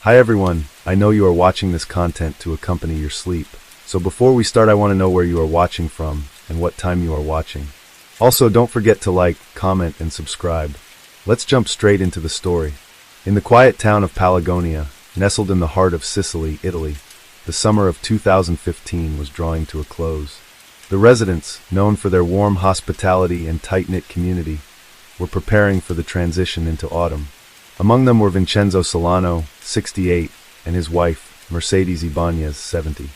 Hi everyone, I know you are watching this content to accompany your sleep. So before we start, I want to know where you are watching from and what time you are watching. Also, don't forget to like, comment, and subscribe. Let's jump straight into the story. In the quiet town of Palagonia, nestled in the heart of Sicily, Italy, the summer of 2015 was drawing to a close. The residents, known for their warm hospitality and tight-knit community, were preparing for the transition into autumn. Among them were Vincenzo Solano, 68, and his wife, Mercedes Ibanez, 70.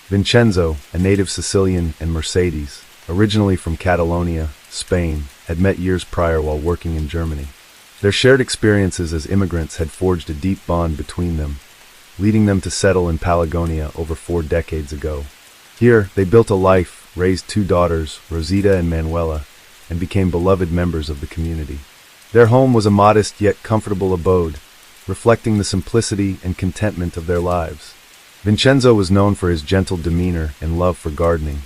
Vincenzo, a native Sicilian, and Mercedes, originally from Catalonia, Spain, had met years prior while working in Germany. Their shared experiences as immigrants had forged a deep bond between them, leading them to settle in Palagonia over 4 decades ago. Here, they built a life, raised 2 daughters, Rosita and Manuela, and became beloved members of the community. Their home was a modest yet comfortable abode, reflecting the simplicity and contentment of their lives. Vincenzo was known for his gentle demeanor and love for gardening,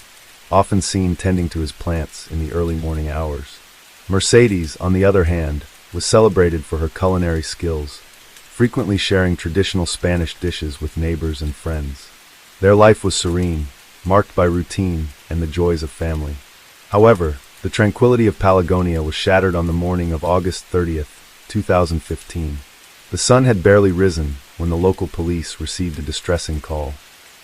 often seen tending to his plants in the early morning hours. Mercedes, on the other hand, was celebrated for her culinary skills, frequently sharing traditional Spanish dishes with neighbors and friends. Their life was serene, marked by routine and the joys of family. However, the tranquility of Palagonia was shattered on the morning of August 30th, 2015. The sun had barely risen when the local police received a distressing call.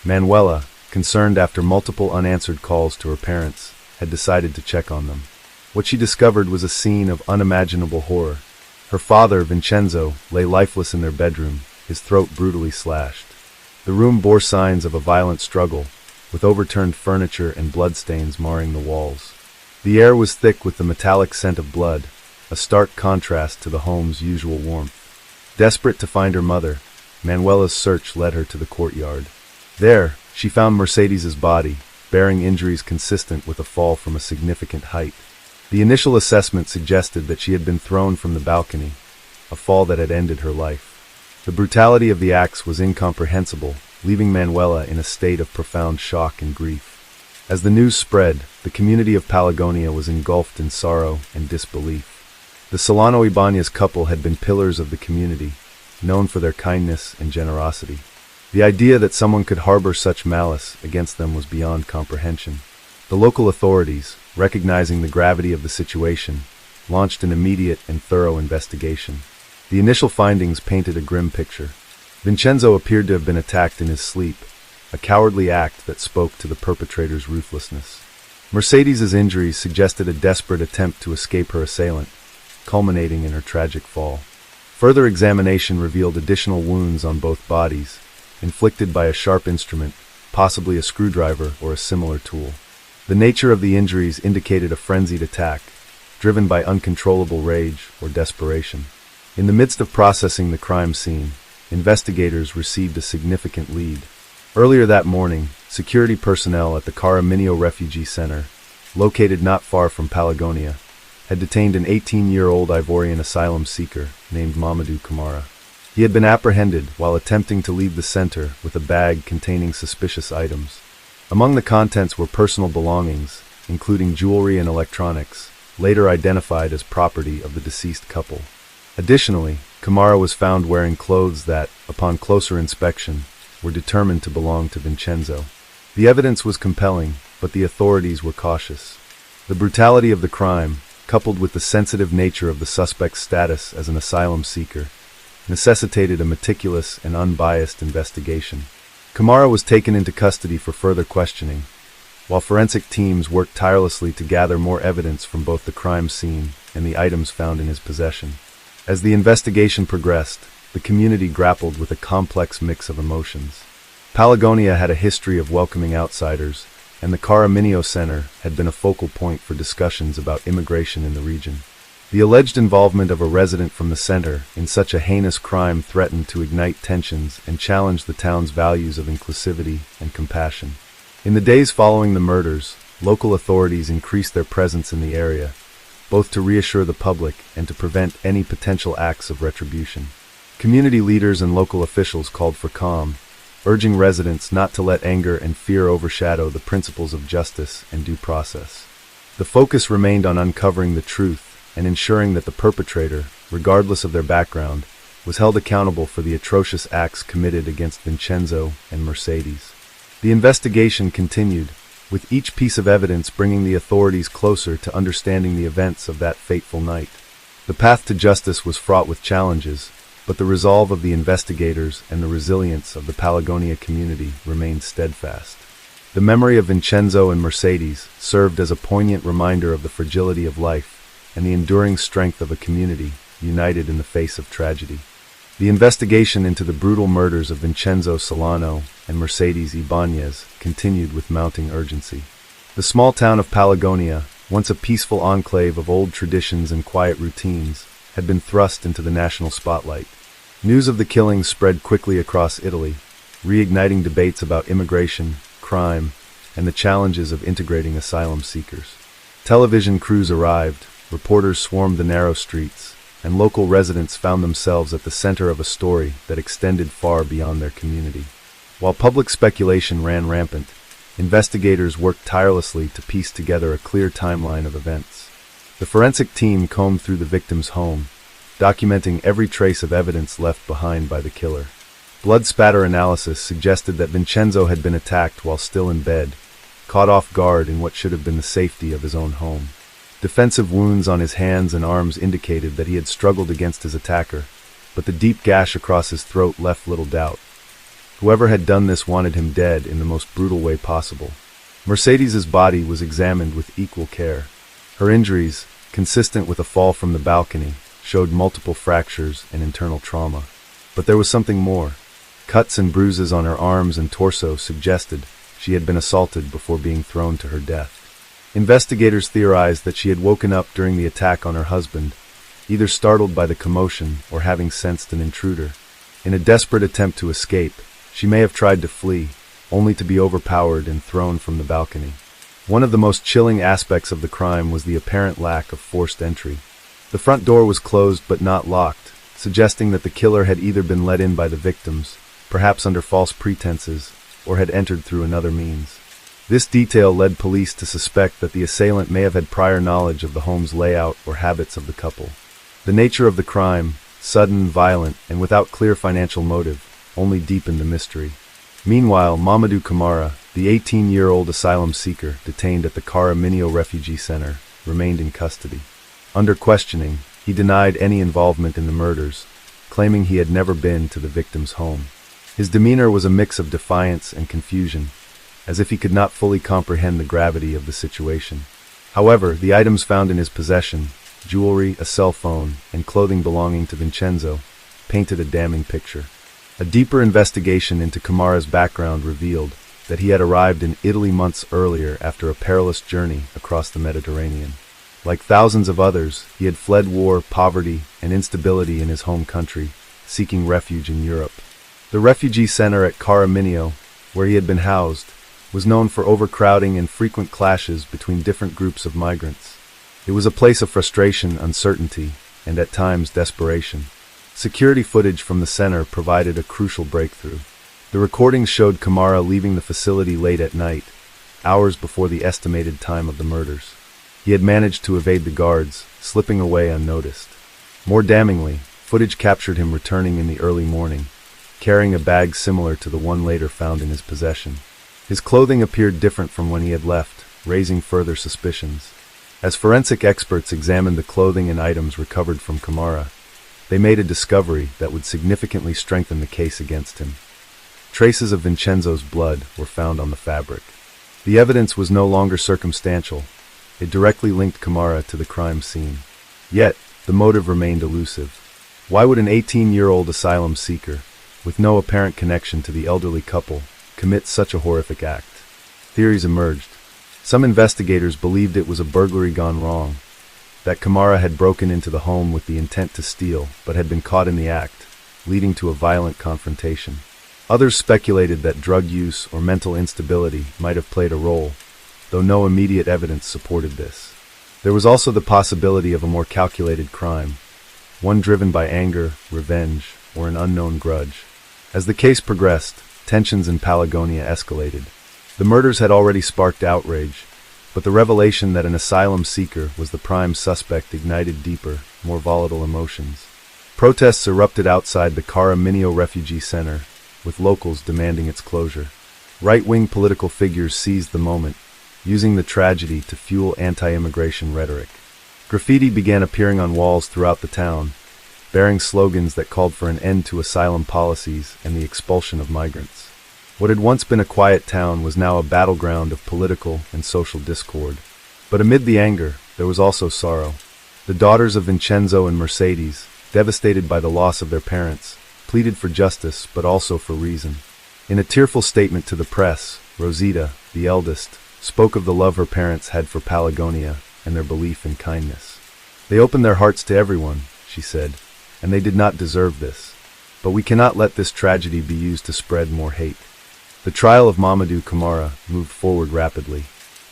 Manuela, concerned after multiple unanswered calls to her parents, had decided to check on them. What she discovered was a scene of unimaginable horror. Her father, Vincenzo, lay lifeless in their bedroom, his throat brutally slashed. The room bore signs of a violent struggle, with overturned furniture and bloodstains marring the walls. The air was thick with the metallic scent of blood, a stark contrast to the home's usual warmth. Desperate to find her mother, Manuela's search led her to the courtyard. There, she found Mercedes's body, bearing injuries consistent with a fall from a significant height. The initial assessment suggested that she had been thrown from the balcony, a fall that had ended her life. The brutality of the acts was incomprehensible, leaving Manuela in a state of profound shock and grief. As the news spread, the community of Palagonia was engulfed in sorrow and disbelief. The Solano Ibanez couple had been pillars of the community, known for their kindness and generosity. The idea that someone could harbor such malice against them was beyond comprehension. The local authorities, recognizing the gravity of the situation, launched an immediate and thorough investigation. The initial findings painted a grim picture. Vincenzo appeared to have been attacked in his sleep, a cowardly act that spoke to the perpetrator's ruthlessness. Mercedes's injuries suggested a desperate attempt to escape her assailant, culminating in her tragic fall. Further examination revealed additional wounds on both bodies, inflicted by a sharp instrument, possibly a screwdriver or a similar tool. The nature of the injuries indicated a frenzied attack, driven by uncontrollable rage or desperation. In the midst of processing the crime scene, investigators received a significant lead. Earlier that morning, security personnel at the Caraminio Refugee Center, located not far from Palagonia, had detained an 18-year-old Ivorian asylum seeker named Mamadou Kamara. He had been apprehended while attempting to leave the center with a bag containing suspicious items. Among the contents were personal belongings, including jewelry and electronics, later identified as property of the deceased couple. Additionally, Kamara was found wearing clothes that, upon closer inspection, were determined to belong to Vincenzo. The evidence was compelling, but the authorities were cautious. The brutality of the crime, coupled with the sensitive nature of the suspect's status as an asylum seeker, necessitated a meticulous and unbiased investigation. Kamara was taken into custody for further questioning, while forensic teams worked tirelessly to gather more evidence from both the crime scene and the items found in his possession. As the investigation progressed, the community grappled with a complex mix of emotions. Palagonia had a history of welcoming outsiders, and the Caraminio Center had been a focal point for discussions about immigration in the region. The alleged involvement of a resident from the center in such a heinous crime threatened to ignite tensions and challenge the town's values of inclusivity and compassion. In the days following the murders, local authorities increased their presence in the area, both to reassure the public and to prevent any potential acts of retribution. Community leaders and local officials called for calm, urging residents not to let anger and fear overshadow the principles of justice and due process. The focus remained on uncovering the truth and ensuring that the perpetrator, regardless of their background, was held accountable for the atrocious acts committed against Vincenzo and Mercedes. The investigation continued, with each piece of evidence bringing the authorities closer to understanding the events of that fateful night. The path to justice was fraught with challenges, but the resolve of the investigators and the resilience of the Pelagonia community remained steadfast. The memory of Vincenzo and Mercedes served as a poignant reminder of the fragility of life and the enduring strength of a community united in the face of tragedy. The investigation into the brutal murders of Vincenzo Solano and Mercedes Ibanez continued with mounting urgency. The small town of Pelagonia, once a peaceful enclave of old traditions and quiet routines, had been thrust into the national spotlight. News of the killings spread quickly across Italy, reigniting debates about immigration, crime, and the challenges of integrating asylum seekers. Television crews arrived, reporters swarmed the narrow streets, and local residents found themselves at the center of a story that extended far beyond their community. While public speculation ran rampant, investigators worked tirelessly to piece together a clear timeline of events. The forensic team combed through the victim's home, documenting every trace of evidence left behind by the killer. Blood spatter analysis suggested that Vincenzo had been attacked while still in bed, caught off guard in what should have been the safety of his own home. Defensive wounds on his hands and arms indicated that he had struggled against his attacker, but the deep gash across his throat left little doubt. Whoever had done this wanted him dead in the most brutal way possible. Mercedes's body was examined with equal care. Her injuries, consistent with a fall from the balcony, showed multiple fractures and internal trauma. But there was something more. Cuts and bruises on her arms and torso suggested she had been assaulted before being thrown to her death. Investigators theorized that she had woken up during the attack on her husband, either startled by the commotion or having sensed an intruder. In a desperate attempt to escape, she may have tried to flee, only to be overpowered and thrown from the balcony. One of the most chilling aspects of the crime was the apparent lack of forced entry. The front door was closed but not locked, suggesting that the killer had either been let in by the victims, perhaps under false pretenses, or had entered through another means. This detail led police to suspect that the assailant may have had prior knowledge of the home's layout or habits of the couple. The nature of the crime, sudden, violent, and without clear financial motive, only deepened the mystery. Meanwhile, Mamadou Camara, the 18-year-old asylum seeker detained at the Caraminio Refugee Center, remained in custody. Under questioning, he denied any involvement in the murders, claiming he had never been to the victim's home. His demeanor was a mix of defiance and confusion, as if he could not fully comprehend the gravity of the situation. However, the items found in his possession, jewelry, a cell phone, and clothing belonging to Vincenzo, painted a damning picture. A deeper investigation into Camara's background revealed that he had arrived in Italy months earlier after a perilous journey across the Mediterranean. Like thousands of others, he had fled war, poverty, and instability in his home country, seeking refuge in Europe. The refugee center at Caraminio, where he had been housed, was known for overcrowding and frequent clashes between different groups of migrants. It was a place of frustration, uncertainty, and at times desperation. Security footage from the center provided a crucial breakthrough. The recordings showed Camara leaving the facility late at night, hours before the estimated time of the murders. He had managed to evade the guards, slipping away unnoticed. More damningly, footage captured him returning in the early morning, carrying a bag similar to the one later found in his possession. His clothing appeared different from when he had left, raising further suspicions. As forensic experts examined the clothing and items recovered from Camara, they made a discovery that would significantly strengthen the case against him. Traces of Vincenzo's blood were found on the fabric. The evidence was no longer circumstantial. It directly linked Camara to the crime scene. Yet, the motive remained elusive. Why would an 18-year-old asylum seeker, with no apparent connection to the elderly couple, commit such a horrific act? Theories emerged. Some investigators believed it was a burglary gone wrong, that Camara had broken into the home with the intent to steal, but had been caught in the act, leading to a violent confrontation. Others speculated that drug use or mental instability might have played a role, though no immediate evidence supported this. There was also the possibility of a more calculated crime, one driven by anger, revenge, or an unknown grudge. As the case progressed, tensions in Pelagonia escalated. The murders had already sparked outrage, but the revelation that an asylum seeker was the prime suspect ignited deeper, more volatile emotions. Protests erupted outside the Kara Minio Refugee Center, with locals demanding its closure. Right-wing political figures seized the moment, using the tragedy to fuel anti-immigration rhetoric. Graffiti began appearing on walls throughout the town, bearing slogans that called for an end to asylum policies and the expulsion of migrants. What had once been a quiet town was now a battleground of political and social discord. But amid the anger, there was also sorrow. The daughters of Vincenzo and Mercedes, devastated by the loss of their parents, pleaded for justice but also for reason. In a tearful statement to the press, Rosita, the eldest, spoke of the love her parents had for Pelagonia and their belief in kindness. They opened their hearts to everyone, she said, and they did not deserve this. But we cannot let this tragedy be used to spread more hate. The trial of Mamadou Camara moved forward rapidly.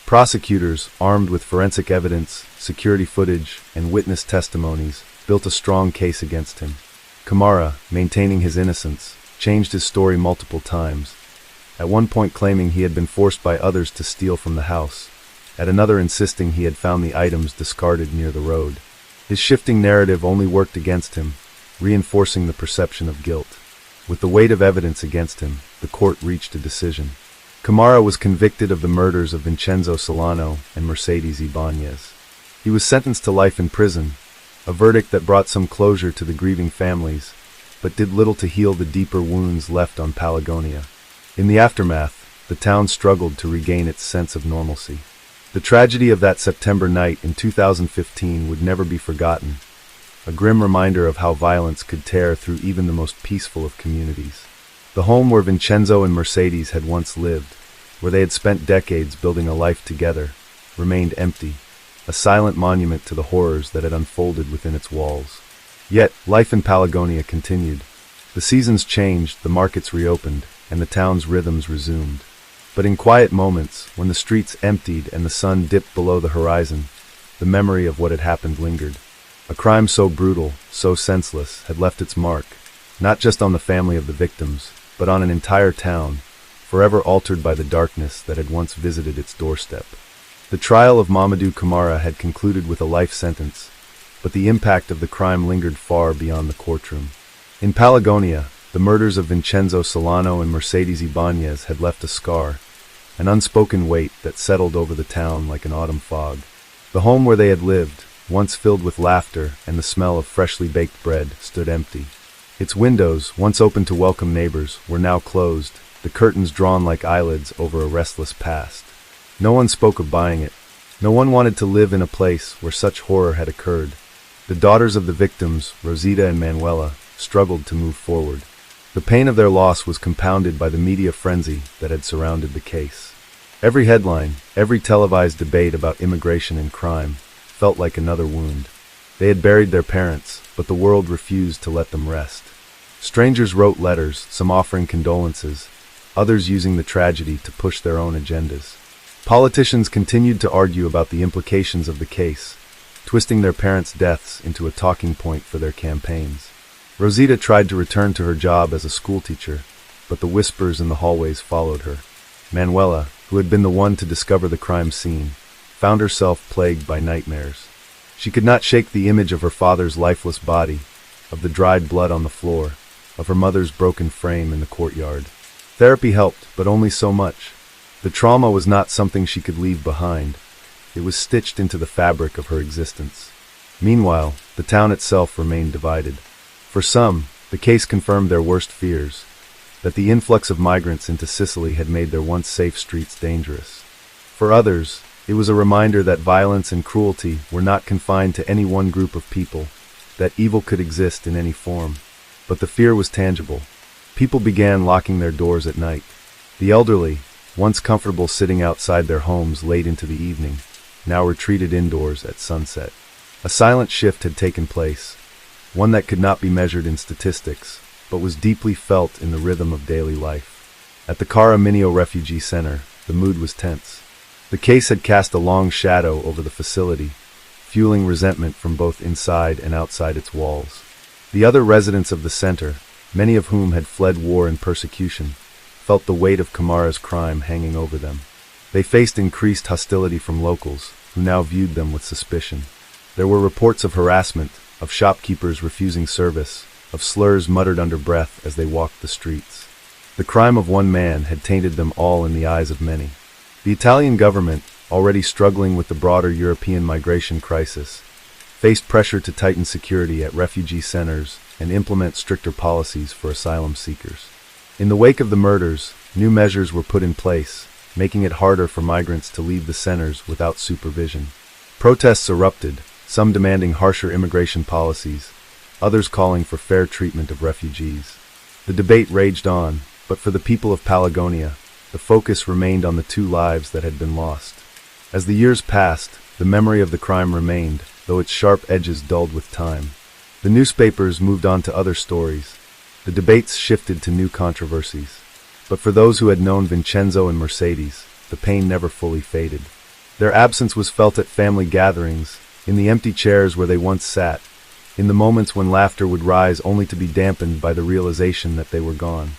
Prosecutors, armed with forensic evidence, security footage, and witness testimonies, built a strong case against him. Camara, maintaining his innocence, changed his story multiple times, at one point claiming he had been forced by others to steal from the house, at another insisting he had found the items discarded near the road. His shifting narrative only worked against him, reinforcing the perception of guilt. With the weight of evidence against him, the court reached a decision. Camara was convicted of the murders of Vincenzo Solano and Mercedes Ibanez. He was sentenced to life in prison, a verdict that brought some closure to the grieving families, but did little to heal the deeper wounds left on Pelagonia. In the aftermath, the town struggled to regain its sense of normalcy. The tragedy of that September night in 2015 would never be forgotten, a grim reminder of how violence could tear through even the most peaceful of communities. The home where Vincenzo and Mercedes had once lived, where they had spent decades building a life together, remained empty, a silent monument to the horrors that had unfolded within its walls. Yet, life in Pelagonia continued. The seasons changed, the markets reopened, and the town's rhythms resumed. But in quiet moments, when the streets emptied and the sun dipped below the horizon, the memory of what had happened lingered. A crime so brutal, so senseless, had left its mark, not just on the family of the victims, but on an entire town, forever altered by the darkness that had once visited its doorstep. The trial of Mamadou Camara had concluded with a life sentence, but the impact of the crime lingered far beyond the courtroom. In Pelagonia, the murders of Vincenzo Solano and Mercedes Ibanez had left a scar, an unspoken weight that settled over the town like an autumn fog. The home where they had lived, once filled with laughter and the smell of freshly baked bread, stood empty. Its windows, once open to welcome neighbors, were now closed, the curtains drawn like eyelids over a restless past. No one spoke of buying it. No one wanted to live in a place where such horror had occurred. The daughters of the victims, Rosita and Manuela, struggled to move forward. The pain of their loss was compounded by the media frenzy that had surrounded the case. Every headline, every televised debate about immigration and crime, felt like another wound. They had buried their parents, but the world refused to let them rest. Strangers wrote letters, some offering condolences, others using the tragedy to push their own agendas. Politicians continued to argue about the implications of the case, twisting their parents' deaths into a talking point for their campaigns. Rosita tried to return to her job as a schoolteacher, but the whispers in the hallways followed her. Manuela, who had been the one to discover the crime scene, found herself plagued by nightmares. She could not shake the image of her father's lifeless body, of the dried blood on the floor, of her mother's broken frame in the courtyard. Therapy helped, but only so much. The trauma was not something she could leave behind. It was stitched into the fabric of her existence. Meanwhile, the town itself remained divided. For some, the case confirmed their worst fears, that the influx of migrants into Sicily had made their once safe streets dangerous. For others, it was a reminder that violence and cruelty were not confined to any one group of people, that evil could exist in any form. But the fear was tangible. People began locking their doors at night. The elderly, once comfortable sitting outside their homes late into the evening, now retreated indoors at sunset. A silent shift had taken place, one that could not be measured in statistics, but was deeply felt in the rhythm of daily life. At the Kara Minio Refugee Center, the mood was tense. The case had cast a long shadow over the facility, fueling resentment from both inside and outside its walls. The other residents of the center, many of whom had fled war and persecution, felt the weight of Camara's crime hanging over them. They faced increased hostility from locals, who now viewed them with suspicion. There were reports of harassment, of shopkeepers refusing service, of slurs muttered under breath as they walked the streets. The crime of one man had tainted them all in the eyes of many. The Italian government, already struggling with the broader European migration crisis, faced pressure to tighten security at refugee centers and implement stricter policies for asylum seekers. In the wake of the murders, new measures were put in place, making it harder for migrants to leave the centers without supervision. Protests erupted, some demanding harsher immigration policies, others calling for fair treatment of refugees. The debate raged on, but for the people of Pelagonia, the focus remained on the 2 lives that had been lost. As the years passed, the memory of the crime remained, though its sharp edges dulled with time. The newspapers moved on to other stories. The debates shifted to new controversies. But for those who had known Vincenzo and Mercedes, the pain never fully faded. Their absence was felt at family gatherings, in the empty chairs where they once sat, in the moments when laughter would rise only to be dampened by the realization that they were gone.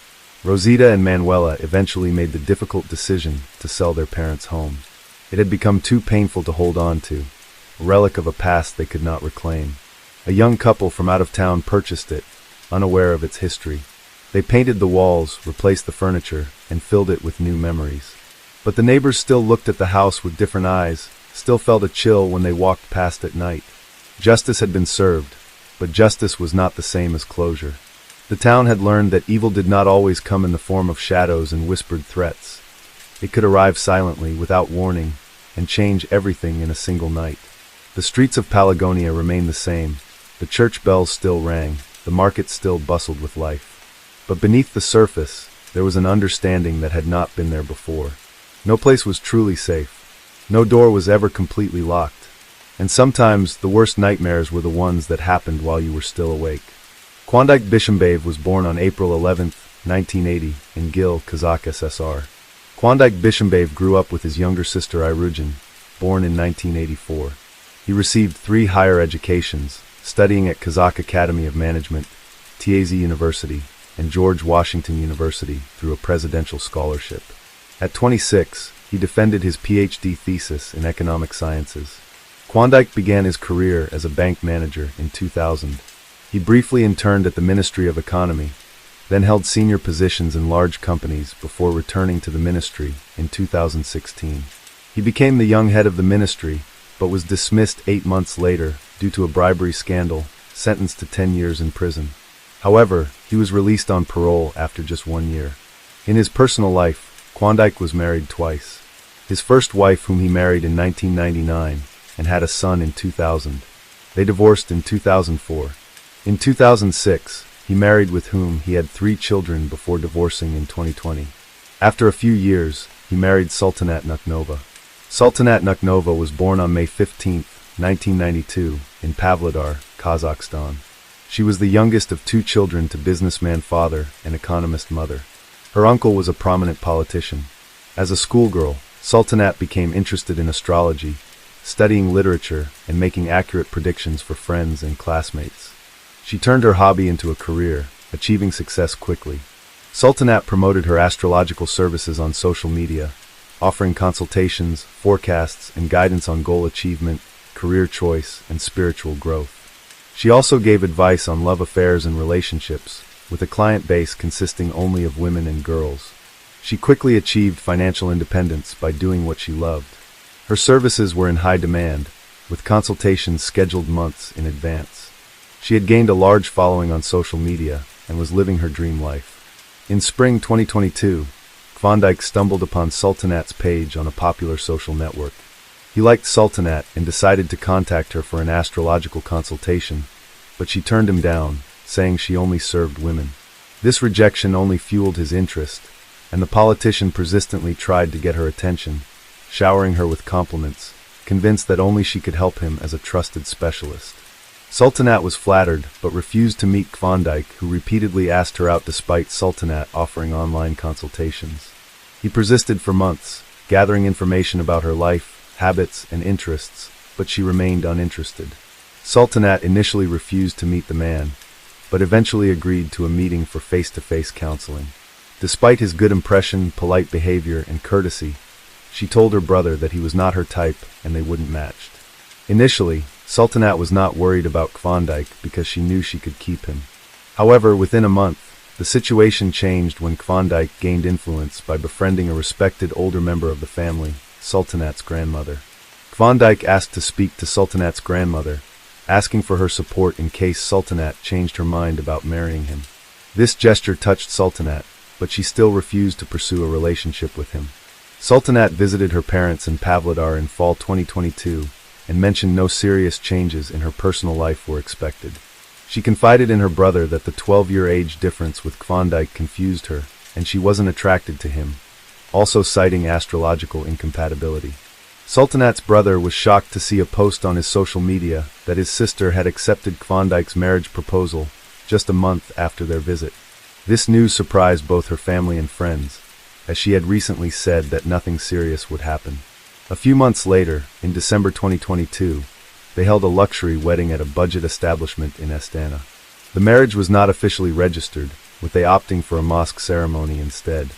Rosita and Manuela eventually made the difficult decision to sell their parents' home. It had become too painful to hold on to, a relic of a past they could not reclaim. A young couple from out of town purchased it, unaware of its history. They painted the walls, replaced the furniture, and filled it with new memories. But the neighbors still looked at the house with different eyes, still felt a chill when they walked past at night. Justice had been served, but justice was not the same as closure. The town had learned that evil did not always come in the form of shadows and whispered threats. It could arrive silently, without warning, and change everything in a single night. The streets of Pelagonia remained the same. The church bells still rang, the market still bustled with life. But beneath the surface, there was an understanding that had not been there before. No place was truly safe. No door was ever completely locked. And sometimes the worst nightmares were the ones that happened while you were still awake. Klondike Bishambave was born on April 11, 1980, in Gil, Kazakh SSR. Klondike Bishambave grew up with his younger sister Irujin, born in 1984. He received 3 higher educations, studying at Kazakh Academy of Management, TAZ University, and George Washington University through a presidential scholarship. At 26, he defended his PhD thesis in economic sciences. Klondike began his career as a bank manager in 2000. He briefly interned at the Ministry of Economy, then held senior positions in large companies before returning to the ministry in 2016. He became the young head of the ministry, but was dismissed 8 months later due to a bribery scandal, sentenced to 10 years in prison. However, he was released on parole after just 1 year. In his personal life, Klondike was married twice. His first wife, whom he married in 1999, and had a son in 2000. They divorced in 2004. In 2006, he married, with whom he had 3 children before divorcing in 2020. After a few years, he married Sultanat Nuknova. Sultanat Nuknova was born on May 15, 1992, in Pavlodar, Kazakhstan. She was the youngest of 2 children to businessman father and economist mother. Her uncle was a prominent politician. As a schoolgirl, Sultanat became interested in astrology, studying literature and making accurate predictions for friends and classmates. She turned her hobby into a career, achieving success quickly. Sultanat promoted her astrological services on social media, offering consultations, forecasts, and guidance on goal achievement, career choice, and spiritual growth. She also gave advice on love affairs and relationships, with a client base consisting only of women and girls. She quickly achieved financial independence by doing what she loved. Her services were in high demand, with consultations scheduled months in advance. She had gained a large following on social media and was living her dream life. In spring 2022, Klondike stumbled upon Sultanat's page on a popular social network. He liked Sultanat and decided to contact her for an astrological consultation, but she turned him down, saying she only served women. This rejection only fueled his interest, and the politician persistently tried to get her attention, showering her with compliments, convinced that only she could help him as a trusted specialist. Sultanat was flattered, but refused to meet Klondike, who repeatedly asked her out despite Sultanat offering online consultations. He persisted for months, gathering information about her life, habits, and interests, but she remained uninterested. Sultanat initially refused to meet the man, but eventually agreed to a meeting for face-to-face counseling. Despite his good impression, polite behavior, and courtesy, she told her brother that he was not her type and they wouldn't match. Initially, Sultanat was not worried about Klondike because she knew she could keep him. However, within a month, the situation changed when Klondike gained influence by befriending a respected older member of the family, Sultanat's grandmother. Klondike asked to speak to Sultanat's grandmother, asking for her support in case Sultanat changed her mind about marrying him. This gesture touched Sultanat, but she still refused to pursue a relationship with him. Sultanat visited her parents in Pavlodar in fall 2022 and mentioned no serious changes in her personal life were expected. She confided in her brother that the 12-year age difference with Klondike confused her, and she wasn't attracted to him, also citing astrological incompatibility. Sultanat's brother was shocked to see a post on his social media that his sister had accepted Klondike's marriage proposal just a month after their visit. This news surprised both her family and friends, as she had recently said that nothing serious would happen. A few months later, in December 2022, they held a luxury wedding at a budget establishment in Astana. The marriage was not officially registered, with they opting for a mosque ceremony instead.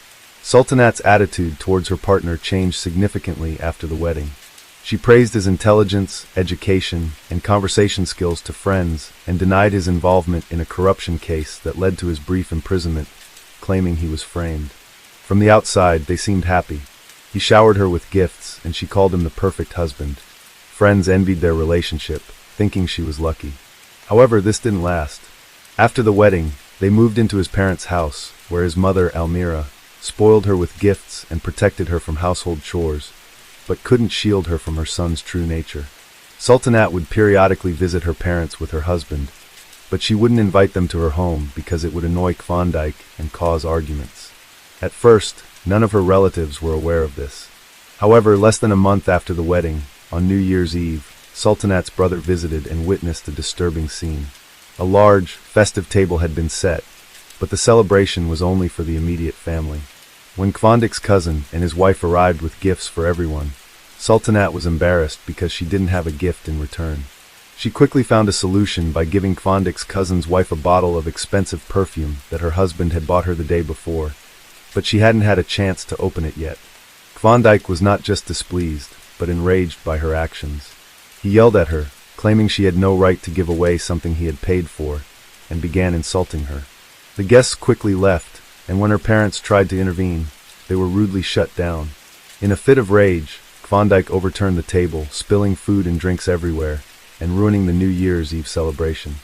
Sultanat's attitude towards her partner changed significantly after the wedding. She praised his intelligence, education, and conversation skills to friends and denied his involvement in a corruption case that led to his brief imprisonment, claiming he was framed. From the outside, they seemed happy. He showered her with gifts, and she called him the perfect husband. Friends envied their relationship, thinking she was lucky. However, this didn't last. After the wedding, they moved into his parents' house, where his mother, Almira, spoiled her with gifts and protected her from household chores, but couldn't shield her from her son's true nature. Sultanat would periodically visit her parents with her husband, but she wouldn't invite them to her home because it would annoy Klondike and cause arguments. At first, none of her relatives were aware of this. However, less than a month after the wedding, on New Year's Eve, Sultanat's brother visited and witnessed a disturbing scene. A large, festive table had been set, but the celebration was only for the immediate family. When Klondike's cousin and his wife arrived with gifts for everyone, Sultanat was embarrassed because she didn't have a gift in return. She quickly found a solution by giving Klondike's cousin's wife a bottle of expensive perfume that her husband had bought her the day before, but she hadn't had a chance to open it yet. Klondike was not just displeased, but enraged by her actions. He yelled at her, claiming she had no right to give away something he had paid for, and began insulting her. The guests quickly left, and when her parents tried to intervene, they were rudely shut down. In a fit of rage, Klondike overturned the table, spilling food and drinks everywhere, and ruining the New Year's Eve celebration.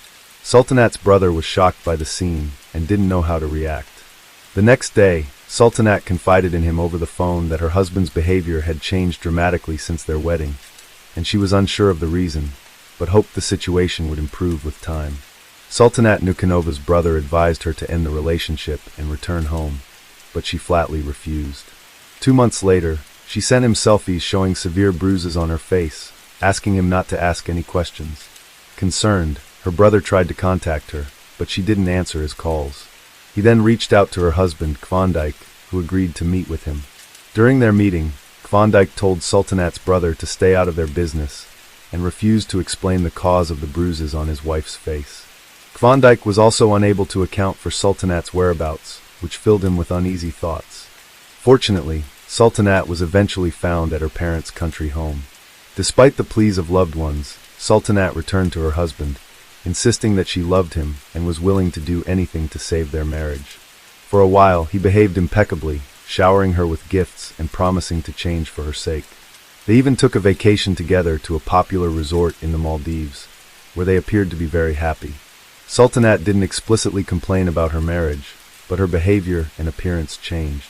Sultanat's brother was shocked by the scene and didn't know how to react. The next day, Sultanat confided in him over the phone that her husband's behavior had changed dramatically since their wedding, and she was unsure of the reason, but hoped the situation would improve with time. Sultanat Nukanova's brother advised her to end the relationship and return home, but she flatly refused. 2 months later, she sent him selfies showing severe bruises on her face, asking him not to ask any questions. Concerned, her brother tried to contact her, but she didn't answer his calls. He then reached out to her husband, Klondike, who agreed to meet with him. During their meeting, Klondike told Sultanat's brother to stay out of their business and refused to explain the cause of the bruises on his wife's face. Klondike was also unable to account for Sultanat's whereabouts, which filled him with uneasy thoughts. Fortunately, Sultanat was eventually found at her parents' country home. Despite the pleas of loved ones, Sultanat returned to her husband, insisting that she loved him and was willing to do anything to save their marriage. For a while, he behaved impeccably, showering her with gifts and promising to change for her sake. They even took a vacation together to a popular resort in the Maldives, where they appeared to be very happy. Sultanat didn't explicitly complain about her marriage, but her behavior and appearance changed.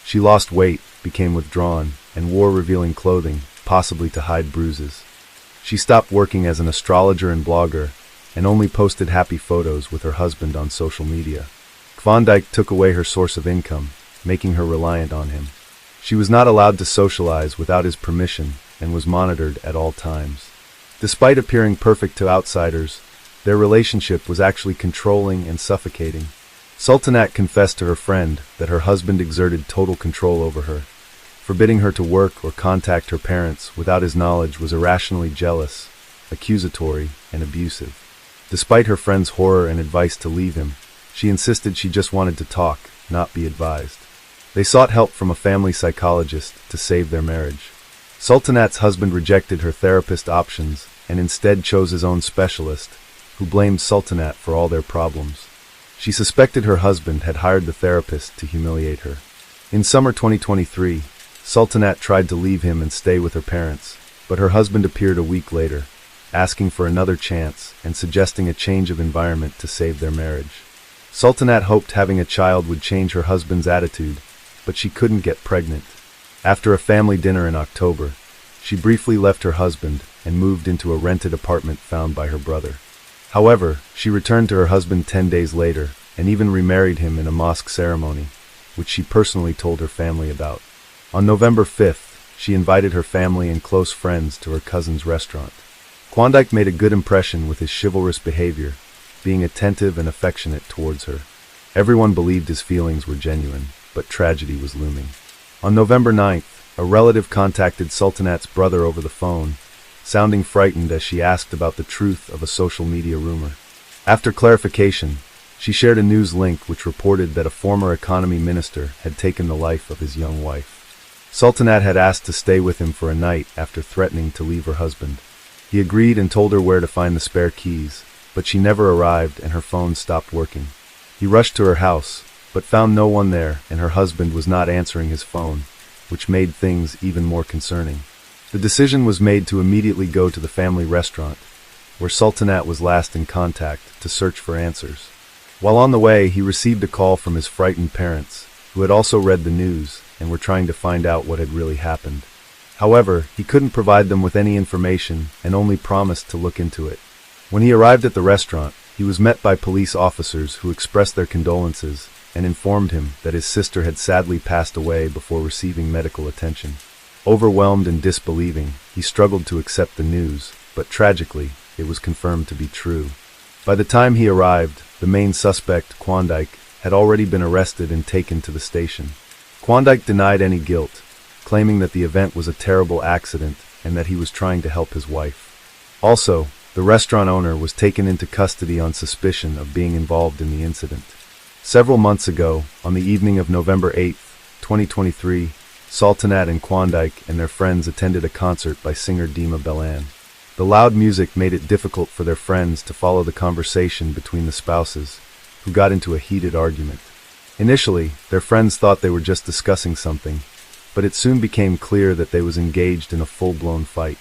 She lost weight, became withdrawn, and wore revealing clothing, possibly to hide bruises. She stopped working as an astrologer and blogger, and only posted happy photos with her husband on social media. Klondike took away her source of income, making her reliant on him. She was not allowed to socialize without his permission and was monitored at all times. Despite appearing perfect to outsiders, their relationship was actually controlling and suffocating. Sultanat confessed to her friend that her husband exerted total control over her. Forbidding her to work or contact her parents without his knowledge was irrationally jealous, accusatory, and abusive. Despite her friend's horror and advice to leave him, she insisted she just wanted to talk, not be advised. They sought help from a family psychologist to save their marriage. Sultanat's husband rejected her therapist options and instead chose his own specialist, who blamed Sultanat for all their problems. She suspected her husband had hired the therapist to humiliate her. In summer 2023, Sultanat tried to leave him and stay with her parents, but her husband appeared a week later, asking for another chance and suggesting a change of environment to save their marriage. Sultanat hoped having a child would change her husband's attitude, but she couldn't get pregnant. After a family dinner in October, she briefly left her husband and moved into a rented apartment found by her brother. However, she returned to her husband 10 days later and even remarried him in a mosque ceremony, which she personally told her family about. On November 5th, she invited her family and close friends to her cousin's restaurant. Klondike made a good impression with his chivalrous behavior, being attentive and affectionate towards her. Everyone believed his feelings were genuine, but tragedy was looming. On November 9th, a relative contacted Sultanat's brother over the phone, sounding frightened as she asked about the truth of a social media rumor. After clarification, she shared a news link which reported that a former economy minister had taken the life of his young wife. Sultanat had asked to stay with him for a night after threatening to leave her husband. He agreed and told her where to find the spare keys, but she never arrived and her phone stopped working. He rushed to her house, but found no one there and her husband was not answering his phone, which made things even more concerning. The decision was made to immediately go to the family restaurant, where Sultanat was last in contact, to search for answers. While on the way, he received a call from his frightened parents, who had also read the news and were trying to find out what had really happened. However, he couldn't provide them with any information and only promised to look into it. When he arrived at the restaurant, he was met by police officers who expressed their condolences and informed him that his sister had sadly passed away before receiving medical attention. Overwhelmed and disbelieving, he struggled to accept the news, but tragically, it was confirmed to be true. By the time he arrived, the main suspect, Klondike, had already been arrested and taken to the station. Klondike denied any guilt, claiming that the event was a terrible accident and that he was trying to help his wife. Also, the restaurant owner was taken into custody on suspicion of being involved in the incident. Several months ago, on the evening of November 8, 2023, Sultanat and Klondike and their friends attended a concert by singer Dima Belan. The loud music made it difficult for their friends to follow the conversation between the spouses, who got into a heated argument. Initially, their friends thought they were just discussing something, but it soon became clear that they was engaged in a full-blown fight.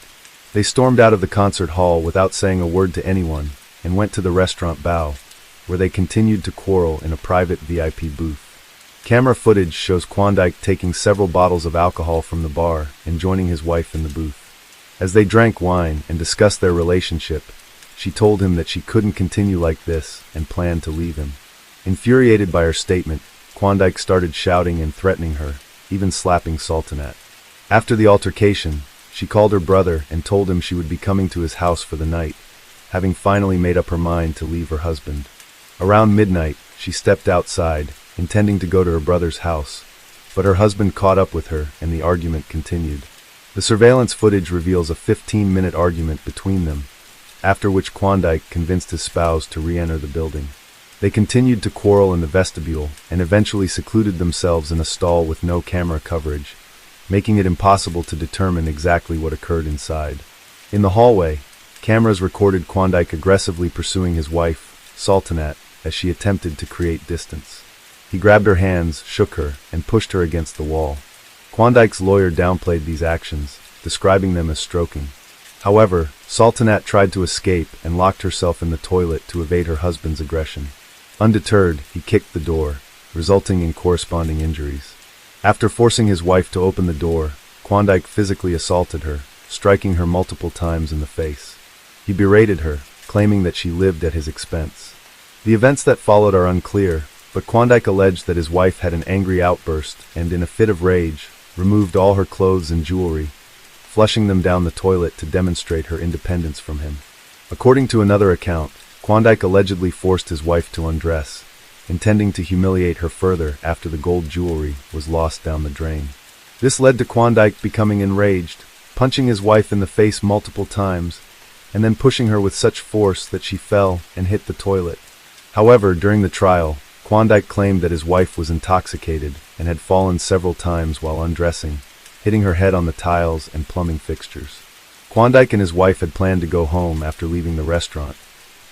They stormed out of the concert hall without saying a word to anyone and went to the restaurant bow, where they continued to quarrel in a private VIP booth. Camera footage shows Klondike taking several bottles of alcohol from the bar and joining his wife in the booth. As they drank wine and discussed their relationship, she told him that she couldn't continue like this and planned to leave him. Infuriated by her statement, Klondike started shouting and threatening her, even slapping Sultanat. After the altercation, she called her brother and told him she would be coming to his house for the night, having finally made up her mind to leave her husband. Around midnight, she stepped outside, intending to go to her brother's house, but her husband caught up with her and the argument continued. The surveillance footage reveals a 15-minute argument between them, after which Klondike convinced his spouse to re-enter the building. They continued to quarrel in the vestibule and eventually secluded themselves in a stall with no camera coverage, making it impossible to determine exactly what occurred inside. In the hallway, cameras recorded Klondike aggressively pursuing his wife, Sultanat, as she attempted to create distance. He grabbed her hands, shook her, and pushed her against the wall. Klondike's lawyer downplayed these actions, describing them as stroking. However, Sultanat tried to escape and locked herself in the toilet to evade her husband's aggression. Undeterred, he kicked the door, resulting in corresponding injuries. After forcing his wife to open the door, Klondike physically assaulted her, striking her multiple times in the face. He berated her, claiming that she lived at his expense. The events that followed are unclear, but Klondike alleged that his wife had an angry outburst and, in a fit of rage, removed all her clothes and jewelry, flushing them down the toilet to demonstrate her independence from him. According to another account, Klondike allegedly forced his wife to undress, intending to humiliate her further after the gold jewelry was lost down the drain. This led to Klondike becoming enraged, punching his wife in the face multiple times, and then pushing her with such force that she fell and hit the toilet. However, during the trial, Klondike claimed that his wife was intoxicated and had fallen several times while undressing, hitting her head on the tiles and plumbing fixtures. Klondike and his wife had planned to go home after leaving the restaurant,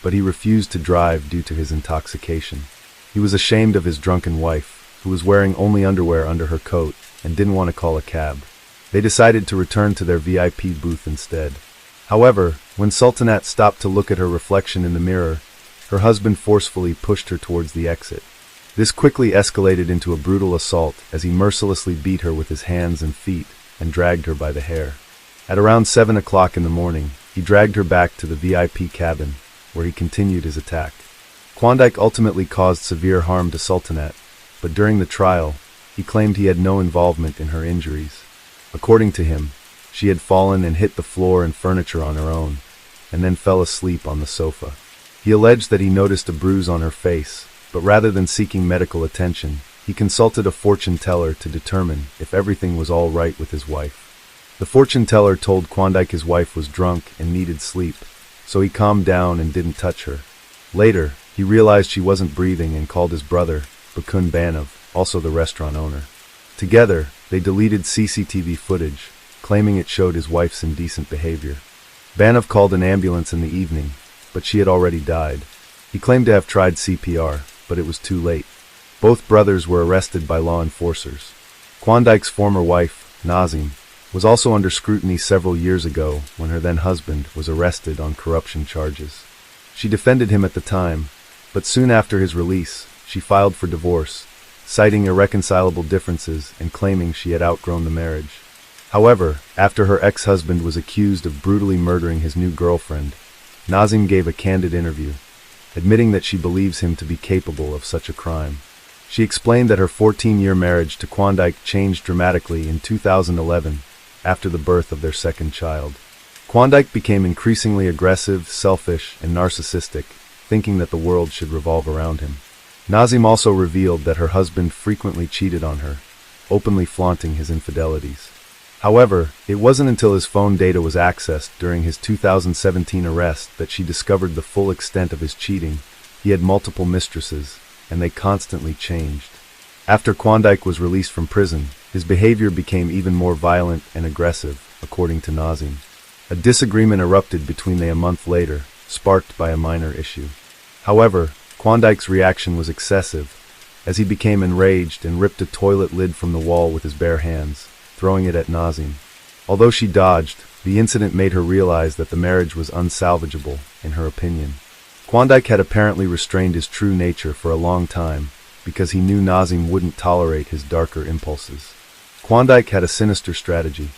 but he refused to drive due to his intoxication. He was ashamed of his drunken wife, who was wearing only underwear under her coat and didn't want to call a cab. They decided to return to their VIP booth instead. However, when Sultanat stopped to look at her reflection in the mirror, her husband forcefully pushed her towards the exit. This quickly escalated into a brutal assault as he mercilessly beat her with his hands and feet and dragged her by the hair. At around 7 o'clock in the morning, he dragged her back to the VIP cabin, where he continued his attack. Klondike ultimately caused severe harm to Sultanat, but during the trial, he claimed he had no involvement in her injuries. According to him, she had fallen and hit the floor and furniture on her own, and then fell asleep on the sofa. He alleged that he noticed a bruise on her face, but rather than seeking medical attention, he consulted a fortune teller to determine if everything was all right with his wife. The fortune teller told Klondike his wife was drunk and needed sleep, so he calmed down and didn't touch her. Later, he realized she wasn't breathing and called his brother, Bakun Banov, also the restaurant owner. Together, they deleted CCTV footage, claiming it showed his wife's indecent behavior. Banov called an ambulance in the evening, but she had already died. He claimed to have tried CPR, but it was too late. Both brothers were arrested by law enforcers. Klondike's former wife, Nazim, was also under scrutiny several years ago when her then husband was arrested on corruption charges. She defended him at the time, but soon after his release, she filed for divorce, citing irreconcilable differences and claiming she had outgrown the marriage. However, after her ex-husband was accused of brutally murdering his new girlfriend, Nazim gave a candid interview, admitting that she believes him to be capable of such a crime. She explained that her 14-year marriage to Klondike changed dramatically in 2011 after the birth of their second child. Klondike became increasingly aggressive, selfish, and narcissistic, thinking that the world should revolve around him. Nazim also revealed that her husband frequently cheated on her, openly flaunting his infidelities. However, it wasn't until his phone data was accessed during his 2017 arrest that she discovered the full extent of his cheating. He had multiple mistresses, and they constantly changed. After Klondike was released from prison, his behavior became even more violent and aggressive, according to Nazim. A disagreement erupted between them a month later, sparked by a minor issue. However, Klondike's reaction was excessive, as he became enraged and ripped a toilet lid from the wall with his bare hands, throwing it at Nazim. Although she dodged, the incident made her realize that the marriage was unsalvageable, in her opinion. Klondike had apparently restrained his true nature for a long time, because he knew Nazim wouldn't tolerate his darker impulses. Klondike had a sinister strategy.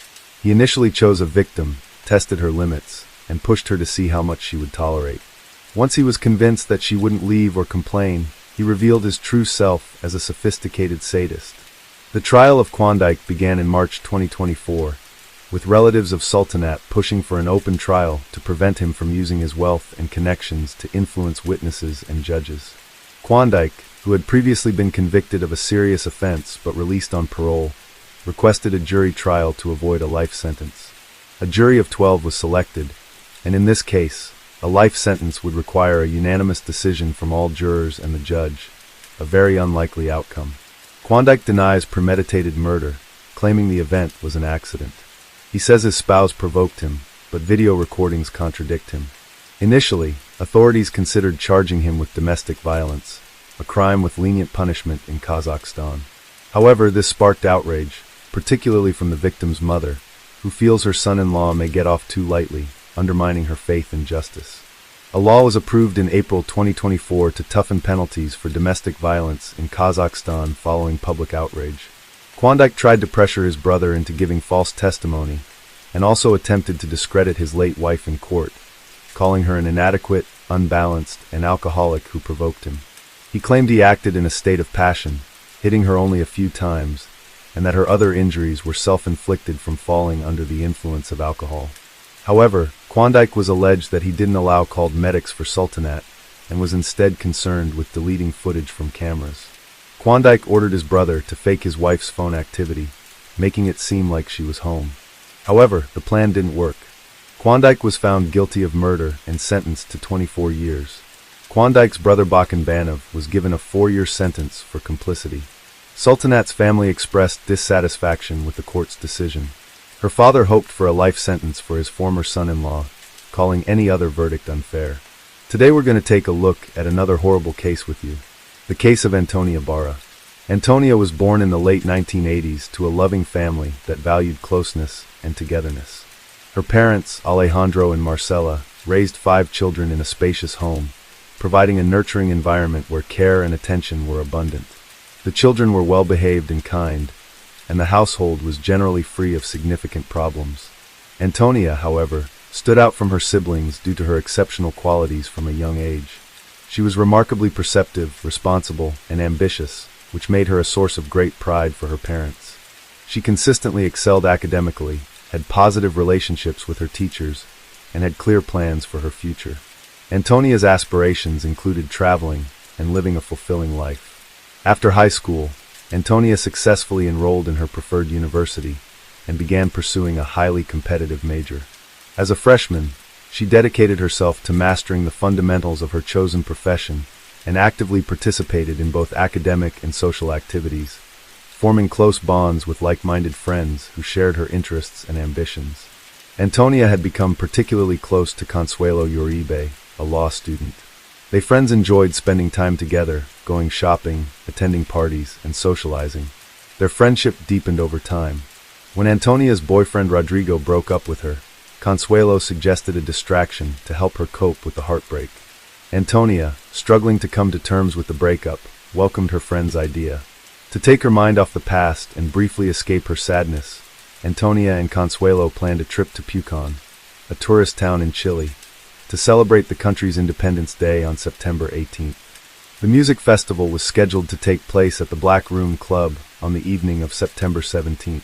He initially chose a victim, tested her limits, and pushed her to see how much she would tolerate. Once he was convinced that she wouldn't leave or complain, he revealed his true self as a sophisticated sadist. The trial of Klondike began in March 2024, with relatives of Sultanat pushing for an open trial to prevent him from using his wealth and connections to influence witnesses and judges. Klondike, who had previously been convicted of a serious offense but released on parole, requested a jury trial to avoid a life sentence. A jury of 12 was selected, and in this case, a life sentence would require a unanimous decision from all jurors and the judge, a very unlikely outcome. Klondike denies premeditated murder, claiming the event was an accident. He says his spouse provoked him, but video recordings contradict him. Initially, authorities considered charging him with domestic violence, a crime with lenient punishment in Kazakhstan. However, this sparked outrage, particularly from the victim's mother, who feels her son-in-law may get off too lightly, undermining her faith in justice. A law was approved in April 2024 to toughen penalties for domestic violence in Kazakhstan following public outrage. Klondike tried to pressure his brother into giving false testimony, and also attempted to discredit his late wife in court, calling her an inadequate, unbalanced, and alcoholic who provoked him. He claimed he acted in a state of passion, hitting her only a few times, and that her other injuries were self-inflicted from falling under the influence of alcohol. However, Klondike was alleged that he didn't allow called medics for Sultanat, and was instead concerned with deleting footage from cameras. Klondike ordered his brother to fake his wife's phone activity, making it seem like she was home. However, the plan didn't work. Klondike was found guilty of murder and sentenced to 24 years. Klondike's brother Bakun Banov was given a 4-year sentence for complicity. Sultanat's family expressed dissatisfaction with the court's decision. Her father hoped for a life sentence for his former son-in-law, calling any other verdict unfair. Today we're going to take a look at another horrible case with you. The case of Antonia Barra. Antonia was born in the late 1980s to a loving family that valued closeness and togetherness. Her parents, Alejandro and Marcela, raised 5 children in a spacious home, providing a nurturing environment where care and attention were abundant. The children were well-behaved and kind, and the household was generally free of significant problems. Antonia, however, stood out from her siblings due to her exceptional qualities from a young age. She was remarkably perceptive, responsible, and ambitious, which made her a source of great pride for her parents. She consistently excelled academically, had positive relationships with her teachers, and had clear plans for her future. Antonia's aspirations included traveling and living a fulfilling life. After high school, Antonia successfully enrolled in her preferred university and began pursuing a highly competitive major. As a freshman, she dedicated herself to mastering the fundamentals of her chosen profession and actively participated in both academic and social activities, forming close bonds with like-minded friends who shared her interests and ambitions. Antonia had become particularly close to Consuelo Uribe, a law student. They friends enjoyed spending time together, going shopping, attending parties, and socializing. Their friendship deepened over time. When Antonia's boyfriend Rodrigo broke up with her, Consuelo suggested a distraction to help her cope with the heartbreak. Antonia, struggling to come to terms with the breakup, welcomed her friend's idea. To take her mind off the past and briefly escape her sadness, Antonia and Consuelo planned a trip to Pucón, a tourist town in Chile, to celebrate the country's Independence Day on September 18th. The music festival was scheduled to take place at the Black Room Club on the evening of September 17th.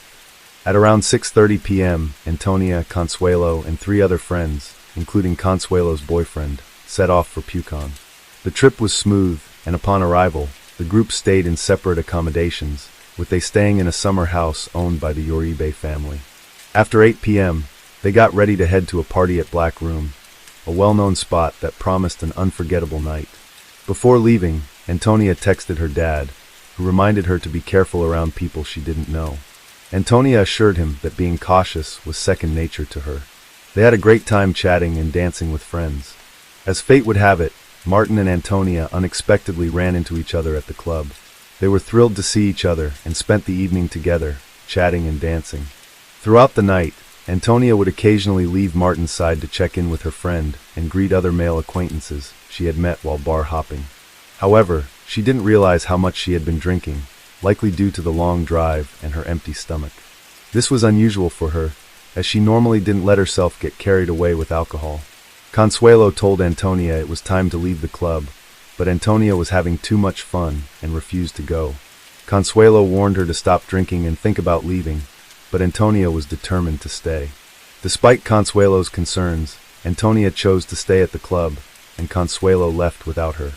At around 6:30 p.m., Antonia, Consuelo, and 3 other friends, including Consuelo's boyfriend, set off for Pucón. The trip was smooth, and upon arrival, the group stayed in separate accommodations, with they staying in a summer house owned by the Uribe family. After 8 p.m., they got ready to head to a party at Black Room, a well-known spot that promised an unforgettable night. Before leaving, Antonia texted her dad, who reminded her to be careful around people she didn't know. Antonia assured him that being cautious was second nature to her. They had a great time chatting and dancing with friends. As fate would have it, Martin and Antonia unexpectedly ran into each other at the club. They were thrilled to see each other and spent the evening together, chatting and dancing. Throughout the night, Antonia would occasionally leave Martin's side to check in with her friend and greet other male acquaintances she had met while bar hopping. However, she didn't realize how much she had been drinking, likely due to the long drive and her empty stomach. This was unusual for her, as she normally didn't let herself get carried away with alcohol. Consuelo told Antonia it was time to leave the club, but Antonia was having too much fun and refused to go. Consuelo warned her to stop drinking and think about leaving, but Antonia was determined to stay. Despite Consuelo's concerns, Antonia chose to stay at the club, and Consuelo left without her.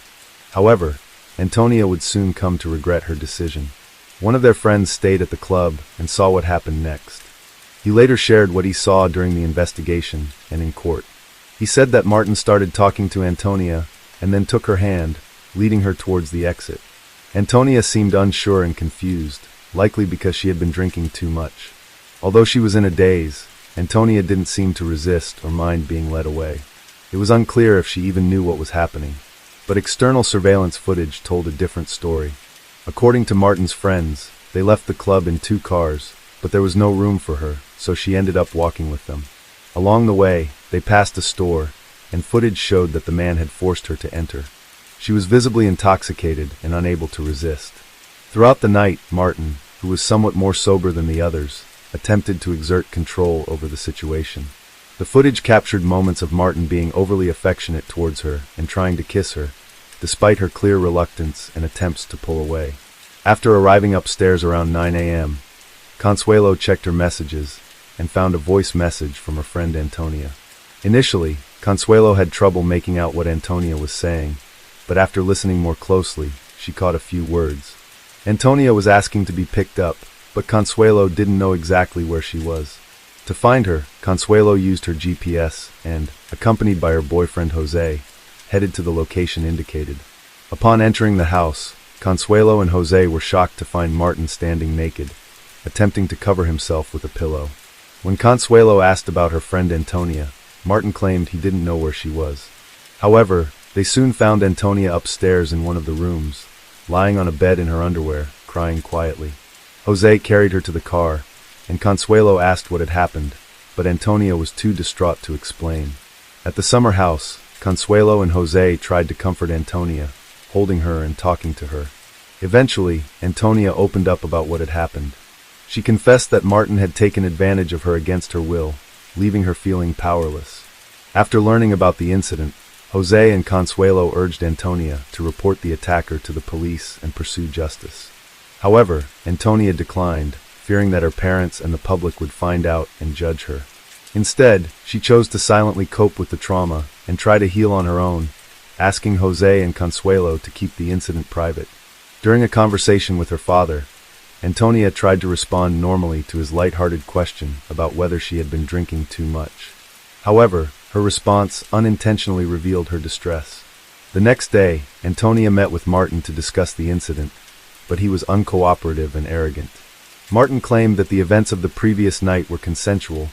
However, Antonia would soon come to regret her decision. One of their friends stayed at the club and saw what happened next. He later shared what he saw during the investigation and in court. He said that Martin started talking to Antonia and then took her hand, leading her towards the exit. Antonia seemed unsure and confused, likely because she had been drinking too much. Although she was in a daze, Antonia didn't seem to resist or mind being led away. It was unclear if she even knew what was happening. But external surveillance footage told a different story. According to Martin's friends, they left the club in 2 cars, but there was no room for her, so she ended up walking with them. Along the way, they passed a store, and footage showed that the man had forced her to enter. She was visibly intoxicated and unable to resist. Throughout the night, Martin, who was somewhat more sober than the others, attempted to exert control over the situation. The footage captured moments of Martin being overly affectionate towards her and trying to kiss her, despite her clear reluctance and attempts to pull away. After arriving upstairs around 9 a.m., Consuelo checked her messages and found a voice message from her friend Antonia. Initially, Consuelo had trouble making out what Antonia was saying, but after listening more closely, she caught a few words. Antonia was asking to be picked up, but Consuelo didn't know exactly where she was. To find her, Consuelo used her GPS and, accompanied by her boyfriend Jose, headed to the location indicated. Upon entering the house, Consuelo and Jose were shocked to find Martin standing naked, attempting to cover himself with a pillow. When Consuelo asked about her friend Antonia, Martin claimed he didn't know where she was. However, they soon found Antonia upstairs in one of the rooms, lying on a bed in her underwear, crying quietly. Jose carried her to the car, and Consuelo asked what had happened, but Antonia was too distraught to explain. At the summer house, Consuelo and Jose tried to comfort Antonia, holding her and talking to her. Eventually, Antonia opened up about what had happened. She confessed that Martin had taken advantage of her against her will, leaving her feeling powerless. After learning about the incident, Jose and Consuelo urged Antonia to report the attacker to the police and pursue justice. However, Antonia declined, fearing that her parents and the public would find out and judge her. Instead, she chose to silently cope with the trauma and try to heal on her own, asking Jose and Consuelo to keep the incident private. During a conversation with her father, Antonia tried to respond normally to his light-hearted question about whether she had been drinking too much. However, her response unintentionally revealed her distress. The next day, Antonia met with Martin to discuss the incident, but he was uncooperative and arrogant. Martin claimed that the events of the previous night were consensual,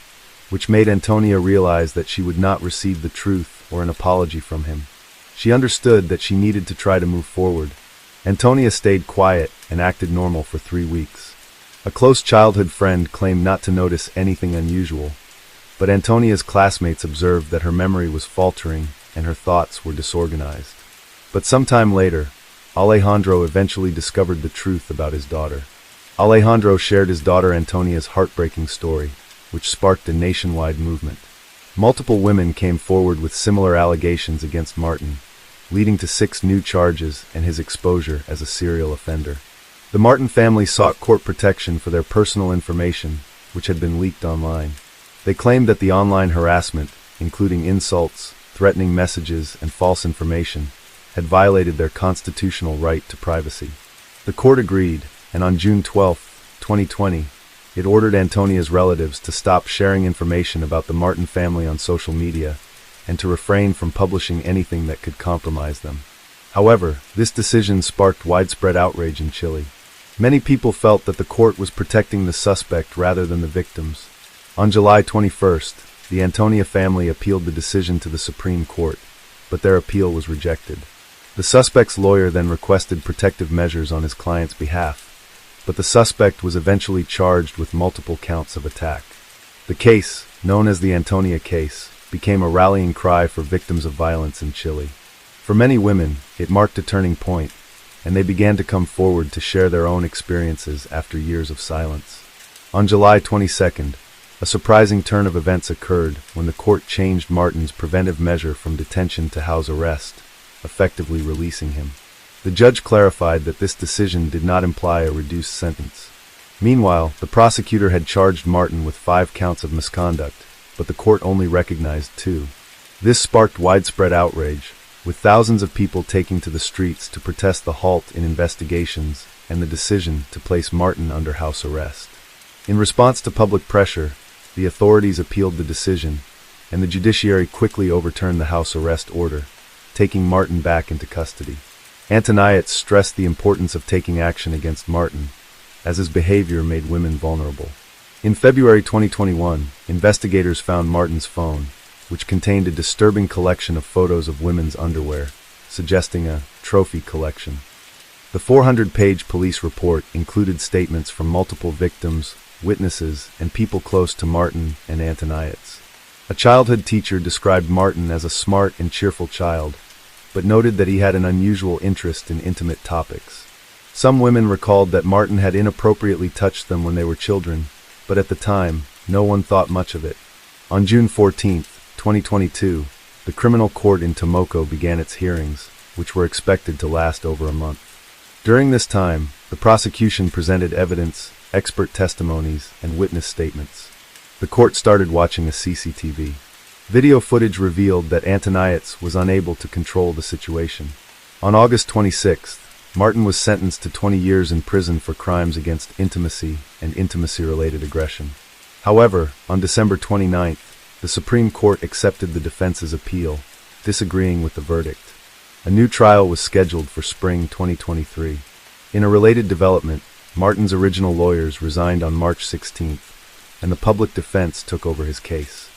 which made Antonia realize that she would not receive the truth or an apology from him. She understood that she needed to try to move forward. Antonia stayed quiet and acted normal for 3 weeks. A close childhood friend claimed not to notice anything unusual, but Antonia's classmates observed that her memory was faltering and her thoughts were disorganized. But sometime later, Alejandro eventually discovered the truth about his daughter. Alejandro shared his daughter Antonia's heartbreaking story, which sparked a nationwide movement. Multiple women came forward with similar allegations against Martin, leading to 6 new charges and his exposure as a serial offender. The Martin family sought court protection for their personal information, which had been leaked online. They claimed that the online harassment, including insults, threatening messages, and false information, had violated their constitutional right to privacy. The court agreed, and on June 12, 2020, it ordered Antonia's relatives to stop sharing information about the Martin family on social media and to refrain from publishing anything that could compromise them. However, this decision sparked widespread outrage in Chile. Many people felt that the court was protecting the suspect rather than the victims. On July 21st, the Antonia family appealed the decision to the Supreme Court, but their appeal was rejected. The suspect's lawyer then requested protective measures on his client's behalf, but the suspect was eventually charged with multiple counts of attack. The case, known as the Antonia case, became a rallying cry for victims of violence in Chile. For many women, it marked a turning point, and they began to come forward to share their own experiences after years of silence. On July 22nd, a surprising turn of events occurred when the court changed Martin's preventive measure from detention to house arrest, effectively releasing him. The judge clarified that this decision did not imply a reduced sentence. Meanwhile, the prosecutor had charged Martin with 5 counts of misconduct, but the court only recognized 2. This sparked widespread outrage, with thousands of people taking to the streets to protest the halt in investigations and the decision to place Martin under house arrest. In response to public pressure, the authorities appealed the decision, and the judiciary quickly overturned the house arrest order, taking Martin back into custody. Antoniette stressed the importance of taking action against Martin, as his behavior made women vulnerable. In February 2021, investigators found Martin's phone, which contained a disturbing collection of photos of women's underwear, suggesting a trophy collection. The 400-page police report included statements from multiple victims, witnesses, and people close to Martin and Antoniette. A childhood teacher described Martin as a smart and cheerful child, but noted that he had an unusual interest in intimate topics. Some women recalled that Martin had inappropriately touched them when they were children, but at the time, no one thought much of it. On June 14, 2022, the criminal court in Tomoko began its hearings, which were expected to last over a month. During this time, the prosecution presented evidence, expert testimonies, and witness statements. The court started watching a CCTV. Video footage revealed that Antoniette was unable to control the situation. On August 26th, Martin was sentenced to 20 years in prison for crimes against intimacy and intimacy-related aggression. However, on December 29th, the Supreme Court accepted the defense's appeal, disagreeing with the verdict. A new trial was scheduled for spring 2023. In a related development, Martin's original lawyers resigned on March 16th, and the public defense took over his case.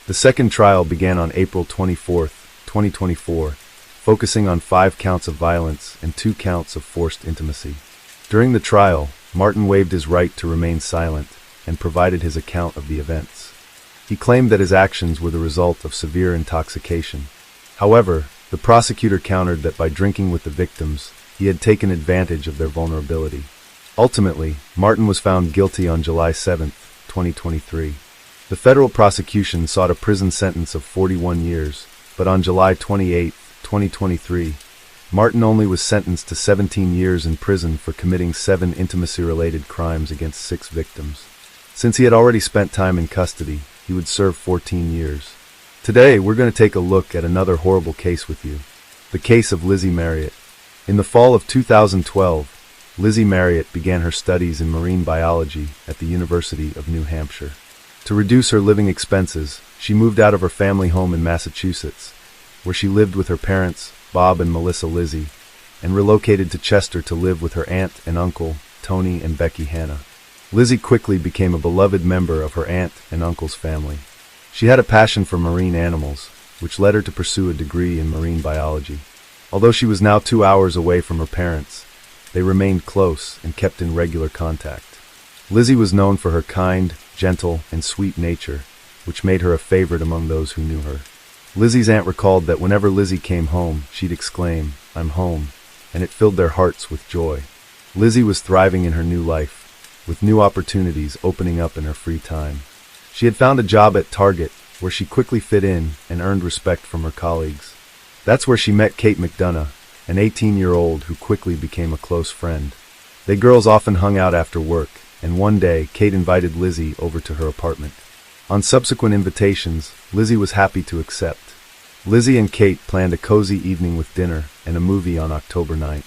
The second trial began on April 24, 2024, focusing on 5 counts of violence and 2 counts of forced intimacy. During the trial, Martin waived his right to remain silent and provided his account of the events. He claimed that his actions were the result of severe intoxication. However, the prosecutor countered that by drinking with the victims, he had taken advantage of their vulnerability. Ultimately, Martin was found guilty on July 7, 2023. The federal prosecution sought a prison sentence of 41 years, but on July 28, 2023, Martin only was sentenced to 17 years in prison for committing 7 intimacy-related crimes against 6 victims. Since he had already spent time in custody, he would serve 14 years. Today, we're going to take a look at another horrible case with you. The case of Lizzie Marriott. In the fall of 2012, Lizzie Marriott began her studies in marine biology at the University of New Hampshire. To reduce her living expenses, she moved out of her family home in Massachusetts, where she lived with her parents, Bob and Melissa Lizzie, and relocated to Chester to live with her aunt and uncle, Tony and Becky Hannah. Lizzie quickly became a beloved member of her aunt and uncle's family. She had a passion for marine animals, which led her to pursue a degree in marine biology. Although she was now 2 hours away from her parents, they remained close and kept in regular contact. Lizzie was known for her kind, gentle, and sweet nature, which made her a favorite among those who knew her. Lizzie's aunt recalled that whenever Lizzie came home, she'd exclaim, "I'm home," and it filled their hearts with joy. Lizzie was thriving in her new life, with new opportunities opening up in her free time. She had found a job at Target, where she quickly fit in and earned respect from her colleagues. That's where she met Kate McDonough, an 18-year-old who quickly became a close friend. They girls often hung out after work, and one day, Kate invited Lizzie over to her apartment. On subsequent invitations, Lizzie was happy to accept. Lizzie and Kate planned a cozy evening with dinner and a movie on October 9th.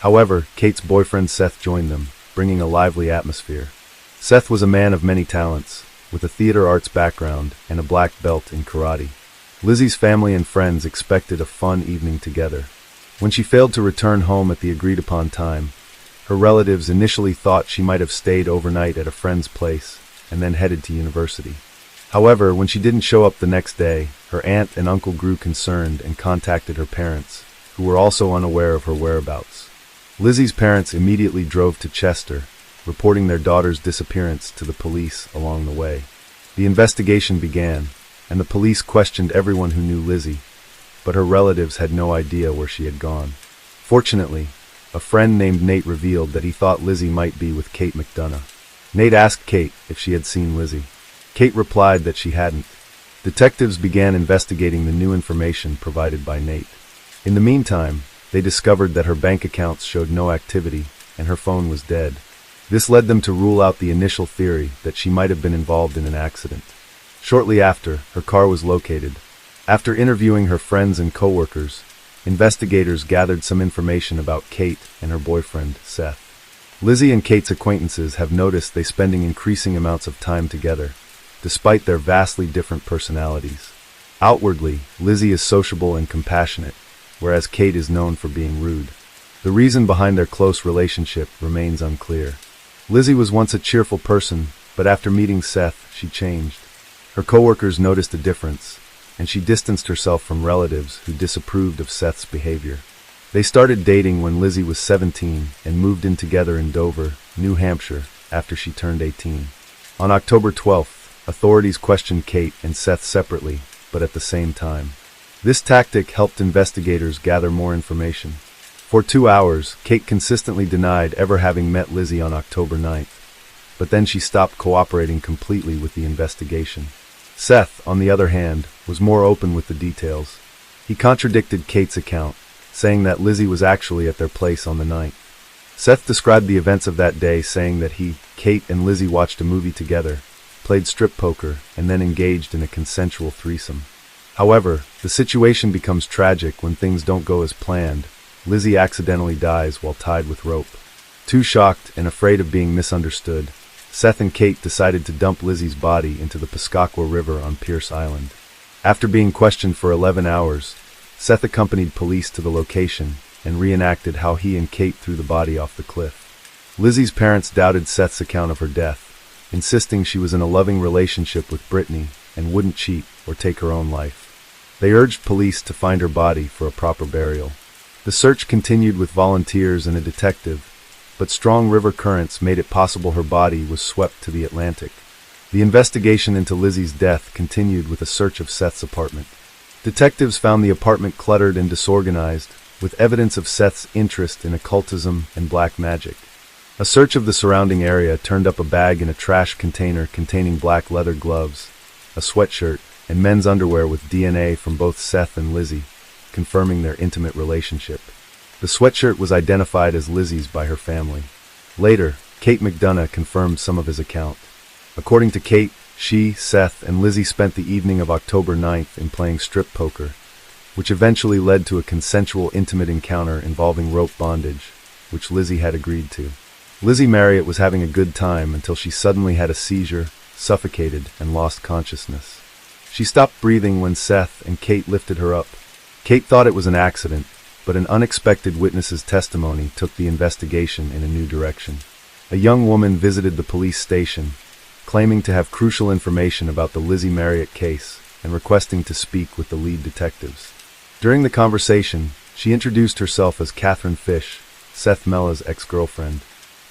However, Kate's boyfriend Seth joined them, bringing a lively atmosphere. Seth was a man of many talents, with a theater arts background and a black belt in karate. Lizzie's family and friends expected a fun evening together. When she failed to return home at the agreed-upon time, her relatives initially thought she might have stayed overnight at a friend's place and then headed to university. However, when she didn't show up the next day, her aunt and uncle grew concerned and contacted her parents, who were also unaware of her whereabouts. Lizzie's parents immediately drove to Chester, reporting their daughter's disappearance to the police along the way. The investigation began, and the police questioned everyone who knew Lizzie, but her relatives had no idea where she had gone. Fortunately, a friend named Nate revealed that he thought Lizzie might be with Kate McDonough. Nate asked Kate if she had seen Lizzie. Kate replied that she hadn't. Detectives began investigating the new information provided by Nate. In the meantime, they discovered that her bank accounts showed no activity and her phone was dead. This led them to rule out the initial theory that she might have been involved in an accident. Shortly after, her car was located. After interviewing her friends and coworkers, investigators gathered some information about Kate and her boyfriend, Seth. Lizzie and Kate's acquaintances have noticed they spending increasing amounts of time together, despite their vastly different personalities. Outwardly, Lizzie is sociable and compassionate, whereas Kate is known for being rude. The reason behind their close relationship remains unclear. Lizzie was once a cheerful person, but after meeting Seth, she changed. Her coworkers noticed a difference, and she distanced herself from relatives who disapproved of Seth's behavior. They started dating when Lizzie was 17 and moved in together in Dover, New Hampshire, after she turned 18. On October 12th, authorities questioned Kate and Seth separately, but at the same time. This tactic helped investigators gather more information. For 2 hours, Kate consistently denied ever having met Lizzie on October 9th, but then she stopped cooperating completely with the investigation. Seth, on the other hand, was more open with the details. He contradicted Kate's account, saying that Lizzie was actually at their place on the 9th. Seth described the events of that day, saying that he, Kate, and Lizzie watched a movie together, played strip poker, and then engaged in a consensual threesome. However, the situation becomes tragic when things don't go as planned. Lizzie accidentally dies while tied with rope. Too shocked and afraid of being misunderstood, Seth and Kate decided to dump Lizzie's body into the Piscataqua River on Pierce Island. After being questioned for 11 hours, Seth accompanied police to the location and reenacted how he and Kate threw the body off the cliff. Lizzie's parents doubted Seth's account of her death, insisting she was in a loving relationship with Brittany and wouldn't cheat or take her own life. They urged police to find her body for a proper burial. The search continued with volunteers and a detective, but strong river currents made it possible her body was swept to the Atlantic. The investigation into Lizzie's death continued with a search of Seth's apartment. Detectives found the apartment cluttered and disorganized, with evidence of Seth's interest in occultism and black magic. A search of the surrounding area turned up a bag in a trash container containing black leather gloves, a sweatshirt, and men's underwear with DNA from both Seth and Lizzie, confirming their intimate relationship. The sweatshirt was identified as Lizzie's by her family. Later, Kate McDonough confirmed some of his account. According to Kate, she, Seth, and Lizzie spent the evening of October 9th in playing strip poker, which eventually led to a consensual intimate encounter involving rope bondage, which Lizzie had agreed to. Lizzie Marriott was having a good time until she suddenly had a seizure, suffocated, and lost consciousness. She stopped breathing when Seth and Kate lifted her up. Kate thought it was an accident, but an unexpected witness's testimony took the investigation in a new direction. A young woman visited the police station, claiming to have crucial information about the Lizzie Marriott case and requesting to speak with the lead detectives. During the conversation, she introduced herself as Catherine Fish, Seth Mella's ex-girlfriend.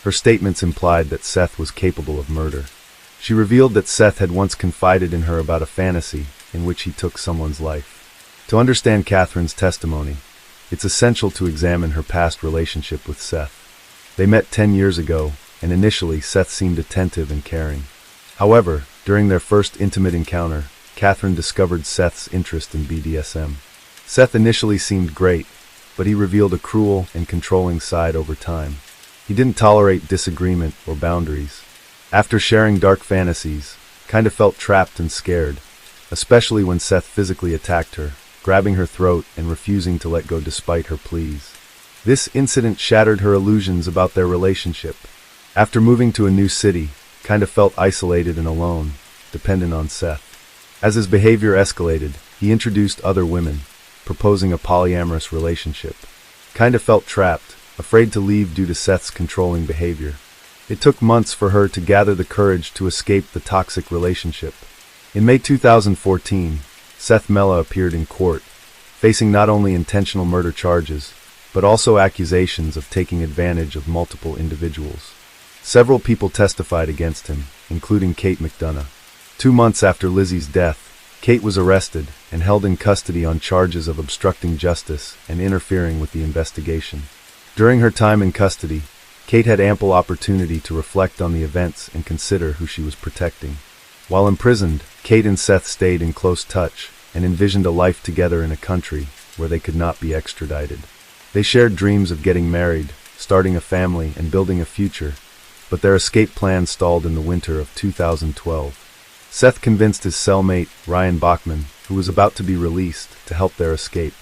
Her statements implied that Seth was capable of murder. She revealed that Seth had once confided in her about a fantasy in which he took someone's life. To understand Catherine's testimony, it's essential to examine her past relationship with Seth. They met 10 years ago, and initially Seth seemed attentive and caring. However, during their first intimate encounter, Catherine discovered Seth's interest in BDSM. Seth initially seemed great, but he revealed a cruel and controlling side over time. He didn't tolerate disagreement or boundaries. After sharing dark fantasies, kind of felt trapped and scared, especially when Seth physically attacked her, grabbing her throat and refusing to let go despite her pleas. This incident shattered her illusions about their relationship. After moving to a new city, kind of felt isolated and alone, dependent on Seth. As his behavior escalated, he introduced other women, proposing a polyamorous relationship. Kind of felt trapped, afraid to leave due to Seth's controlling behavior. It took months for her to gather the courage to escape the toxic relationship. In May 2014, Seth Mella appeared in court, facing not only intentional murder charges, but also accusations of taking advantage of multiple individuals. Several people testified against him, including Kate McDonough. 2 months after Lizzie's death, Kate was arrested and held in custody on charges of obstructing justice and interfering with the investigation. During her time in custody, Kate had ample opportunity to reflect on the events and consider who she was protecting. While imprisoned, Kate and Seth stayed in close touch and envisioned a life together in a country where they could not be extradited. They shared dreams of getting married, starting a family, and building a future, but their escape plan stalled in the winter of 2012. Seth convinced his cellmate, Ryan Bachman, who was about to be released, to help their escape.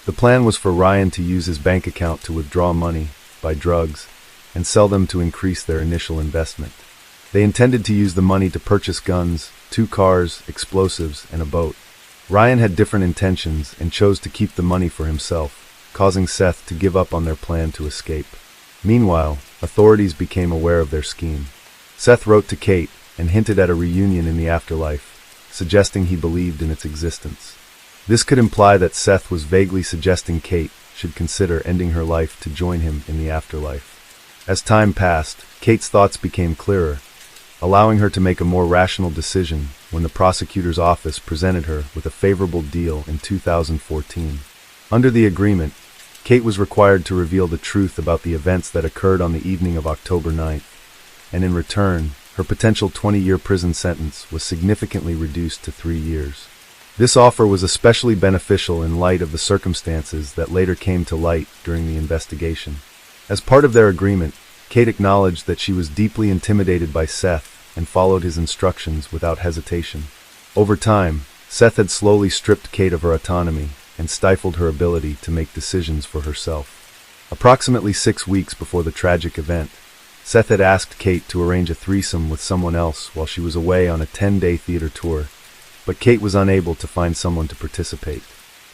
The plan was for Ryan to use his bank account to withdraw money, buy drugs, and sell them to increase their initial investment. They intended to use the money to purchase guns, 2 cars, explosives, and a boat. Ryan had different intentions and chose to keep the money for himself, causing Seth to give up on their plan to escape. Meanwhile, authorities became aware of their scheme. Seth wrote to Kate and hinted at a reunion in the afterlife, suggesting he believed in its existence. This could imply that Seth was vaguely suggesting Kate should consider ending her life to join him in the afterlife. As time passed, Kate's thoughts became clearer, allowing her to make a more rational decision when the prosecutor's office presented her with a favorable deal in 2014. Under the agreement, Kate was required to reveal the truth about the events that occurred on the evening of October 9th, and in return, her potential 20-year prison sentence was significantly reduced to 3 years. This offer was especially beneficial in light of the circumstances that later came to light during the investigation. As part of their agreement, Kate acknowledged that she was deeply intimidated by Seth and followed his instructions without hesitation. Over time, Seth had slowly stripped Kate of her autonomy and stifled her ability to make decisions for herself. Approximately 6 weeks before the tragic event, Seth had asked Kate to arrange a threesome with someone else while she was away on a 10-day theater tour, but Kate was unable to find someone to participate.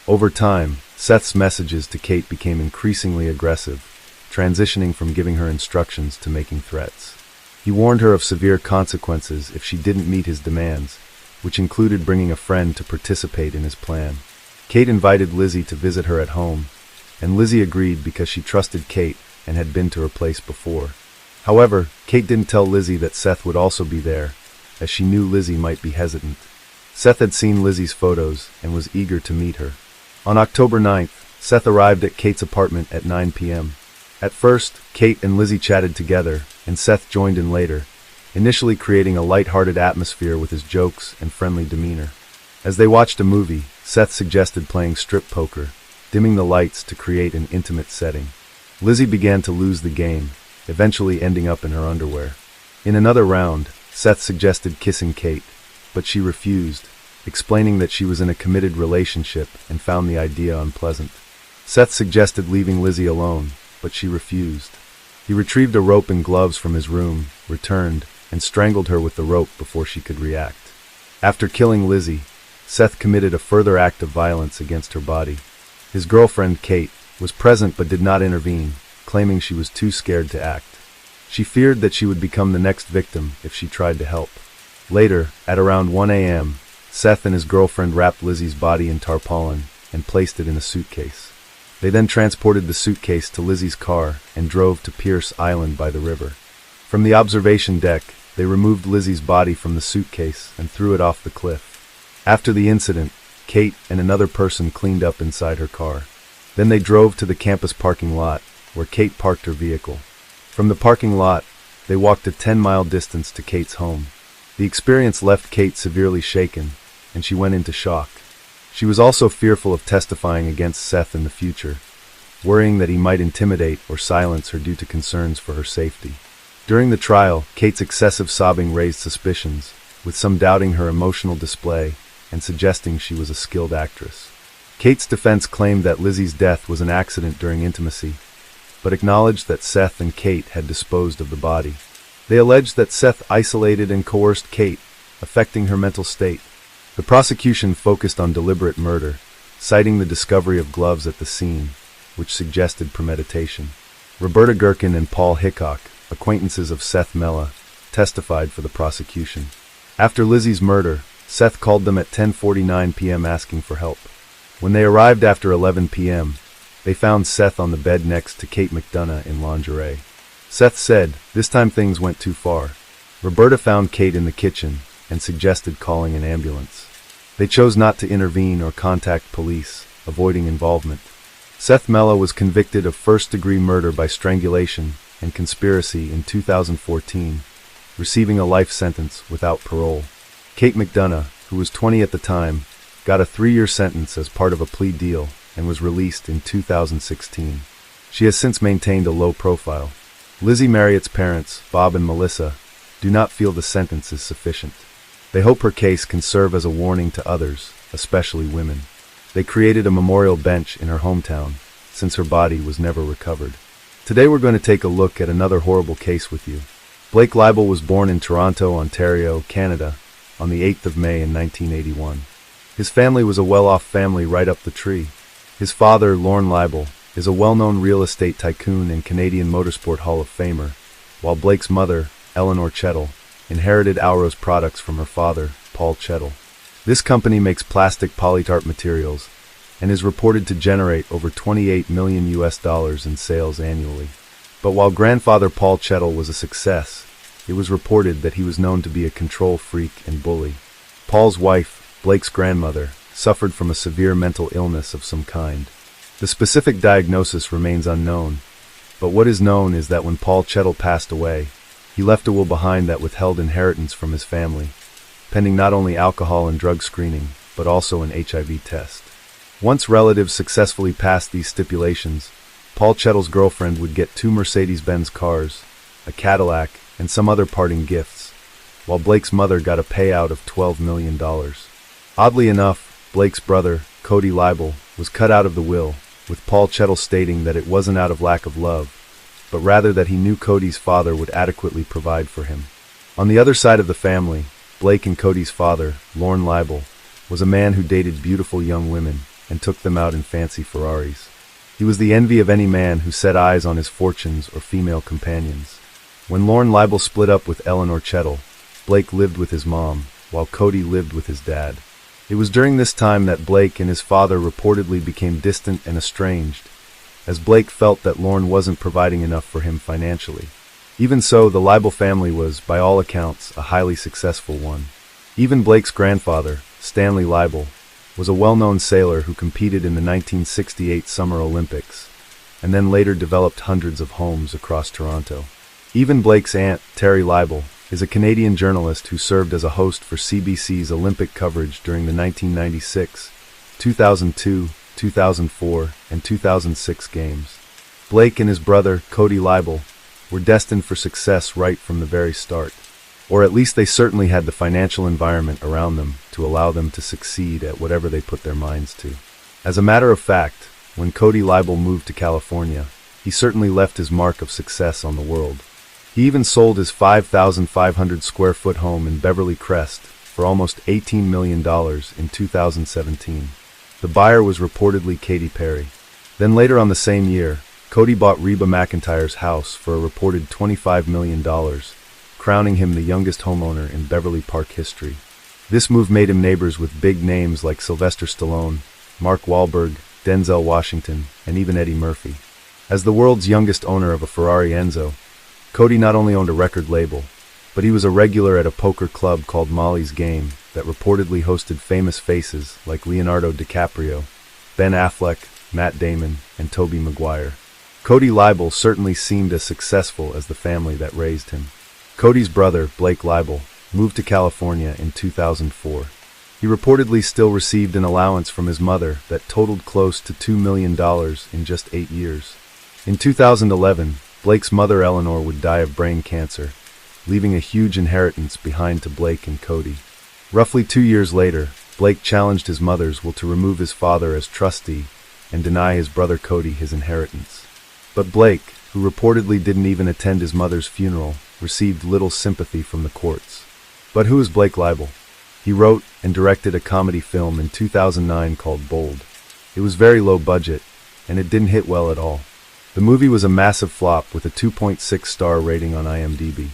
Over time, Seth's messages to Kate became increasingly aggressive, transitioning from giving her instructions to making threats. He warned her of severe consequences if she didn't meet his demands, which included bringing a friend to participate in his plan. Kate invited Lizzie to visit her at home, and Lizzie agreed because she trusted Kate and had been to her place before. However, Kate didn't tell Lizzie that Seth would also be there, as she knew Lizzie might be hesitant. Seth had seen Lizzie's photos and was eager to meet her. On October 9th, Seth arrived at Kate's apartment at 9 p.m. At first, Kate and Lizzie chatted together, and Seth joined in later, initially creating a light-hearted atmosphere with his jokes and friendly demeanor. As they watched a movie, Seth suggested playing strip poker, dimming the lights to create an intimate setting. Lizzie began to lose the game, eventually ending up in her underwear. In another round, Seth suggested kissing Kate, but she refused, explaining that she was in a committed relationship and found the idea unpleasant. Seth suggested leaving Lizzie alone, but she refused. He retrieved a rope and gloves from his room, returned, and strangled her with the rope before she could react. After killing Lizzie, Seth committed a further act of violence against her body. His girlfriend, Kate, was present but did not intervene, claiming she was too scared to act. She feared that she would become the next victim if she tried to help. Later, at around 1 a.m., Seth and his girlfriend wrapped Lizzie's body in tarpaulin and placed it in a suitcase. They then transported the suitcase to Lizzie's car and drove to Pierce Island by the river. From the observation deck, they removed Lizzie's body from the suitcase and threw it off the cliff. After the incident, Kate and another person cleaned up inside her car. Then they drove to the campus parking lot, where Kate parked her vehicle. From the parking lot, they walked a 10-mile distance to Kate's home. The experience left Kate severely shaken, and she went into shock. She was also fearful of testifying against Seth in the future, worrying that he might intimidate or silence her due to concerns for her safety. During the trial, Kate's excessive sobbing raised suspicions, with some doubting her emotional display and suggesting she was a skilled actress. Kate's defense claimed that Lizzie's death was an accident during intimacy, but acknowledged that Seth and Kate had disposed of the body. They alleged that Seth isolated and coerced Kate, affecting her mental state. The prosecution focused on deliberate murder, citing the discovery of gloves at the scene, which suggested premeditation. Roberta Gherkin and Paul Hickok, acquaintances of Seth Mella, testified for the prosecution. After Lizzie's murder, Seth called them at 10:49 p.m. asking for help. When they arrived after 11 p.m., they found Seth on the bed next to Kate McDonough in lingerie. Seth said, "This time things went too far." Roberta found Kate in the kitchen and suggested calling an ambulance. They chose not to intervene or contact police, avoiding involvement. Seth Mella was convicted of first-degree murder by strangulation and conspiracy in 2014, receiving a life sentence without parole. Kate McDonough, who was 20 at the time, got a 3-year sentence as part of a plea deal and was released in 2016. She has since maintained a low profile. Lizzie Marriott's parents, Bob and Melissa, do not feel the sentence is sufficient. They hope her case can serve as a warning to others, especially women. They created a memorial bench in her hometown, since her body was never recovered. Today we're going to take a look at another horrible case with you. Blake Leibel was born in Toronto, Ontario, Canada, on the 8th of May in 1981. His family was a well-off family right up the tree. His father, Lorne Leibel, is a well-known real estate tycoon and Canadian Motorsport Hall of Famer, while Blake's mother, Eleanor Chettle, inherited Alros products from her father, Paul Chettle. This company makes plastic polytart materials and is reported to generate over $28 million in sales annually. But while grandfather Paul Chettle was a success, it was reported that he was known to be a control freak and bully. Paul's wife, Blake's grandmother, suffered from a severe mental illness of some kind. The specific diagnosis remains unknown, but what is known is that when Paul Chettle passed away, he left a will behind that withheld inheritance from his family, pending not only alcohol and drug screening, but also an HIV test. Once relatives successfully passed these stipulations, Paul Chettle's girlfriend would get 2 Mercedes-Benz cars, a Cadillac, and some other parting gifts, while Blake's mother got a payout of $12 million. Oddly enough, Blake's brother, Cody Leibel, was cut out of the will, with Paul Chettle stating that it wasn't out of lack of love, but rather that he knew Cody's father would adequately provide for him. On the other side of the family, Blake and Cody's father, Lorne Leibel, was a man who dated beautiful young women and took them out in fancy Ferraris. He was the envy of any man who set eyes on his fortunes or female companions. When Lorne Libel split up with Eleanor Chettle, Blake lived with his mom, while Cody lived with his dad. It was during this time that Blake and his father reportedly became distant and estranged, as Blake felt that Lorne wasn't providing enough for him financially. Even so, the Libel family was, by all accounts, a highly successful one. Even Blake's grandfather, Stanley Libel, was a well-known sailor who competed in the 1968 Summer Olympics, and then later developed hundreds of homes across Toronto. Even Blake's aunt, Terry Libel, is a Canadian journalist who served as a host for CBC's Olympic coverage during the 1996, 2002, 2004, and 2006 games. Blake and his brother, Cody Libel, were destined for success right from the very start. Or at least they certainly had the financial environment around them to allow them to succeed at whatever they put their minds to. As a matter of fact, when Cody Libel moved to California, he certainly left his mark of success on the world. He even sold his 5,500 square foot home in Beverly Crest for almost $18 million in 2017. The buyer was reportedly Katy Perry. Then later on the same year, Cody bought Reba McEntire's house for a reported $25 million, crowning him the youngest homeowner in Beverly Park history. This move made him neighbors with big names like Sylvester Stallone, Mark Wahlberg, Denzel Washington, and even Eddie Murphy. As the world's youngest owner of a Ferrari Enzo, Cody not only owned a record label, but he was a regular at a poker club called Molly's Game that reportedly hosted famous faces like Leonardo DiCaprio, Ben Affleck, Matt Damon, and Tobey Maguire. Cody Libel certainly seemed as successful as the family that raised him. Cody's brother, Blake Libel, moved to California in 2004. He reportedly still received an allowance from his mother that totaled close to $2 million in just 8 years. In 2011, Blake's mother Eleanor would die of brain cancer, leaving a huge inheritance behind to Blake and Cody. Roughly 2 years later, Blake challenged his mother's will to remove his father as trustee and deny his brother Cody his inheritance. But Blake, who reportedly didn't even attend his mother's funeral, received little sympathy from the courts. But who is Blake Libel? He wrote and directed a comedy film in 2009 called Bold. It was very low budget, and it didn't hit well at all. The movie was a massive flop with a 2.6-star rating on IMDb.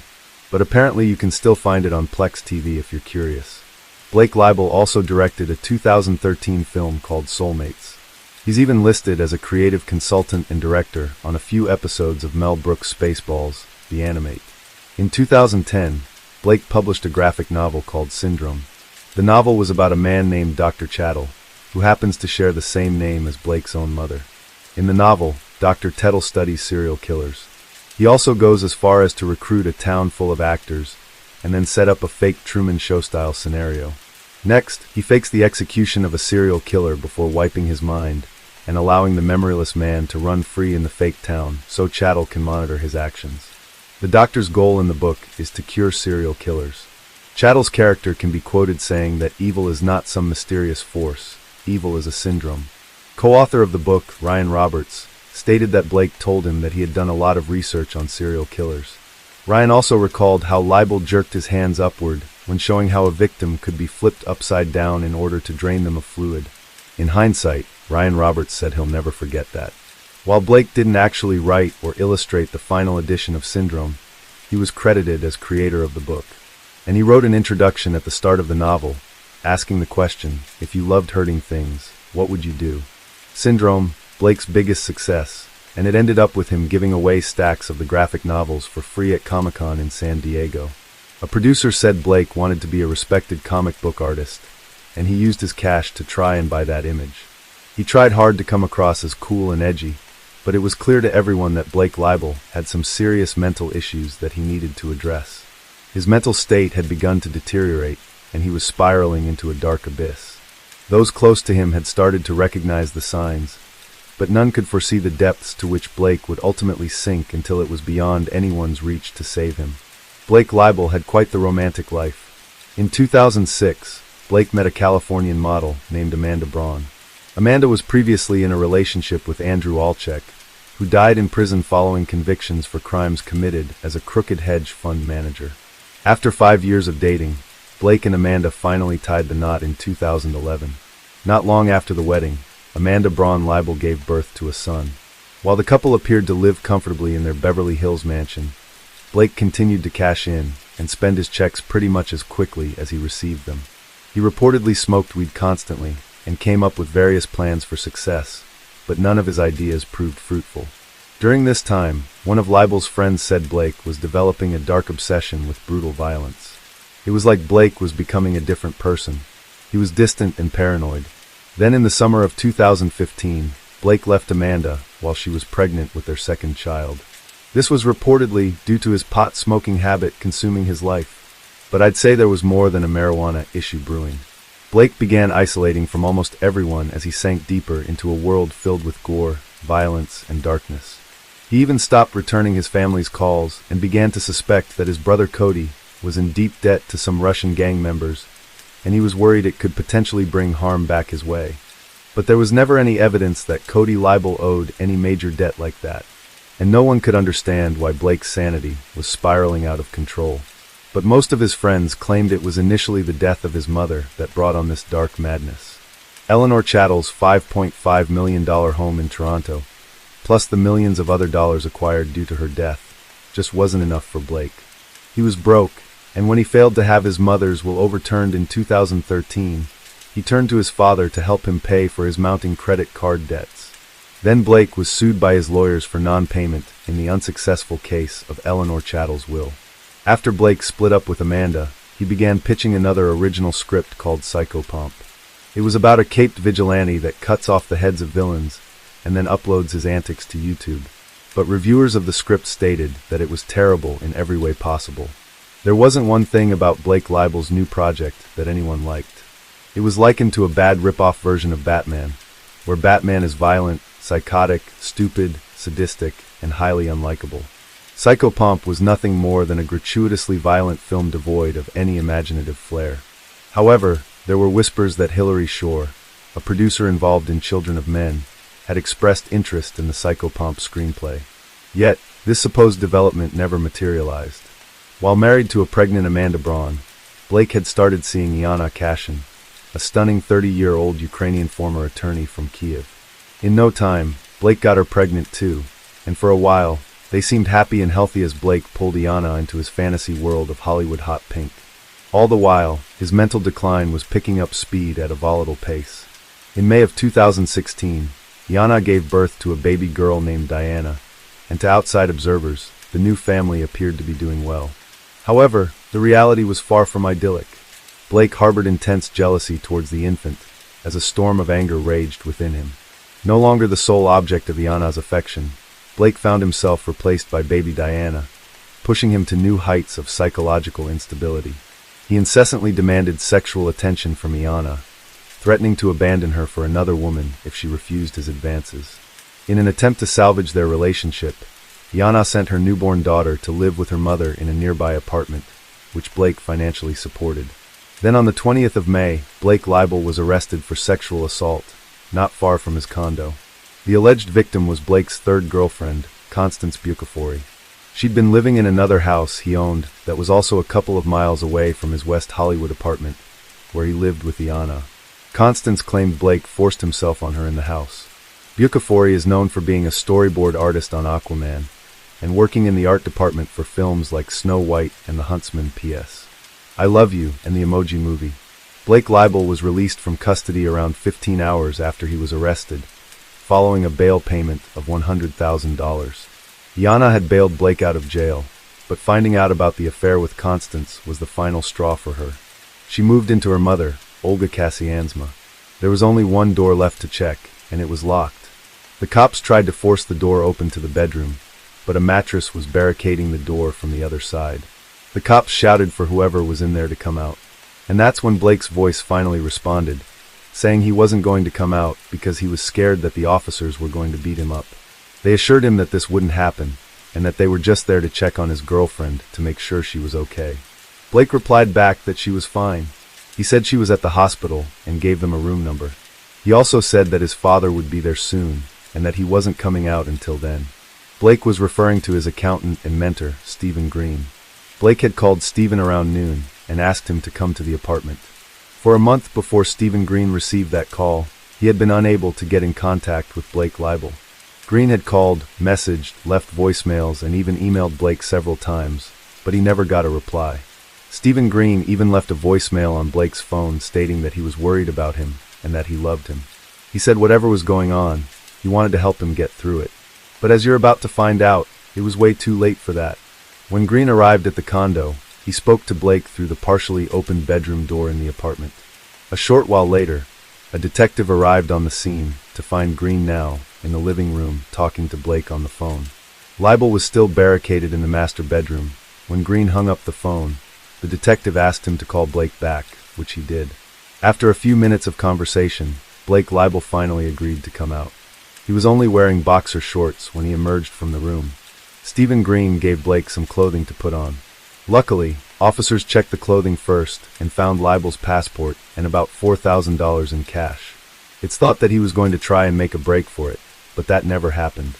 But apparently you can still find it on Plex TV if you're curious. Blake Libel also directed a 2013 film called Soulmates. He's even listed as a creative consultant and director on a few episodes of Mel Brooks' Spaceballs, The Animate. In 2010, Blake published a graphic novel called Syndrome. The novel was about a man named Dr. Chattel, who happens to share the same name as Blake's own mother. In the novel, Dr. Chettle studies serial killers. He also goes as far as to recruit a town full of actors, and then set up a fake Truman Show-style scenario. Next, he fakes the execution of a serial killer before wiping his mind, and allowing the memoryless man to run free in the fake town so Chattel can monitor his actions. The doctor's goal in the book is to cure serial killers. Chattel's character can be quoted saying that evil is not some mysterious force, evil is a syndrome. Co-author of the book, Ryan Roberts, stated that Blake told him that he had done a lot of research on serial killers. Ryan also recalled how Libel jerked his hands upward when showing how a victim could be flipped upside down in order to drain them of fluid. In hindsight, Ryan Roberts said he'll never forget that. While Blake didn't actually write or illustrate the final edition of Syndrome, he was credited as creator of the book. And he wrote an introduction at the start of the novel, asking the question, if you loved hurting things, what would you do? Syndrome, Blake's biggest success, and it ended up with him giving away stacks of the graphic novels for free at Comic-Con in San Diego. A producer said Blake wanted to be a respected comic book artist, and he used his cash to try and buy that image. He tried hard to come across as cool and edgy, but it was clear to everyone that Blake Libel had some serious mental issues that he needed to address. His mental state had begun to deteriorate, and he was spiraling into a dark abyss. Those close to him had started to recognize the signs, but none could foresee the depths to which Blake would ultimately sink until it was beyond anyone's reach to save him. Blake Libel had quite the romantic life. In 2006, Blake met a Californian model named Amanda Braun. Amanda was previously in a relationship with Andrew Alchek, who died in prison following convictions for crimes committed as a crooked hedge fund manager. After 5 years of dating, Blake and Amanda finally tied the knot in 2011. Not long after the wedding, Amanda Braun Libel gave birth to a son. While the couple appeared to live comfortably in their Beverly Hills mansion, Blake continued to cash in and spend his checks pretty much as quickly as he received them. He reportedly smoked weed constantly and came up with various plans for success, but none of his ideas proved fruitful. During this time, one of Libel's friends said Blake was developing a dark obsession with brutal violence. It was like Blake was becoming a different person. He was distant and paranoid. Then in the summer of 2015, Blake left Amanda while she was pregnant with their second child. This was reportedly due to his pot-smoking habit consuming his life. But I'd say there was more than a marijuana issue brewing. Blake began isolating from almost everyone as he sank deeper into a world filled with gore, violence, and darkness. He even stopped returning his family's calls and began to suspect that his brother Cody was in deep debt to some Russian gang members, and he was worried it could potentially bring harm back his way. But there was never any evidence that Cody Libel owed any major debt like that, and no one could understand why Blake's sanity was spiraling out of control. But most of his friends claimed it was initially the death of his mother that brought on this dark madness. Eleanor Chattel's $5.5 million home in Toronto, plus the millions of other dollars acquired due to her death, just wasn't enough for Blake. He was broke, and when he failed to have his mother's will overturned in 2013, he turned to his father to help him pay for his mounting credit card debts. Then Blake was sued by his lawyers for non-payment in the unsuccessful case of Eleanor Chattel's will. After Blake split up with Amanda, he began pitching another original script called Psychopomp. It was about a caped vigilante that cuts off the heads of villains and then uploads his antics to YouTube. But reviewers of the script stated that it was terrible in every way possible. There wasn't one thing about Blake Libel's new project that anyone liked. It was likened to a bad rip-off version of Batman, where Batman is violent, psychotic, stupid, sadistic, and highly unlikable. Psychopomp was nothing more than a gratuitously violent film devoid of any imaginative flair. However, there were whispers that Hilary Shore, a producer involved in Children of Men, had expressed interest in the Psychopomp screenplay. Yet, this supposed development never materialized. While married to a pregnant Amanda Braun, Blake had started seeing Yana Kashin, a stunning 30-year-old Ukrainian former attorney from Kiev. In no time, Blake got her pregnant too, and for a while, they seemed happy and healthy as Blake pulled Yana into his fantasy world of Hollywood hot pink. All the while, his mental decline was picking up speed at a volatile pace. In May of 2016, Yana gave birth to a baby girl named Diana, and to outside observers, the new family appeared to be doing well. However, the reality was far from idyllic. Blake harbored intense jealousy towards the infant, as a storm of anger raged within him. No longer the sole object of Yana's affection, Blake found himself replaced by baby Diana, pushing him to new heights of psychological instability. He incessantly demanded sexual attention from Yana, threatening to abandon her for another woman if she refused his advances. In an attempt to salvage their relationship, Yana sent her newborn daughter to live with her mother in a nearby apartment, which Blake financially supported. Then on the 20th of May, Blake Libel was arrested for sexual assault, not far from his condo. The alleged victim was Blake's third girlfriend, Constance Bucafori. She'd been living in another house he owned that was also a couple of miles away from his West Hollywood apartment, where he lived with Yana. Constance claimed Blake forced himself on her in the house. Bucafori is known for being a storyboard artist on Aquaman, and working in the art department for films like Snow White and The Huntsman P.S. I Love You and the Emoji Movie. Blake Libel was released from custody around 15 hours after he was arrested, following a bail payment of $100,000. Yana had bailed Blake out of jail, but finding out about the affair with Constance was the final straw for her. She moved into her mother, Olga Kasiansma. There was only one door left to check, and it was locked. The cops tried to force the door open to the bedroom, but a mattress was barricading the door from the other side. The cops shouted for whoever was in there to come out, and that's when Blake's voice finally responded, saying he wasn't going to come out because he was scared that the officers were going to beat him up. They assured him that this wouldn't happen, and that they were just there to check on his girlfriend to make sure she was okay. Blake replied back that she was fine. He said she was at the hospital and gave them a room number. He also said that his father would be there soon, and that he wasn't coming out until then. Blake was referring to his accountant and mentor, Stephen Green. Blake had called Stephen around noon and asked him to come to the apartment. For a month before Stephen Green received that call, he had been unable to get in contact with Blake Libel. Green had called, messaged, left voicemails, and even emailed Blake several times, but he never got a reply. Stephen Green even left a voicemail on Blake's phone stating that he was worried about him and that he loved him. He said whatever was going on, he wanted to help him get through it. But as you're about to find out, it was way too late for that. When Green arrived at the condo, he spoke to Blake through the partially opened bedroom door in the apartment. A short while later, a detective arrived on the scene to find Green now in the living room talking to Blake on the phone. Leibel was still barricaded in the master bedroom. When Green hung up the phone, the detective asked him to call Blake back, which he did. After a few minutes of conversation, Blake Leibel finally agreed to come out. He was only wearing boxer shorts when he emerged from the room. Stephen Green gave Blake some clothing to put on. Luckily, officers checked the clothing first and found Leibel's passport and about $4,000 in cash. It's thought that he was going to try and make a break for it, but that never happened.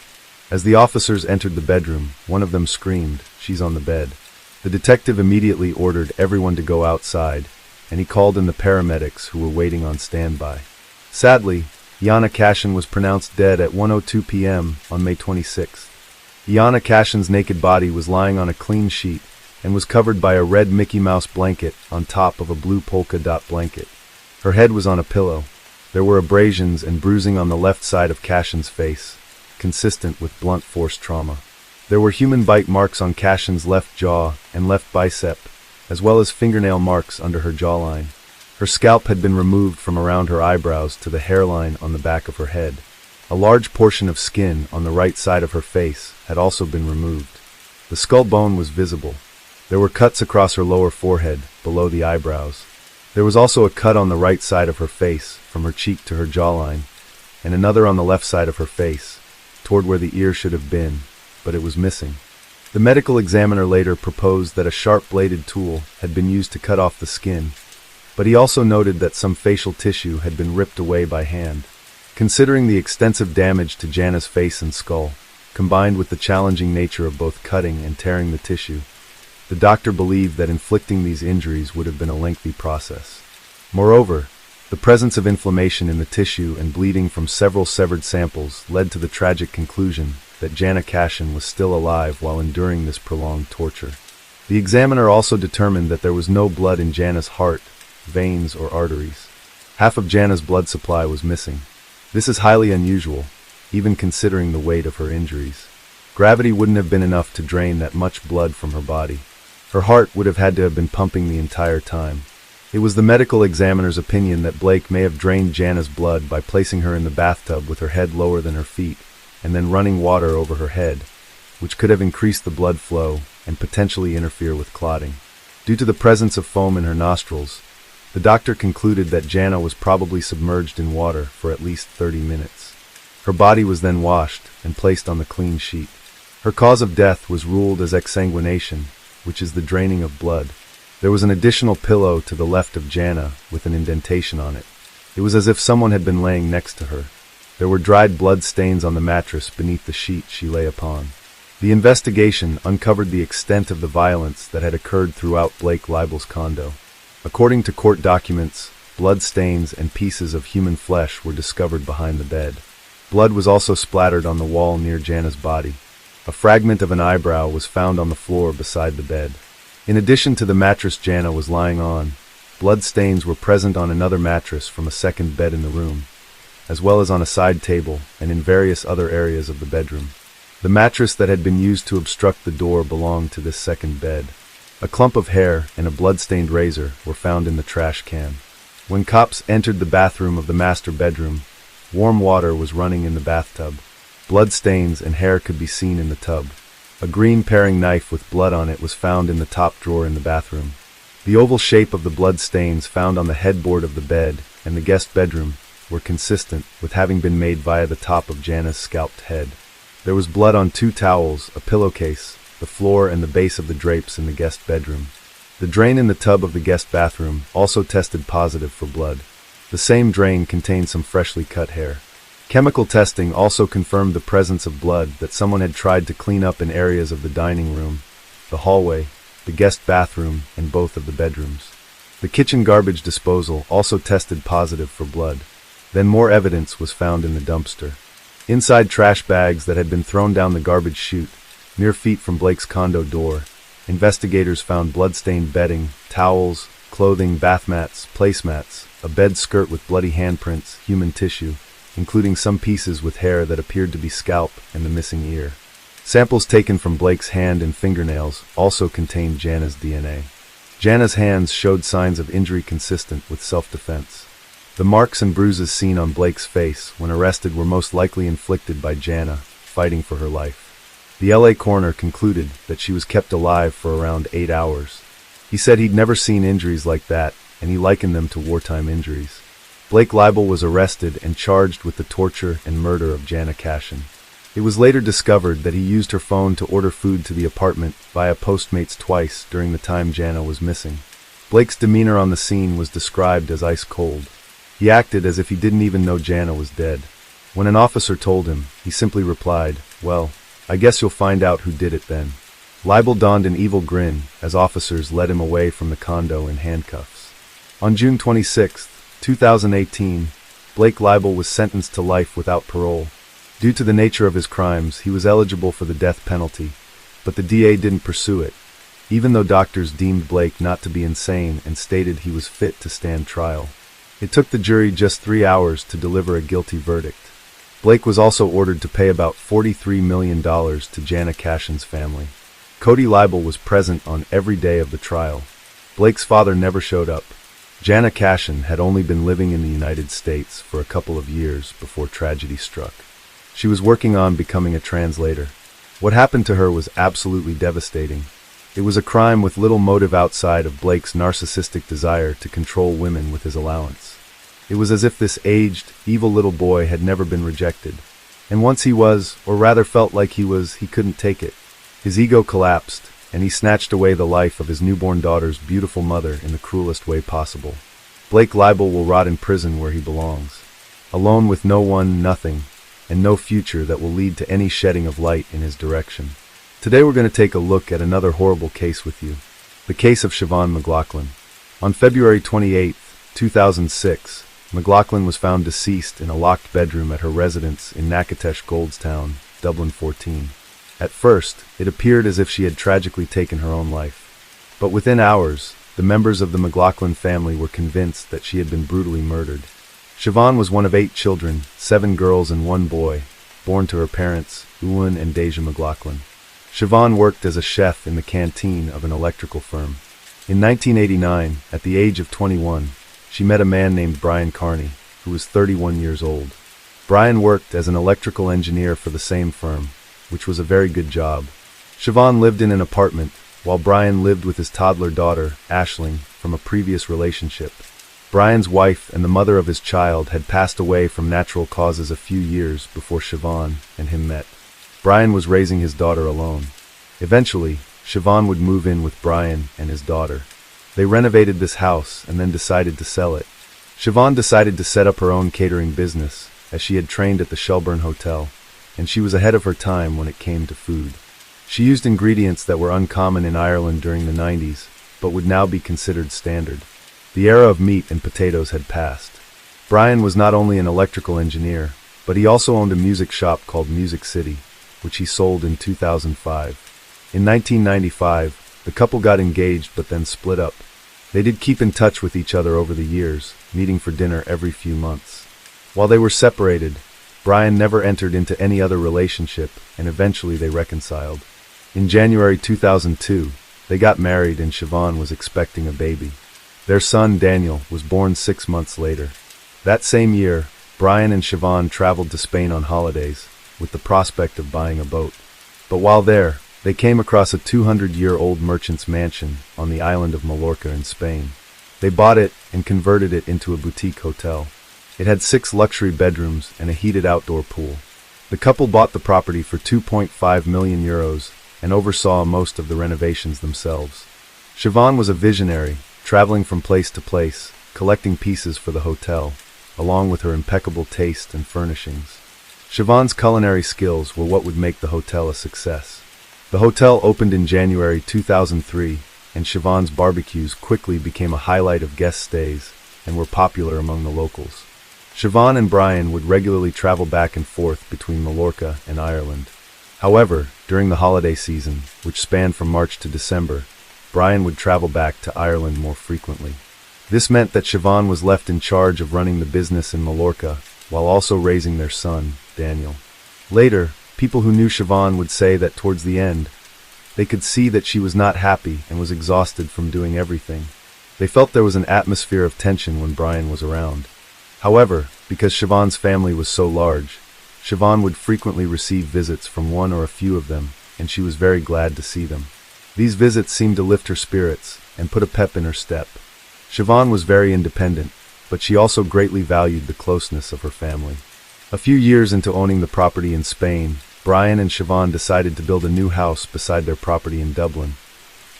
As the officers entered the bedroom, one of them screamed, "She's on the bed." The detective immediately ordered everyone to go outside, and he called in the paramedics who were waiting on standby. Sadly, Yana Cashin was pronounced dead at 1:02 p.m. on May 26th. Yana Cashin's naked body was lying on a clean sheet and was covered by a red Mickey Mouse blanket on top of a blue polka dot blanket. Her head was on a pillow. There were abrasions and bruising on the left side of Cashin's face, consistent with blunt force trauma. There were human bite marks on Cashin's left jaw and left bicep, as well as fingernail marks under her jawline. Her scalp had been removed from around her eyebrows to the hairline on the back of her head. A large portion of skin on the right side of her face had also been removed. The skull bone was visible. There were cuts across her lower forehead, below the eyebrows. There was also a cut on the right side of her face, from her cheek to her jawline, and another on the left side of her face, toward where the ear should have been, but it was missing. The medical examiner later proposed that a sharp-bladed tool had been used to cut off the skin, but he also noted that some facial tissue had been ripped away by hand. Considering the extensive damage to Jana's face and skull, combined with the challenging nature of both cutting and tearing the tissue, the doctor believed that inflicting these injuries would have been a lengthy process. Moreover, the presence of inflammation in the tissue and bleeding from several severed samples led to the tragic conclusion that Jana Cashin was still alive while enduring this prolonged torture. The examiner also determined that there was no blood in Jana's heart, veins, or arteries. Half of Jana's blood supply was missing. This is highly unusual, even considering the weight of her injuries. Gravity wouldn't have been enough to drain that much blood from her body. Her heart would have had to have been pumping the entire time. It was the medical examiner's opinion that Blake may have drained Jana's blood by placing her in the bathtub with her head lower than her feet, and then running water over her head, which could have increased the blood flow and potentially interfere with clotting. Due to the presence of foam in her nostrils, the doctor concluded that Jana was probably submerged in water for at least 30 minutes. Her body was then washed and placed on the clean sheet. Her cause of death was ruled as exsanguination, which is the draining of blood. There was an additional pillow to the left of Jana with an indentation on it. It was as if someone had been laying next to her. There were dried blood stains on the mattress beneath the sheet she lay upon. The investigation uncovered the extent of the violence that had occurred throughout Blake Leibel's condo. According to court documents, blood stains and pieces of human flesh were discovered behind the bed. Blood was also splattered on the wall near Jana's body. A fragment of an eyebrow was found on the floor beside the bed. In addition to the mattress Jana was lying on, blood stains were present on another mattress from a second bed in the room, as well as on a side table and in various other areas of the bedroom. The mattress that had been used to obstruct the door belonged to this second bed. A clump of hair and a blood-stained razor were found in the trash can. When cops entered the bathroom of the master bedroom, warm water was running in the bathtub. Blood stains and hair could be seen in the tub. A green paring knife with blood on it was found in the top drawer in the bathroom. The oval shape of the blood stains found on the headboard of the bed and the guest bedroom were consistent with having been made via the top of Jana's scalped head. There was blood on 2 towels, a pillowcase, the floor, and the base of the drapes in the guest bedroom. The drain in the tub of the guest bathroom also tested positive for blood. The same drain contained some freshly cut hair. Chemical testing also confirmed the presence of blood that someone had tried to clean up in areas of the dining room, the hallway, the guest bathroom, and both of the bedrooms. The kitchen garbage disposal also tested positive for blood. Then more evidence was found in the dumpster. Inside trash bags that had been thrown down the garbage chute, mere feet from Blake's condo door, Investigators found blood-stained bedding, towels, clothing, bath mats, placemats, a bed skirt with bloody handprints, human tissue, including some pieces with hair that appeared to be scalp and the missing ear. Samples taken from Blake's hand and fingernails also contained Jana's DNA. Jana's hands showed signs of injury consistent with self-defense. The marks and bruises seen on Blake's face when arrested were most likely inflicted by Jana, fighting for her life. The LA coroner concluded that she was kept alive for around 8 hours. He said he'd never seen injuries like that, and he likened them to wartime injuries. Blake Leibel was arrested and charged with the torture and murder of Jana Cashin. It was later discovered that he used her phone to order food to the apartment via Postmates twice during the time Jana was missing. Blake's demeanor on the scene was described as ice cold. He acted as if he didn't even know Jana was dead. When an officer told him, he simply replied, "Well, I guess you'll find out who did it then." Leibel donned an evil grin as officers led him away from the condo in handcuffs. On June 26, 2018, Blake Leibel was sentenced to life without parole. Due to the nature of his crimes, he was eligible for the death penalty, but the DA didn't pursue it, even though doctors deemed Blake not to be insane and stated he was fit to stand trial. It took the jury just 3 hours to deliver a guilty verdict. Blake was also ordered to pay about $43 million to Jana Cashin's family. Cody Leibel was present on every day of the trial. Blake's father never showed up. Jana Cashin had only been living in the United States for a couple of years before tragedy struck. She was working on becoming a translator. What happened to her was absolutely devastating. It was a crime with little motive outside of Blake's narcissistic desire to control women with his allowance. It was as if this aged, evil little boy had never been rejected. And once he was, or rather felt like he couldn't take it. His ego collapsed, and he snatched away the life of his newborn daughter's beautiful mother in the cruelest way possible. Blake Leibel will rot in prison where he belongs, alone with no one, nothing, and no future that will lead to any shedding of light in his direction. Today we're going to take a look at another horrible case with you, the case of Siobhan McLaughlin. On February 28, 2006, McLaughlin was found deceased in a locked bedroom at her residence in Natchitoches Goldstown, Dublin 14. At first, it appeared as if she had tragically taken her own life. But within hours, the members of the McLaughlin family were convinced that she had been brutally murdered. Siobhan was one of 8 children, 7 girls and 1 boy, born to her parents, Ewan and Deja McLaughlin. Siobhan worked as a chef in the canteen of an electrical firm. In 1989, at the age of 21, she met a man named Brian Carney, who was 31 years old. Brian worked as an electrical engineer for the same firm, which was a very good job. Siobhan lived in an apartment, while Brian lived with his toddler daughter, Aisling, from a previous relationship. Brian's wife and the mother of his child had passed away from natural causes a few years before Siobhan and him met. Brian was raising his daughter alone. Eventually, Siobhan would move in with Brian and his daughter. They renovated this house and then decided to sell it. Siobhan decided to set up her own catering business, as she had trained at the Shelburne Hotel, and she was ahead of her time when it came to food. She used ingredients that were uncommon in Ireland during the 90s, but would now be considered standard. The era of meat and potatoes had passed. Brian was not only an electrical engineer, but he also owned a music shop called Music City, which he sold in 2005. In 1995, the couple got engaged but then split up. They did keep in touch with each other over the years, meeting for dinner every few months. While they were separated, Brian never entered into any other relationship, and eventually they reconciled. In January 2002, they got married and Siobhan was expecting a baby. Their son, Daniel, was born 6 months later. That same year, Brian and Siobhan traveled to Spain on holidays, with the prospect of buying a boat. But while there, they came across a 200-year-old merchant's mansion on the island of Mallorca in Spain. They bought it and converted it into a boutique hotel. It had 6 luxury bedrooms and a heated outdoor pool. The couple bought the property for €2.5 million and oversaw most of the renovations themselves. Siobhan was a visionary, traveling from place to place, collecting pieces for the hotel, along with her impeccable taste and furnishings. Siobhan's culinary skills were what would make the hotel a success. The hotel opened in January 2003, and Siobhan's barbecues quickly became a highlight of guest stays and were popular among the locals. Siobhan and Brian would regularly travel back and forth between Mallorca and Ireland. However, during the holiday season, which spanned from March to December, Brian would travel back to Ireland more frequently. This meant that Siobhan was left in charge of running the business in Mallorca, while also raising their son, Daniel. Later, people who knew Siobhan would say that towards the end, they could see that she was not happy and was exhausted from doing everything. They felt there was an atmosphere of tension when Brian was around. However, because Siobhan's family was so large, Siobhan would frequently receive visits from one or a few of them, and she was very glad to see them. These visits seemed to lift her spirits and put a pep in her step. Siobhan was very independent, but she also greatly valued the closeness of her family. A few years into owning the property in Spain, Brian and Siobhan decided to build a new house beside their property in Dublin,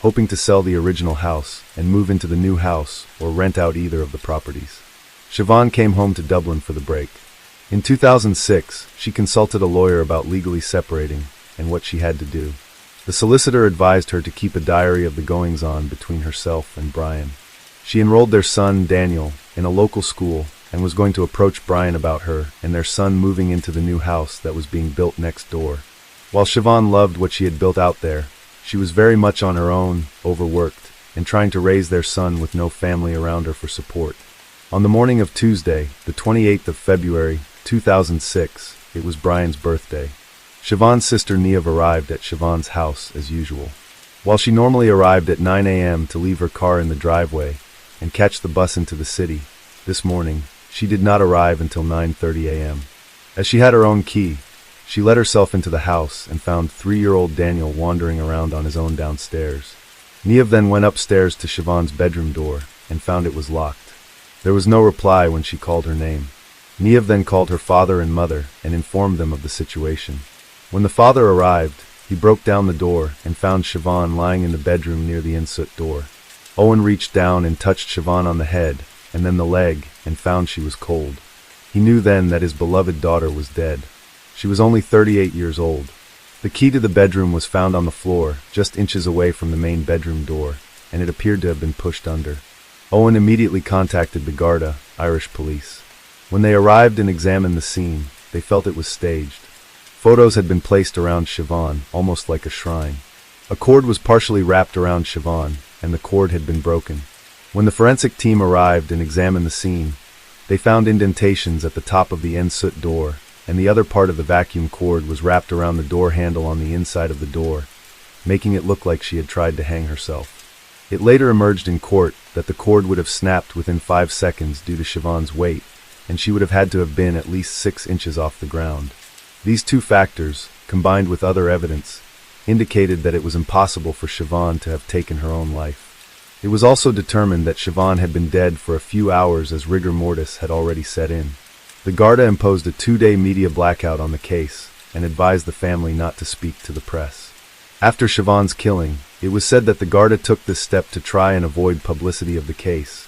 hoping to sell the original house and move into the new house or rent out either of the properties. Siobhan came home to Dublin for the break. In 2006, she consulted a lawyer about legally separating and what she had to do. The solicitor advised her to keep a diary of the goings-on between herself and Brian. She enrolled their son, Daniel, in a local school and was going to approach Brian about her and their son moving into the new house that was being built next door. While Siobhan loved what she had built out there, she was very much on her own, overworked, and trying to raise their son with no family around her for support. On the morning of Tuesday, the 28th of February, 2006, it was Brian's birthday. Siobhan's sister Niamh arrived at Siobhan's house as usual. While she normally arrived at 9 a.m. to leave her car in the driveway and catch the bus into the city, this morning, she did not arrive until 9:30 a.m. As she had her own key, she let herself into the house and found 3-year-old Daniel wandering around on his own downstairs. Niamh then went upstairs to Siobhan's bedroom door and found it was locked. There was no reply when she called her name. Niamh then called her father and mother and informed them of the situation. When the father arrived, he broke down the door and found Siobhan lying in the bedroom near the inset door. Owen reached down and touched Siobhan on the head and then the leg and found she was cold. He knew then that his beloved daughter was dead. She was only 38 years old. The key to the bedroom was found on the floor, just inches away from the main bedroom door, and it appeared to have been pushed under. Owen immediately contacted the Garda, Irish police. When they arrived and examined the scene, they felt it was staged. Photos had been placed around Siobhan, almost like a shrine. A cord was partially wrapped around Siobhan, and the cord had been broken. When the forensic team arrived and examined the scene, they found indentations at the top of the end-soot door, and the other part of the vacuum cord was wrapped around the door handle on the inside of the door, making it look like she had tried to hang herself. It later emerged in court that the cord would have snapped within 5 seconds due to Siobhan's weight, and she would have had to have been at least 6 inches off the ground. These two factors, combined with other evidence, indicated that it was impossible for Siobhan to have taken her own life. It was also determined that Siobhan had been dead for a few hours as rigor mortis had already set in. The Garda imposed a 2-day media blackout on the case and advised the family not to speak to the press. After Siobhan's killing, it was said that the Garda took this step to try and avoid publicity of the case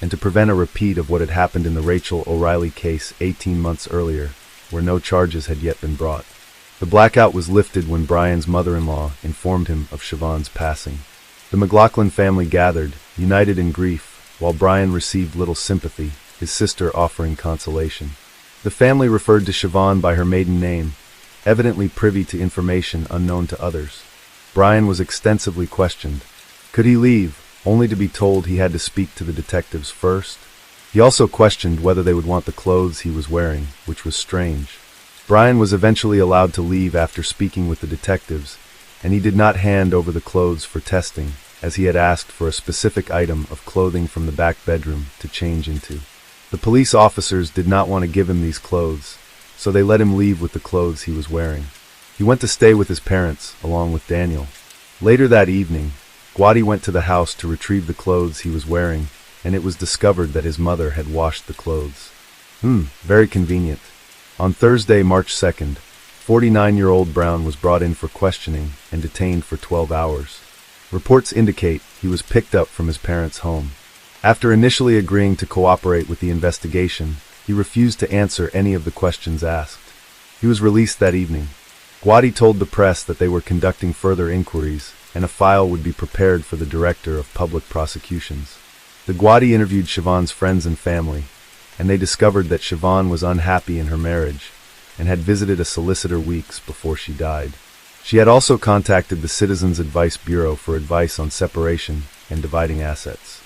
and to prevent a repeat of what had happened in the Rachel O'Reilly case 18 months earlier, where no charges had yet been brought. The blackout was lifted when Brian's mother-in-law informed him of Siobhan's passing. The McLaughlin family gathered, united in grief, while Brian received little sympathy, his sister offering consolation. The family referred to Siobhan by her maiden name, evidently privy to information unknown to others. Brian was extensively questioned. Could he leave, only to be told he had to speak to the detectives first? He also questioned whether they would want the clothes he was wearing, which was strange. Brian was eventually allowed to leave after speaking with the detectives, and he did not hand over the clothes for testing, as he had asked for a specific item of clothing from the back bedroom to change into. The police officers did not want to give him these clothes, so they let him leave with the clothes he was wearing. He went to stay with his parents, along with Daniel. Later that evening, Gwadi went to the house to retrieve the clothes he was wearing, and it was discovered that his mother had washed the clothes. Very convenient. On Thursday, March 2nd, 49-year-old Brown was brought in for questioning and detained for 12 hours. Reports indicate he was picked up from his parents' home. After initially agreeing to cooperate with the investigation, he refused to answer any of the questions asked. He was released that evening. Gwadi told the press that they were conducting further inquiries, and a file would be prepared for the Director of Public Prosecutions. The Gwadi interviewed Siobhan's friends and family, and they discovered that Siobhan was unhappy in her marriage and had visited a solicitor weeks before she died. She had also contacted the Citizens Advice Bureau for advice on separation and dividing assets.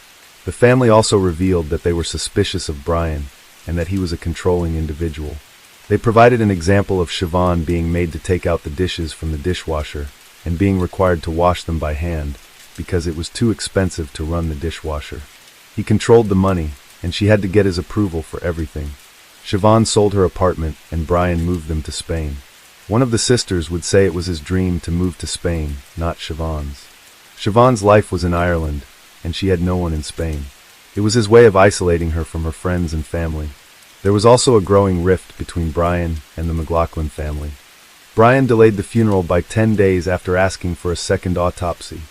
The family also revealed that they were suspicious of Brian and that he was a controlling individual. They provided an example of Siobhan being made to take out the dishes from the dishwasher and being required to wash them by hand because it was too expensive to run the dishwasher. He controlled the money, and she had to get his approval for everything. Siobhan sold her apartment, and Brian moved them to Spain. One of the sisters would say it was his dream to move to Spain, not Siobhan's. Siobhan's life was in Ireland, and she had no one in Spain. It was his way of isolating her from her friends and family. There was also a growing rift between Brian and the McLaughlin family. Brian delayed the funeral by 10 days after asking for a second autopsy.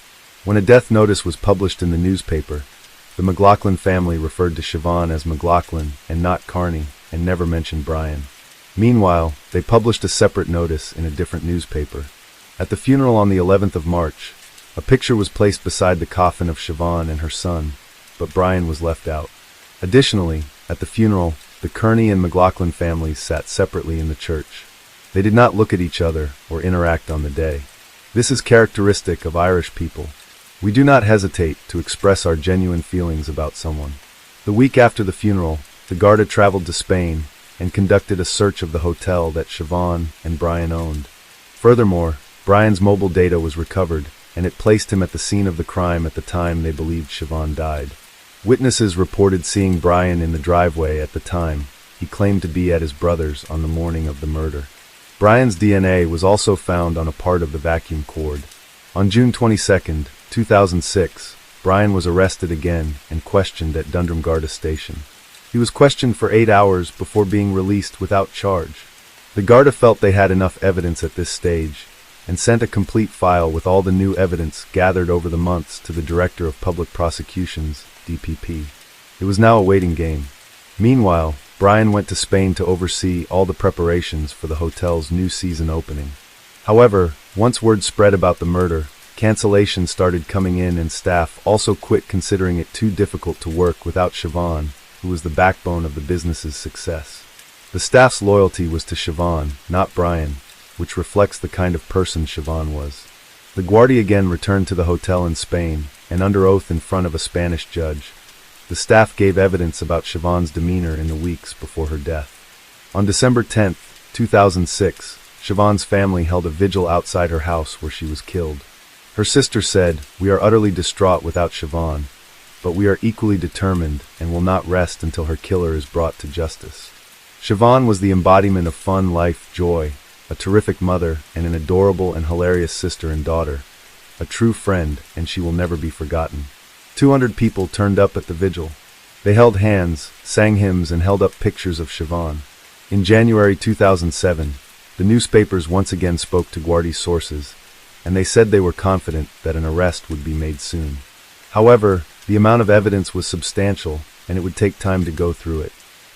When a death notice was published in the newspaper, the McLaughlin family referred to Siobhan as McLaughlin and not Carney, and never mentioned Brian. Meanwhile, they published a separate notice in a different newspaper. At the funeral on the 11th of March, a picture was placed beside the coffin of Siobhan and her son, but Brian was left out. Additionally, at the funeral, the Kearney and McLaughlin families sat separately in the church. They did not look at each other or interact on the day. This is characteristic of Irish people. We do not hesitate to express our genuine feelings about someone. The week after the funeral, the Garda traveled to Spain and conducted a search of the hotel that Siobhan and Brian owned. Furthermore, Brian's mobile data was recovered, and it placed him at the scene of the crime at the time they believed Siobhan died. Witnesses reported seeing Brian in the driveway at the time. He claimed to be at his brother's on the morning of the murder. Brian's DNA was also found on a part of the vacuum cord. On June 22, 2006, Brian was arrested again and questioned at Dundrum Garda Station. He was questioned for 8 hours before being released without charge. The Garda felt they had enough evidence at this stage and sent a complete file with all the new evidence gathered over the months to the Director of Public Prosecutions, DPP. It was now a waiting game. Meanwhile, Brian went to Spain to oversee all the preparations for the hotel's new season opening. However, once word spread about the murder, cancellations started coming in and staff also quit considering it too difficult to work without Siobhan, who was the backbone of the business's success. The staff's loyalty was to Siobhan, not Brian, which reflects the kind of person Siobhan was. The Guardia again returned to the hotel in Spain, and under oath in front of a Spanish judge, the staff gave evidence about Siobhan's demeanor in the weeks before her death. On December 10, 2006, Siobhan's family held a vigil outside her house where she was killed. Her sister said, "We are utterly distraught without Siobhan, but we are equally determined and will not rest until her killer is brought to justice." Siobhan was the embodiment of fun, life, joy, a terrific mother, and an adorable and hilarious sister and daughter, a true friend, and she will never be forgotten. 200 people turned up at the vigil. They held hands, sang hymns, and held up pictures of Siobhan. In January 2007, the newspapers once again spoke to Guardi's sources, and they said they were confident that an arrest would be made soon. However, the amount of evidence was substantial, and it would take time to go through it.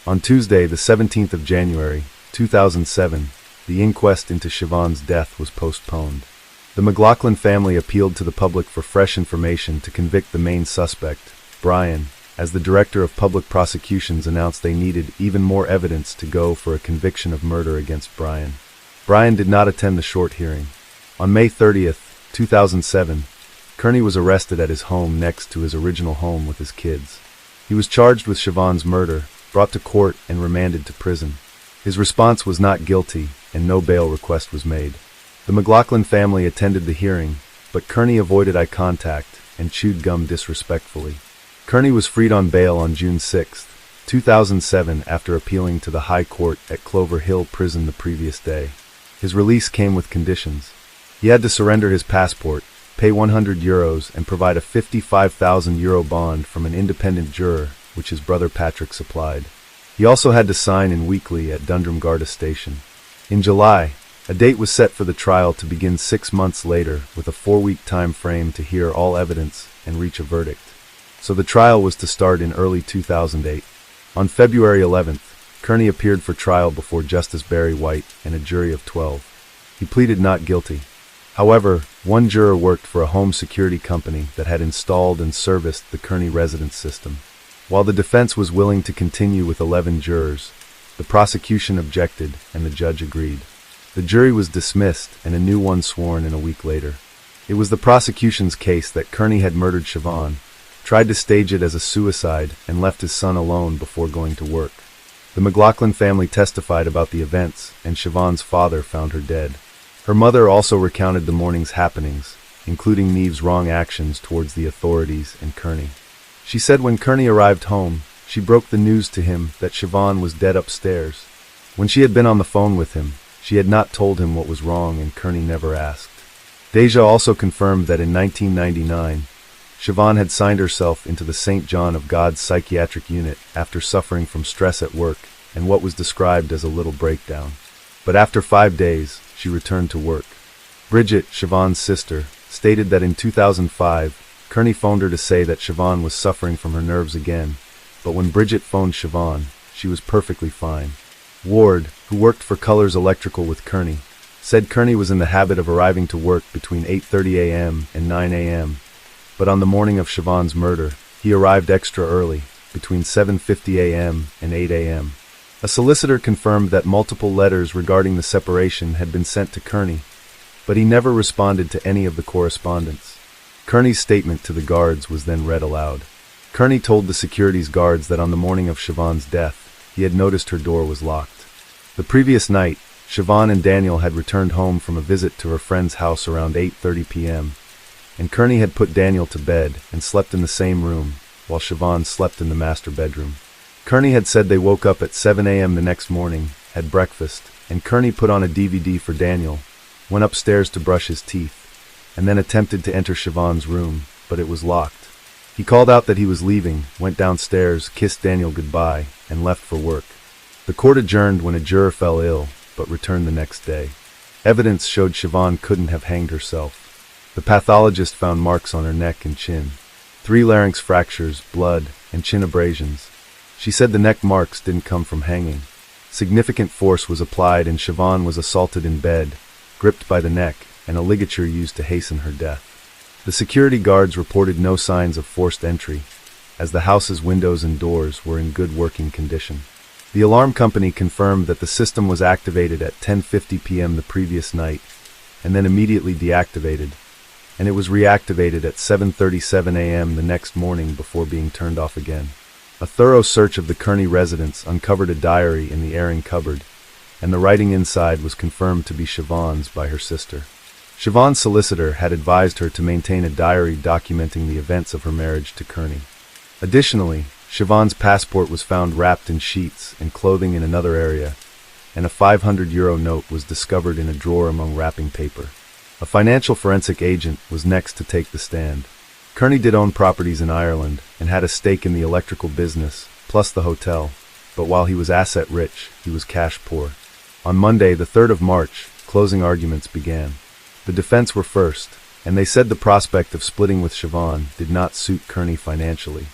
On Tuesday, the 17th of January, 2007, the inquest into Siobhan's death was postponed. The McLaughlin family appealed to the public for fresh information to convict the main suspect, Brian, as the Director of Public Prosecutions announced they needed even more evidence to go for a conviction of murder against Brian. Brian did not attend the short hearing. On May 30th, 2007, Kearney was arrested at his home next to his original home with his kids. He was charged with Siobhan's murder, brought to court, and remanded to prison. His response was not guilty, and no bail request was made. The McLaughlin family attended the hearing, but Kearney avoided eye contact and chewed gum disrespectfully. Kearney was freed on bail on June 6, 2007 after appealing to the High Court at Clover Hill Prison the previous day. His release came with conditions. He had to surrender his passport, pay €100 and provide a €55,000 bond from an independent juror, which his brother Patrick supplied. He also had to sign in weekly at Dundrum Garda Station. In July, a date was set for the trial to begin 6 months later with a 4-week time frame to hear all evidence and reach a verdict. So the trial was to start in early 2008. On February 11th, Kearney appeared for trial before Justice Barry White and a jury of 12. He pleaded not guilty. However, one juror worked for a home security company that had installed and serviced the Kearney residence system. While the defense was willing to continue with 11 jurors, the prosecution objected and the judge agreed. The jury was dismissed and a new one sworn in a week later. It was the prosecution's case that Kearney had murdered Siobhan, tried to stage it as a suicide, and left his son alone before going to work. The McLaughlin family testified about the events, and Siobhan's father found her dead. Her mother also recounted the morning's happenings, including Neve's wrong actions towards the authorities and Kearney. She said when Kearney arrived home, she broke the news to him that Siobhan was dead upstairs. When she had been on the phone with him, she had not told him what was wrong, and Kearney never asked. Deja also confirmed that in 1999, Siobhan had signed herself into the St. John of God's psychiatric unit after suffering from stress at work and what was described as a little breakdown. But after 5 days, she returned to work. Bridget, Siobhan's sister, stated that in 2005, Kearney phoned her to say that Siobhan was suffering from her nerves again, but when Bridget phoned Siobhan, she was perfectly fine. Ward, who worked for Colors Electrical with Kearney, said Kearney was in the habit of arriving to work between 8:30 a.m. and 9 a.m., but on the morning of Siobhan's murder, he arrived extra early, between 7:50 a.m. and 8 a.m. A solicitor confirmed that multiple letters regarding the separation had been sent to Kearney, but he never responded to any of the correspondence. Kearney's statement to the guards was then read aloud. Kearney told the securities guards that on the morning of Siobhan's death, he had noticed her door was locked. The previous night, Siobhan and Daniel had returned home from a visit to her friend's house around 8:30 p.m., and Kearney had put Daniel to bed and slept in the same room, while Siobhan slept in the master bedroom. Kearney had said they woke up at 7 a.m. the next morning, had breakfast, and Kearney put on a DVD for Daniel, went upstairs to brush his teeth, and then attempted to enter Siobhan's room, but it was locked. He called out that he was leaving, went downstairs, kissed Daniel goodbye, and left for work. The court adjourned when a juror fell ill, but returned the next day. Evidence showed Siobhan couldn't have hanged herself. The pathologist found marks on her neck and chin, 3 larynx fractures, blood, and chin abrasions. She said the neck marks didn't come from hanging. Significant force was applied and Siobhan was assaulted in bed, gripped by the neck, and a ligature used to hasten her death. The security guards reported no signs of forced entry, as the house's windows and doors were in good working condition. The alarm company confirmed that the system was activated at 10:50 p.m. the previous night, and then immediately deactivated, and it was reactivated at 7:37 a.m. the next morning before being turned off again. A thorough search of the Kearney residence uncovered a diary in the airing cupboard, and the writing inside was confirmed to be Siobhan's by her sister. Siobhan's solicitor had advised her to maintain a diary documenting the events of her marriage to Kearney. Additionally, Siobhan's passport was found wrapped in sheets and clothing in another area, and a €500 note was discovered in a drawer among wrapping paper. A financial forensic agent was next to take the stand. Kearney did own properties in Ireland and had a stake in the electrical business, plus the hotel, but while he was asset-rich, he was cash-poor. On Monday, the 3rd of March, closing arguments began. The defense were first, and they said the prospect of splitting with Siobhan did not suit Kearney financially.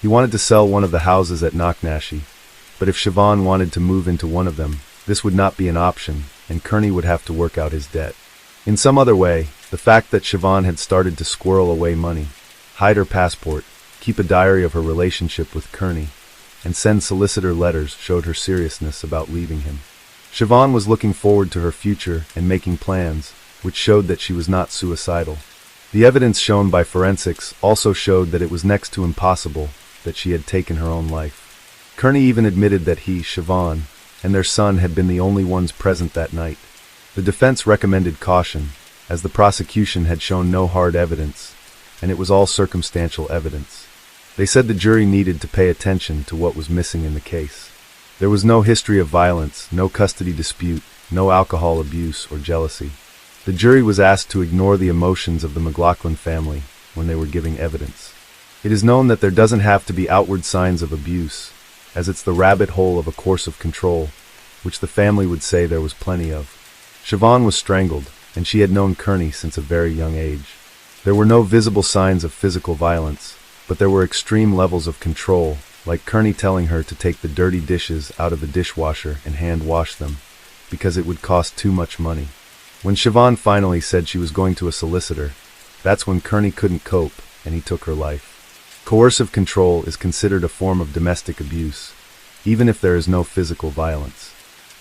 He wanted to sell one of the houses at Knocknashie, but if Siobhan wanted to move into one of them, this would not be an option, and Kearney would have to work out his debt. In some other way, the fact that Siobhan had started to squirrel away money, hide her passport, keep a diary of her relationship with Kearney, and send solicitor letters showed her seriousness about leaving him. Siobhan was looking forward to her future and making plans, which showed that she was not suicidal. The evidence shown by forensics also showed that it was next to impossible that she had taken her own life. Kearney even admitted that he, Siobhan, and their son had been the only ones present that night. The defense recommended caution, as the prosecution had shown no hard evidence, and it was all circumstantial evidence. They said the jury needed to pay attention to what was missing in the case. There was no history of violence, no custody dispute, no alcohol abuse or jealousy. The jury was asked to ignore the emotions of the McLaughlin family when they were giving evidence. It is known that there doesn't have to be outward signs of abuse, as it's the rabbit hole of a course of control, which the family would say there was plenty of. Siobhan was strangled, and she had known Kearney since a very young age. There were no visible signs of physical violence, but there were extreme levels of control, like Kearney telling her to take the dirty dishes out of the dishwasher and hand wash them, because it would cost too much money. When Siobhan finally said she was going to a solicitor, that's when Kearney couldn't cope, and he took her life. Coercive control is considered a form of domestic abuse, even if there is no physical violence.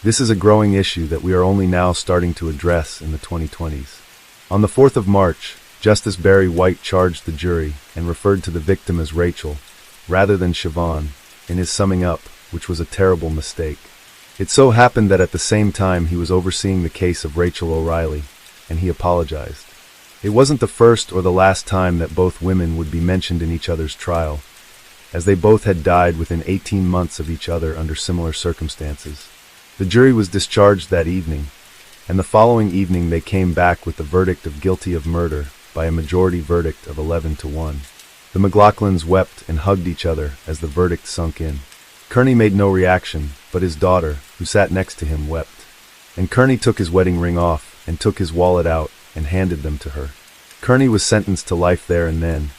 This is a growing issue that we are only now starting to address in the 2020s. On the 4th of March, Justice Barry White charged the jury and referred to the victim as Rachel, rather than Siobhan, in his summing up, which was a terrible mistake. It so happened that at the same time he was overseeing the case of Rachel O'Reilly, and he apologized. It wasn't the first or the last time that both women would be mentioned in each other's trial, as they both had died within 18 months of each other under similar circumstances. The jury was discharged that evening, and the following evening they came back with the verdict of guilty of murder by a majority verdict of 11-1. The McLaughlins wept and hugged each other as the verdict sunk in. Kearney made no reaction, but his daughter, who sat next to him, wept. And Kearney took his wedding ring off and took his wallet out and handed them to her. Kearney was sentenced to life there and then,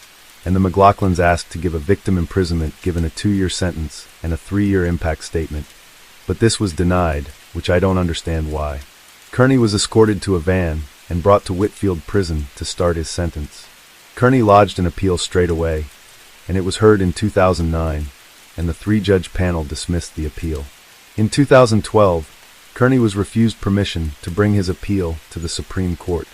and the McLaughlins asked to give a victim imprisonment given a 2-year sentence and a 3-year impact statement, but this was denied, which I don't understand why. Kearney was escorted to a van and brought to Whitfield Prison to start his sentence. Kearney lodged an appeal straight away, and it was heard in 2009, and the 3-judge panel dismissed the appeal. In 2012, Kearney was refused permission to bring his appeal to the Supreme Court.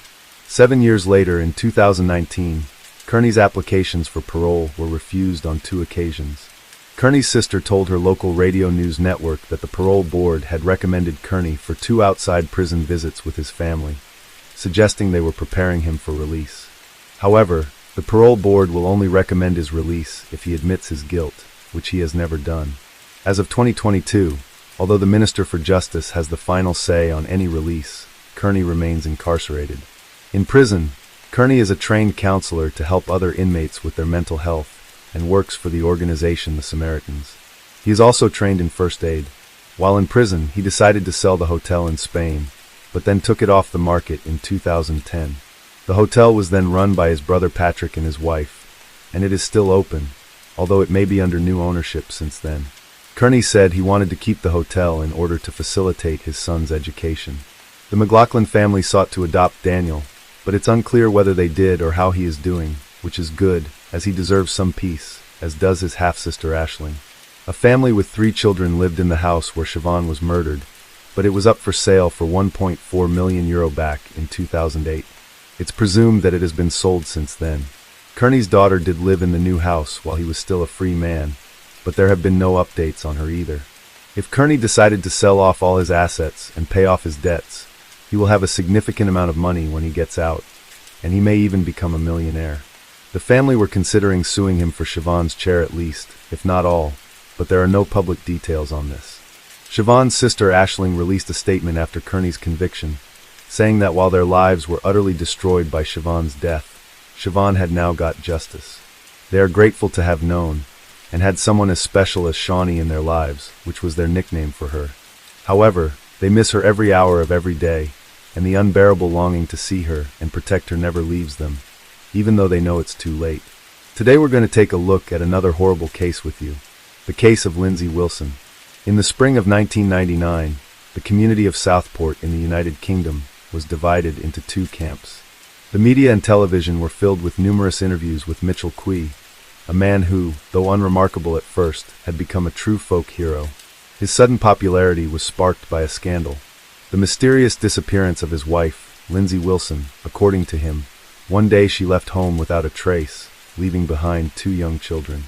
7 years later, in 2019, Kearney's applications for parole were refused on 2 occasions. Kearney's sister told her local radio news network that the parole board had recommended Kearney for 2 outside prison visits with his family, suggesting they were preparing him for release. However, the parole board will only recommend his release if he admits his guilt, which he has never done. As of 2022, although the Minister for Justice has the final say on any release, Kearney remains incarcerated. In prison, Kearney is a trained counselor to help other inmates with their mental health and works for the organization The Samaritans. He is also trained in first aid. While in prison, he decided to sell the hotel in Spain, but then took it off the market in 2010. The hotel was then run by his brother Patrick and his wife, and it is still open, although it may be under new ownership since then. Kearney said he wanted to keep the hotel in order to facilitate his son's education. The McLaughlin family sought to adopt Daniel, but it's unclear whether they did or how he is doing, which is good, as he deserves some peace, as does his half-sister Aisling. A family with 3 children lived in the house where Siobhan was murdered, but it was up for sale for €1.4 million back in 2008. It's presumed that it has been sold since then. Kearney's daughter did live in the new house while he was still a free man, but there have been no updates on her either. If Kearney decided to sell off all his assets and pay off his debts, he will have a significant amount of money when he gets out, and he may even become a millionaire. The family were considering suing him for Siobhan's share at least, if not all, but there are no public details on this. Siobhan's sister Aisling released a statement after Kearney's conviction, saying that while their lives were utterly destroyed by Siobhan's death, Siobhan had now got justice. They are grateful to have known, and had someone as special as Shawnee in their lives, which was their nickname for her. However, they miss her every hour of every day, and the unbearable longing to see her and protect her never leaves them, even though they know it's too late. Today we're going to take a look at another horrible case with you, the case of Lindsay Wilson. In the spring of 1999, the community of Southport in the United Kingdom was divided into 2 camps. The media and television were filled with numerous interviews with Mitchell Quee, a man who, though unremarkable at first, had become a true folk hero. His sudden popularity was sparked by a scandal. The mysterious disappearance of his wife, Lindsay Wilson, according to him. One day she left home without a trace, leaving behind 2 young children.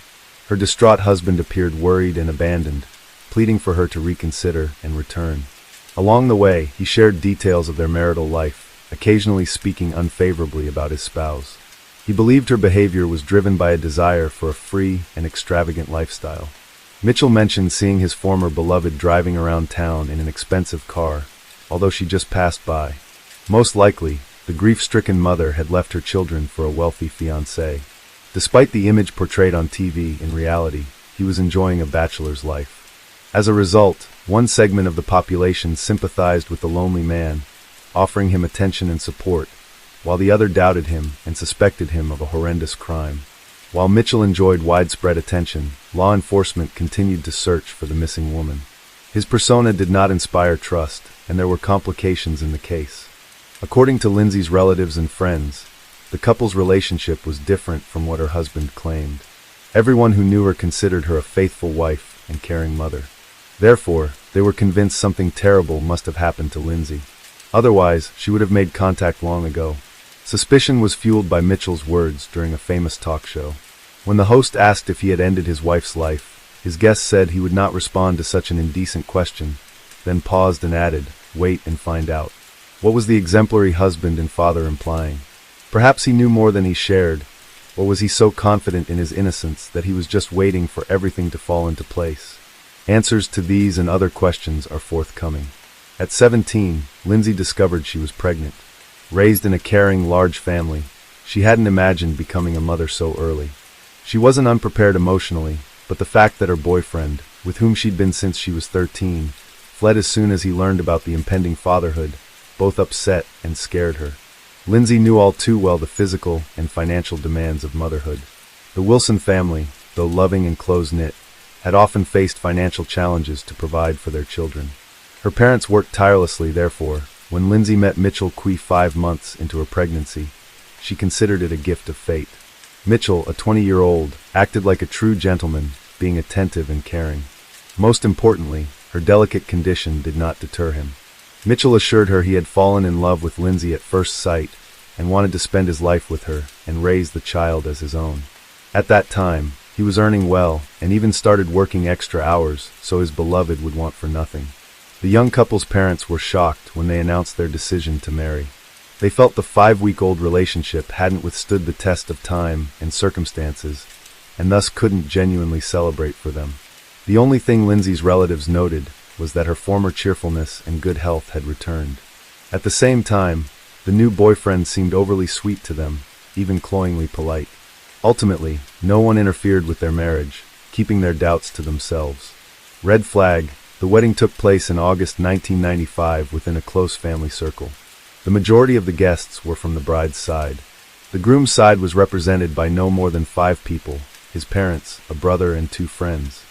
Her distraught husband appeared worried and abandoned, pleading for her to reconsider and return. Along the way, he shared details of their marital life, occasionally speaking unfavorably about his spouse. He believed her behavior was driven by a desire for a free and extravagant lifestyle. Mitchell mentioned seeing his former beloved driving around town in an expensive car, although she just passed by. Most likely, the grief-stricken mother had left her children for a wealthy fiancé. Despite the image portrayed on TV, in reality, he was enjoying a bachelor's life. As a result, one segment of the population sympathized with the lonely man, offering him attention and support, while the other doubted him and suspected him of a horrendous crime. While Mitchell enjoyed widespread attention, law enforcement continued to search for the missing woman. His persona did not inspire trust, and there were complications in the case. According to Lindsay's relatives and friends, the couple's relationship was different from what her husband claimed. Everyone who knew her considered her a faithful wife and caring mother. Therefore, they were convinced something terrible must have happened to Lindsay. Otherwise, she would have made contact long ago. Suspicion was fueled by Mitchell's words during a famous talk show. When the host asked if he had ended his wife's life, his guest said he would not respond to such an indecent question, then paused and added, "Wait and find out." What was the exemplary husband and father implying? Perhaps he knew more than he shared, or was he so confident in his innocence that he was just waiting for everything to fall into place? Answers to these and other questions are forthcoming. At 17, Lindsay discovered she was pregnant. Raised in a caring, large family, she hadn't imagined becoming a mother so early. She wasn't unprepared emotionally, but the fact that her boyfriend, with whom she'd been since she was 13, fled as soon as he learned about the impending fatherhood, both upset and scared her. Lindsay knew all too well the physical and financial demands of motherhood. The Wilson family, though loving and close-knit, had often faced financial challenges to provide for their children. Her parents worked tirelessly, therefore, when Lindsay met Mitchell 5 months into her pregnancy, she considered it a gift of fate. Mitchell, a 20-year-old, acted like a true gentleman, being attentive and caring. Most importantly, her delicate condition did not deter him. Mitchell assured her he had fallen in love with Lindsay at first sight and wanted to spend his life with her and raise the child as his own. At that time, he was earning well and even started working extra hours so his beloved would want for nothing. The young couple's parents were shocked when they announced their decision to marry. They felt the 5-week-old relationship hadn't withstood the test of time and circumstances, and thus couldn't genuinely celebrate for them. The only thing Lindsay's relatives noted was that her former cheerfulness and good health had returned. At the same time, the new boyfriend seemed overly sweet to them, even cloyingly polite. Ultimately, no one interfered with their marriage, keeping their doubts to themselves. Red flag, the wedding took place in August 1995 within a close family circle. The majority of the guests were from the bride's side. The groom's side was represented by no more than 5 people, his parents, a brother, and 2 friends.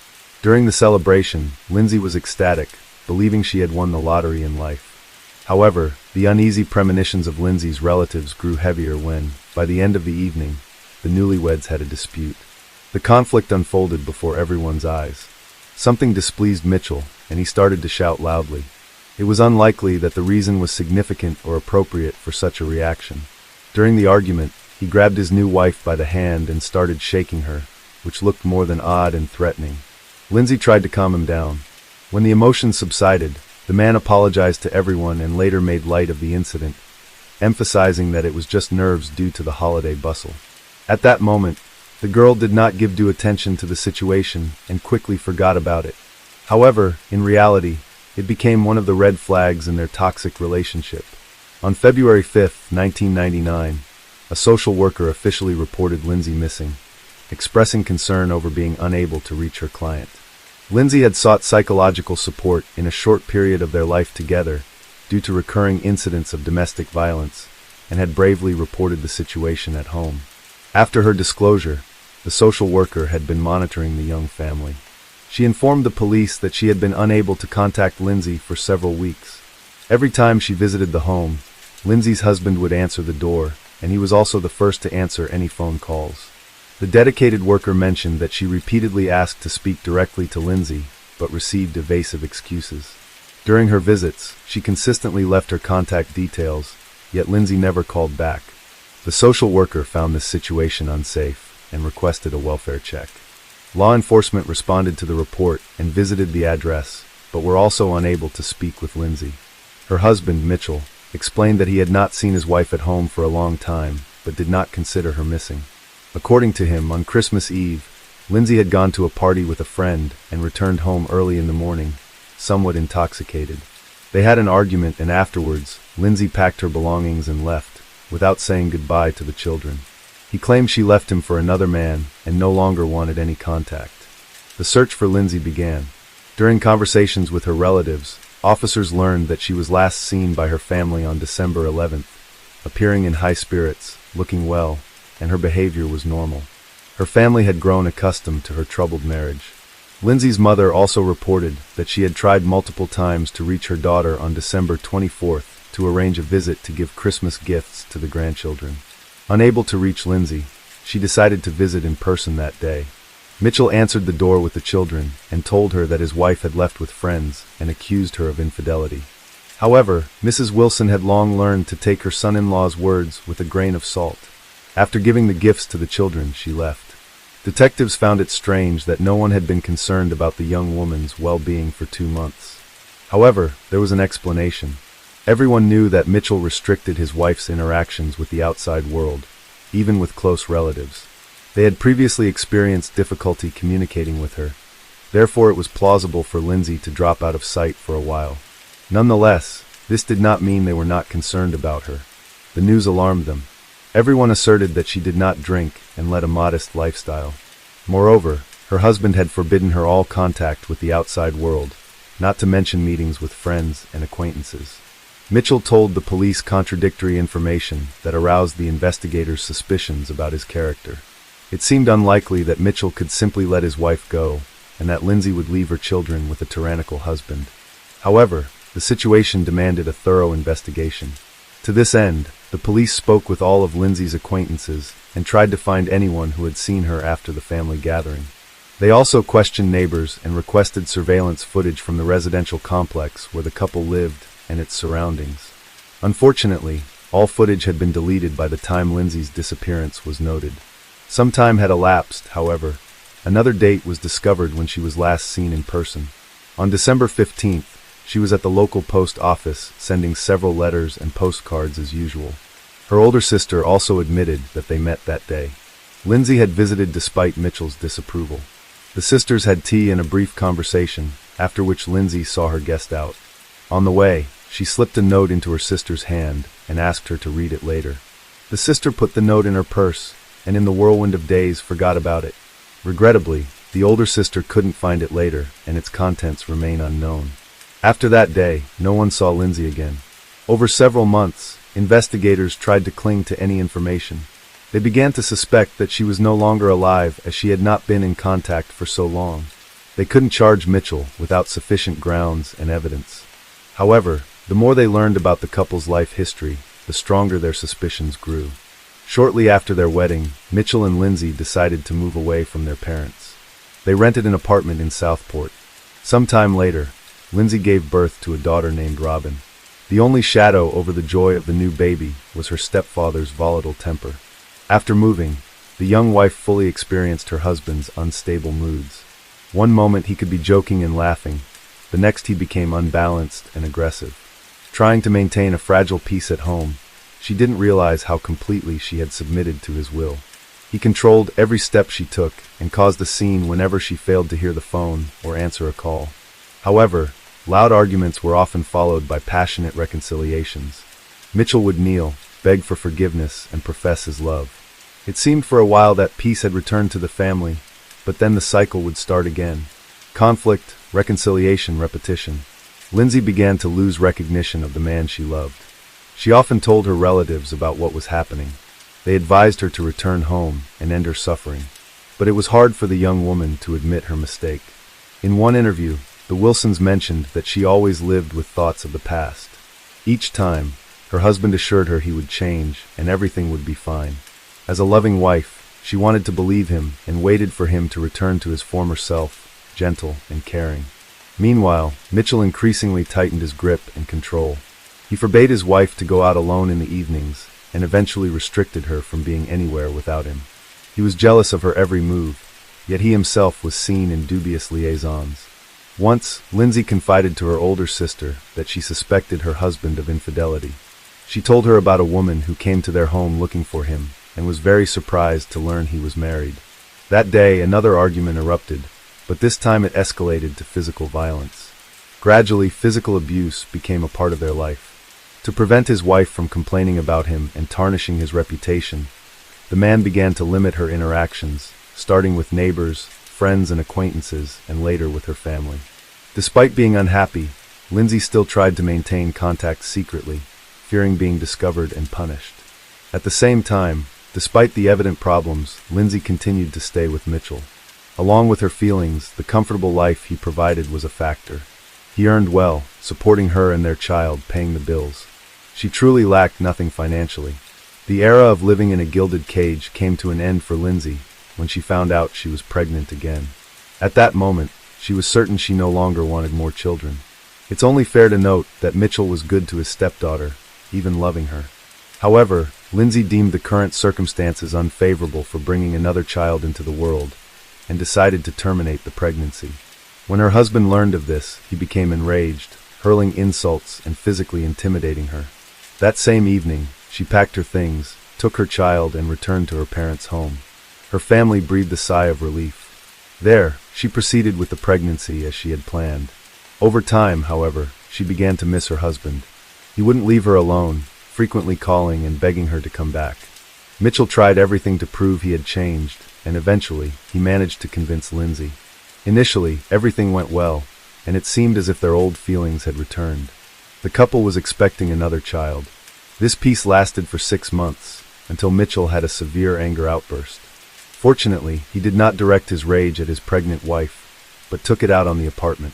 During the celebration, Lindsay was ecstatic, believing she had won the lottery in life. However, the uneasy premonitions of Lindsay's relatives grew heavier when, by the end of the evening, the newlyweds had a dispute. The conflict unfolded before everyone's eyes. Something displeased Mitchell, and he started to shout loudly. It was unlikely that the reason was significant or appropriate for such a reaction. During the argument, he grabbed his new wife by the hand and started shaking her, which looked more than odd and threatening. Lindsay tried to calm him down. When the emotions subsided, the man apologized to everyone and later made light of the incident, emphasizing that it was just nerves due to the holiday bustle. At that moment, the girl did not give due attention to the situation and quickly forgot about it. However, in reality, it became one of the red flags in their toxic relationship. On February 5, 1999, a social worker officially reported Lindsay missing, expressing concern over being unable to reach her client. Lindsay had sought psychological support in a short period of their life together due to recurring incidents of domestic violence and had bravely reported the situation at home. After her disclosure, the social worker had been monitoring the young family. She informed the police that she had been unable to contact Lindsay for several weeks. Every time she visited the home, Lindsay's husband would answer the door, and he was also the first to answer any phone calls. The dedicated worker mentioned that she repeatedly asked to speak directly to Lindsay, but received evasive excuses. During her visits, she consistently left her contact details, yet Lindsay never called back. The social worker found this situation unsafe and requested a welfare check. Law enforcement responded to the report and visited the address, but were also unable to speak with Lindsay. Her husband, Mitchell, explained that he had not seen his wife at home for a long time, but did not consider her missing. According to him, on Christmas Eve, Lindsay had gone to a party with a friend and returned home early in the morning, somewhat intoxicated. They had an argument, and afterwards, Lindsay packed her belongings and left, without saying goodbye to the children. He claimed she left him for another man and no longer wanted any contact. The search for Lindsay began. During conversations with her relatives, officers learned that she was last seen by her family on December 11th, appearing in high spirits, looking well, and her behavior was normal. Her family had grown accustomed to her troubled marriage. Lindsay's mother also reported that she had tried multiple times to reach her daughter on December 24th to arrange a visit to give Christmas gifts to the grandchildren. Unable to reach Lindsay, she decided to visit in person that day. Mitchell answered the door with the children and told her that his wife had left with friends and accused her of infidelity. However, Mrs. Wilson had long learned to take her son-in-law's words with a grain of salt. After giving the gifts to the children, she left. Detectives found it strange that no one had been concerned about the young woman's well-being for 2 months. However, there was an explanation. Everyone knew that Mitchell restricted his wife's interactions with the outside world, even with close relatives. They had previously experienced difficulty communicating with her. Therefore, it was plausible for Lindsay to drop out of sight for a while. Nonetheless, this did not mean they were not concerned about her. The news alarmed them. Everyone asserted that she did not drink and led a modest lifestyle. Moreover, her husband had forbidden her all contact with the outside world, not to mention meetings with friends and acquaintances. Mitchell told the police contradictory information that aroused the investigators' suspicions about his character. It seemed unlikely that Mitchell could simply let his wife go, and that Lindsay would leave her children with a tyrannical husband. However, the situation demanded a thorough investigation. To this end, the police spoke with all of Lindsay's acquaintances and tried to find anyone who had seen her after the family gathering. They also questioned neighbors and requested surveillance footage from the residential complex where the couple lived and its surroundings. Unfortunately, all footage had been deleted by the time Lindsay's disappearance was noted. Some time had elapsed, however. Another date was discovered when she was last seen in person. On December 15th, she was at the local post office, sending several letters and postcards as usual. Her older sister also admitted that they met that day. Lindsay had visited despite Mitchell's disapproval. The sisters had tea and a brief conversation, after which Lindsay saw her guest out. On the way, she slipped a note into her sister's hand and asked her to read it later. The sister put the note in her purse, and in the whirlwind of days forgot about it. Regrettably, the older sister couldn't find it later, and its contents remain unknown. After that day, no one saw Lindsay again. Over several months, investigators tried to cling to any information. They began to suspect that she was no longer alive as she had not been in contact for so long. They couldn't charge Mitchell without sufficient grounds and evidence. However, the more they learned about the couple's life history, the stronger their suspicions grew. Shortly after their wedding, Mitchell and Lindsay decided to move away from their parents. They rented an apartment in Southport. Sometime later, Lindsay gave birth to a daughter named Robin. The only shadow over the joy of the new baby was her stepfather's volatile temper. After moving, the young wife fully experienced her husband's unstable moods. One moment he could be joking and laughing, the next he became unbalanced and aggressive. Trying to maintain a fragile peace at home, she didn't realize how completely she had submitted to his will. He controlled every step she took and caused a scene whenever she failed to hear the phone or answer a call. However, loud arguments were often followed by passionate reconciliations. Mitchell would kneel, beg for forgiveness, and profess his love. It seemed for a while that peace had returned to the family, but then the cycle would start again. Conflict, reconciliation, repetition. Lindsay began to lose recognition of the man she loved. She often told her relatives about what was happening. They advised her to return home and end her suffering. But it was hard for the young woman to admit her mistake. In one interview, the Wilsons mentioned that she always lived with thoughts of the past. Each time, her husband assured her he would change and everything would be fine. As a loving wife, she wanted to believe him and waited for him to return to his former self, gentle and caring. Meanwhile, Mitchell increasingly tightened his grip and control. He forbade his wife to go out alone in the evenings and eventually restricted her from being anywhere without him. He was jealous of her every move, yet he himself was seen in dubious liaisons. Once, Lindsay confided to her older sister that she suspected her husband of infidelity. She told her about a woman who came to their home looking for him and was very surprised to learn he was married. That day, another argument erupted, but this time it escalated to physical violence. Gradually, physical abuse became a part of their life. To prevent his wife from complaining about him and tarnishing his reputation, the man began to limit her interactions, starting with neighbors, friends and acquaintances, and later with her family. Despite being unhappy, Lindsay still tried to maintain contact secretly, fearing being discovered and punished. At the same time, despite the evident problems, Lindsay continued to stay with Mitchell. Along with her feelings, the comfortable life he provided was a factor. He earned well, supporting her and their child, paying the bills. She truly lacked nothing financially. The era of living in a gilded cage came to an end for Lindsay, when she found out she was pregnant again. At that moment, she was certain she no longer wanted more children. It's only fair to note that Mitchell was good to his stepdaughter, even loving her. However, Lindsay deemed the current circumstances unfavorable for bringing another child into the world, and decided to terminate the pregnancy. When her husband learned of this, he became enraged, hurling insults and physically intimidating her. That same evening, she packed her things, took her child, and returned to her parents' home. Her family breathed a sigh of relief. There, she proceeded with the pregnancy as she had planned. Over time, however, she began to miss her husband. He wouldn't leave her alone, frequently calling and begging her to come back. Mitchell tried everything to prove he had changed, and eventually, he managed to convince Lindsay. Initially, everything went well, and it seemed as if their old feelings had returned. The couple was expecting another child. This peace lasted for 6 months, until Mitchell had a severe anger outburst. Fortunately, he did not direct his rage at his pregnant wife, but took it out on the apartment.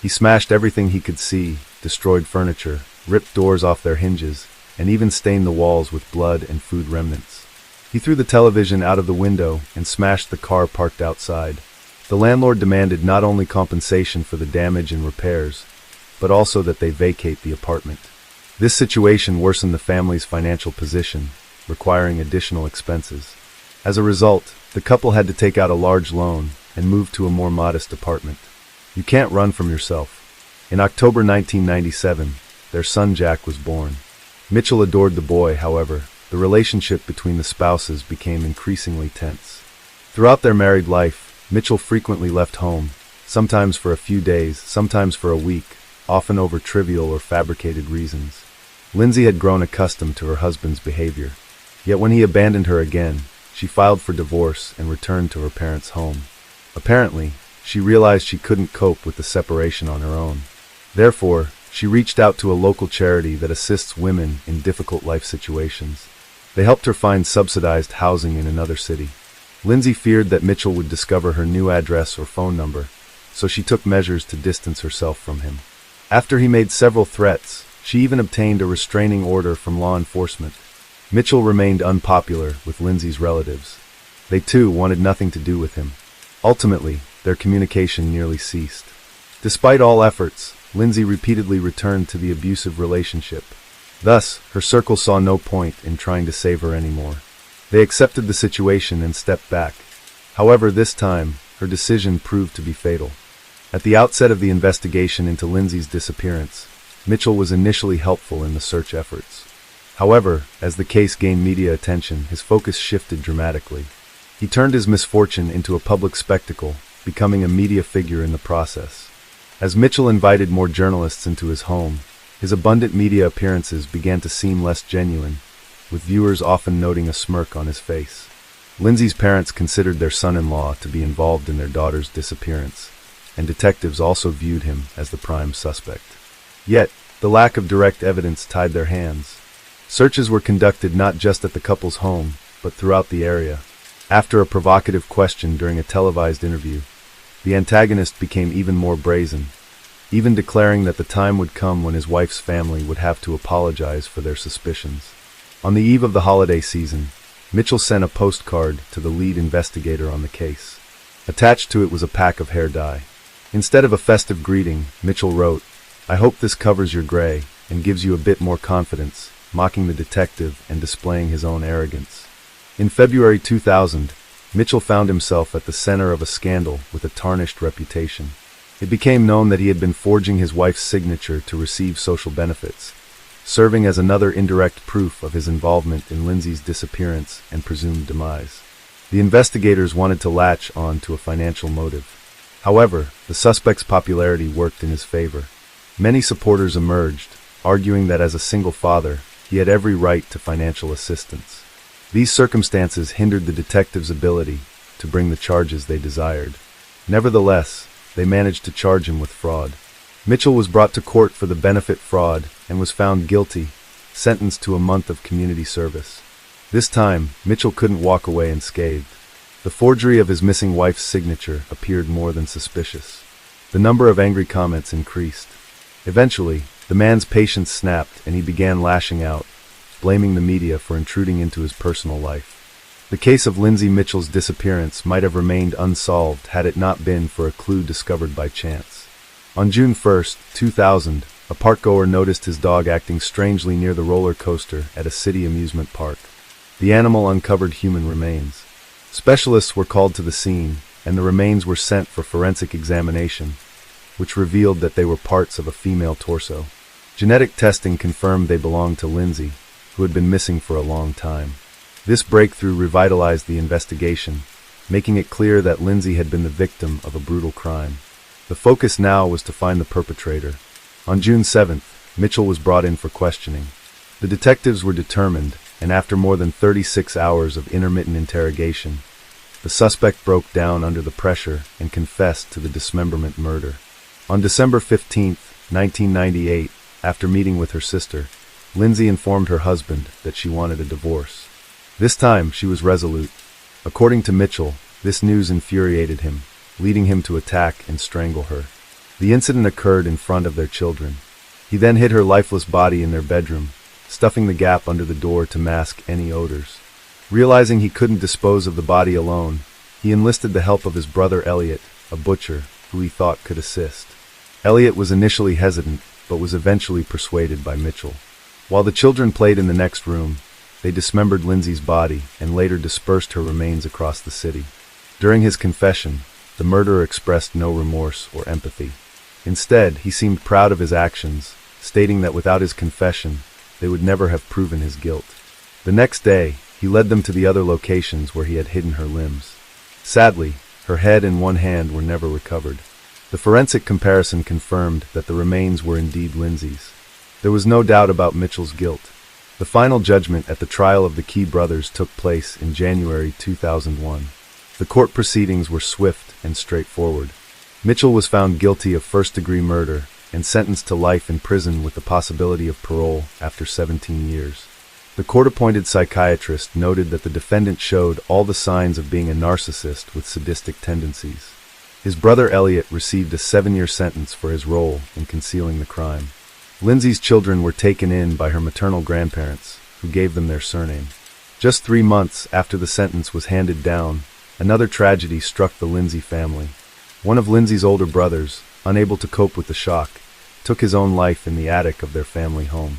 He smashed everything he could see, destroyed furniture, ripped doors off their hinges, and even stained the walls with blood and food remnants. He threw the television out of the window and smashed the car parked outside. The landlord demanded not only compensation for the damage and repairs, but also that they vacate the apartment. This situation worsened the family's financial position, requiring additional expenses. As a result, the couple had to take out a large loan and move to a more modest apartment. You can't run from yourself. In October 1997, their son Jack was born. Mitchell adored the boy, however. The relationship between the spouses became increasingly tense. Throughout their married life, Mitchell frequently left home, sometimes for a few days, sometimes for a week, often over trivial or fabricated reasons. Lindsay had grown accustomed to her husband's behavior. Yet when he abandoned her again, she filed for divorce and returned to her parents' home. Apparently, she realized she couldn't cope with the separation on her own. Therefore, she reached out to a local charity that assists women in difficult life situations. They helped her find subsidized housing in another city. Lindsay feared that Mitchell would discover her new address or phone number, so she took measures to distance herself from him. After he made several threats, she even obtained a restraining order from law enforcement. Mitchell remained unpopular with Lindsay's relatives. They too wanted nothing to do with him. Ultimately, their communication nearly ceased. Despite all efforts, Lindsay repeatedly returned to the abusive relationship. Thus, her circle saw no point in trying to save her anymore. They accepted the situation and stepped back. However, this time, her decision proved to be fatal. At the outset of the investigation into Lindsay's disappearance, Mitchell was initially helpful in the search efforts. However, as the case gained media attention, his focus shifted dramatically. He turned his misfortune into a public spectacle, becoming a media figure in the process. As Mitchell invited more journalists into his home, his abundant media appearances began to seem less genuine, with viewers often noting a smirk on his face. Lindsay's parents considered their son-in-law to be involved in their daughter's disappearance, and detectives also viewed him as the prime suspect. Yet, the lack of direct evidence tied their hands. Searches were conducted not just at the couple's home, but throughout the area. After a provocative question during a televised interview, the antagonist became even more brazen, even declaring that the time would come when his wife's family would have to apologize for their suspicions. On the eve of the holiday season, Mitchell sent a postcard to the lead investigator on the case. Attached to it was a pack of hair dye. Instead of a festive greeting, Mitchell wrote, "I hope this covers your gray and gives you a bit more confidence," mocking the detective and displaying his own arrogance. In February 2000, Mitchell found himself at the center of a scandal with a tarnished reputation. It became known that he had been forging his wife's signature to receive social benefits, serving as another indirect proof of his involvement in Lindsay's disappearance and presumed demise. The investigators wanted to latch on to a financial motive. However, the suspect's popularity worked in his favor. Many supporters emerged, arguing that as a single father, he had every right to financial assistance. These circumstances hindered the detectives' ability to bring the charges they desired. Nevertheless, they managed to charge him with fraud. Mitchell was brought to court for the benefit fraud and was found guilty, sentenced to a month of community service. This time, Mitchell couldn't walk away unscathed. The forgery of his missing wife's signature appeared more than suspicious. The number of angry comments increased. Eventually, the man's patience snapped and he began lashing out, blaming the media for intruding into his personal life. The case of Lindsay Mitchell's disappearance might have remained unsolved had it not been for a clue discovered by chance. On June 1, 2000, a parkgoer noticed his dog acting strangely near the roller coaster at a city amusement park. The animal uncovered human remains. Specialists were called to the scene, and the remains were sent for forensic examination, which revealed that they were parts of a female torso. Genetic testing confirmed they belonged to Lindsay, who had been missing for a long time. This breakthrough revitalized the investigation, making it clear that Lindsay had been the victim of a brutal crime. The focus now was to find the perpetrator. On June 7th, Mitchell was brought in for questioning. The detectives were determined, and after more than 36 hours of intermittent interrogation, the suspect broke down under the pressure and confessed to the dismemberment murder. On December 15, 1998, after meeting with her sister, Lindsay informed her husband that she wanted a divorce. This time, she was resolute. According to Mitchell, this news infuriated him, leading him to attack and strangle her. The incident occurred in front of their children. He then hid her lifeless body in their bedroom, stuffing the gap under the door to mask any odors. Realizing he couldn't dispose of the body alone, he enlisted the help of his brother Elliot, a butcher, who he thought could assist. Elliot was initially hesitant, but was eventually persuaded by Mitchell. While the children played in the next room, they dismembered Lindsay's body and later dispersed her remains across the city. During his confession, the murderer expressed no remorse or empathy. Instead, he seemed proud of his actions, stating that without his confession, they would never have proven his guilt. The next day, he led them to the other locations where he had hidden her limbs. Sadly, her head and one hand were never recovered. The forensic comparison confirmed that the remains were indeed Lindsay's. There was no doubt about Mitchell's guilt. The final judgment at the trial of the Key brothers took place in January 2001. The court proceedings were swift and straightforward. Mitchell was found guilty of first-degree murder and sentenced to life in prison with the possibility of parole after 17 years. The court-appointed psychiatrist noted that the defendant showed all the signs of being a narcissist with sadistic tendencies. His brother Elliot received a 7-year sentence for his role in concealing the crime. Lindsay's children were taken in by her maternal grandparents, who gave them their surname. Just 3 months after the sentence was handed down, another tragedy struck the Lindsay family. One of Lindsay's older brothers, unable to cope with the shock, took his own life in the attic of their family home.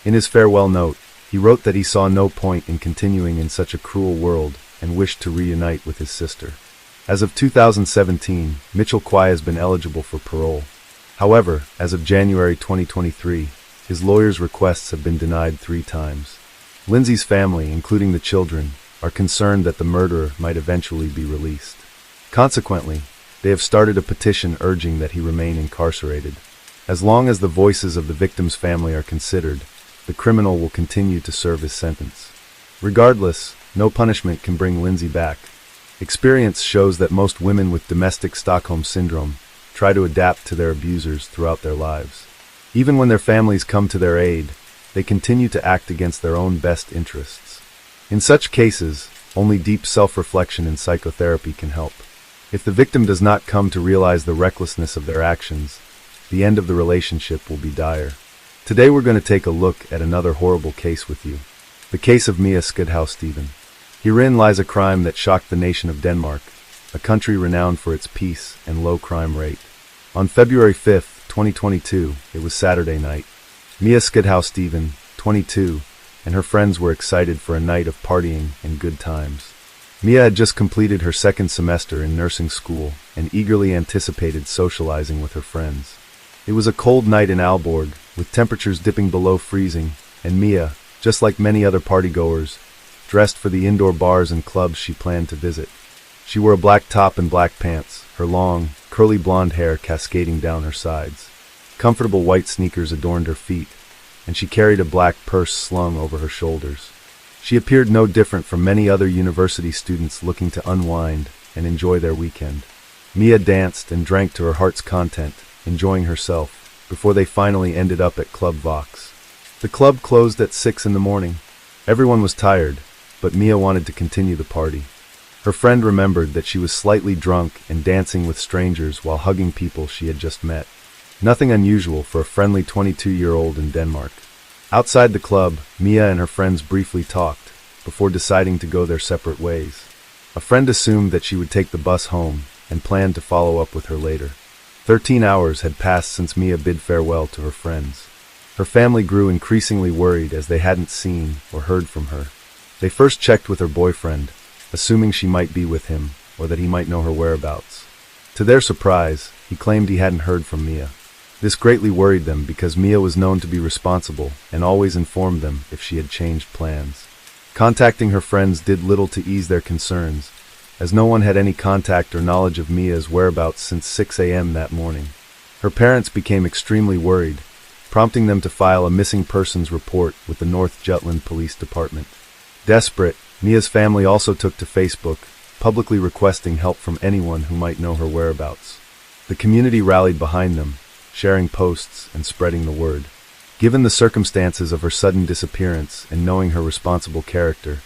In his farewell note, he wrote that he saw no point in continuing in such a cruel world and wished to reunite with his sister. As of 2017, Mitchell Kwai has been eligible for parole. However, as of January 2023, his lawyer's requests have been denied 3 times. Lindsay's family, including the children, are concerned that the murderer might eventually be released. Consequently, they have started a petition urging that he remain incarcerated. As long as the voices of the victim's family are considered, the criminal will continue to serve his sentence. Regardless, no punishment can bring Lindsay back. Experience shows that most women with domestic Stockholm syndrome try to adapt to their abusers throughout their lives. Even when their families come to their aid, they continue to act against their own best interests. In such cases, only deep self-reflection and psychotherapy can help. If the victim does not come to realize the recklessness of their actions, the end of the relationship will be dire. Today we're going to take a look at another horrible case with you. The case of Mia Skudhaug-Stephen. Herein lies a crime that shocked the nation of Denmark, a country renowned for its peace and low crime rate. On February 5, 2022, it was Saturday night. Mia Skudhaug-Stephen, 22, and her friends were excited for a night of partying and good times. Mia had just completed her 2nd semester in nursing school and eagerly anticipated socializing with her friends. It was a cold night in Aalborg, with temperatures dipping below freezing, and Mia, just like many other partygoers, dressed for the indoor bars and clubs she planned to visit. She wore a black top and black pants, her long, curly blonde hair cascading down her sides. Comfortable white sneakers adorned her feet, and she carried a black purse slung over her shoulders. She appeared no different from many other university students looking to unwind and enjoy their weekend. Mia danced and drank to her heart's content, enjoying herself, before they finally ended up at Club Vox. The club closed at 6 in the morning. Everyone was tired, but Mia wanted to continue the party. Her friend remembered that she was slightly drunk and dancing with strangers while hugging people she had just met. Nothing unusual for a friendly 22-year-old in Denmark. Outside the club, Mia and her friends briefly talked, before deciding to go their separate ways. A friend assumed that she would take the bus home and planned to follow up with her later. 13 hours had passed since Mia bid farewell to her friends. Her family grew increasingly worried as they hadn't seen or heard from her. They first checked with her boyfriend, assuming she might be with him or that he might know her whereabouts. To their surprise, he claimed he hadn't heard from Mia. This greatly worried them because Mia was known to be responsible and always informed them if she had changed plans. Contacting her friends did little to ease their concerns, as no one had any contact or knowledge of Mia's whereabouts since 6 a.m. that morning. Her parents became extremely worried, prompting them to file a missing persons report with the North Jutland Police Department. Desperate, Mia's family also took to Facebook, publicly requesting help from anyone who might know her whereabouts. The community rallied behind them, sharing posts and spreading the word. Given the circumstances of her sudden disappearance and knowing her responsible character,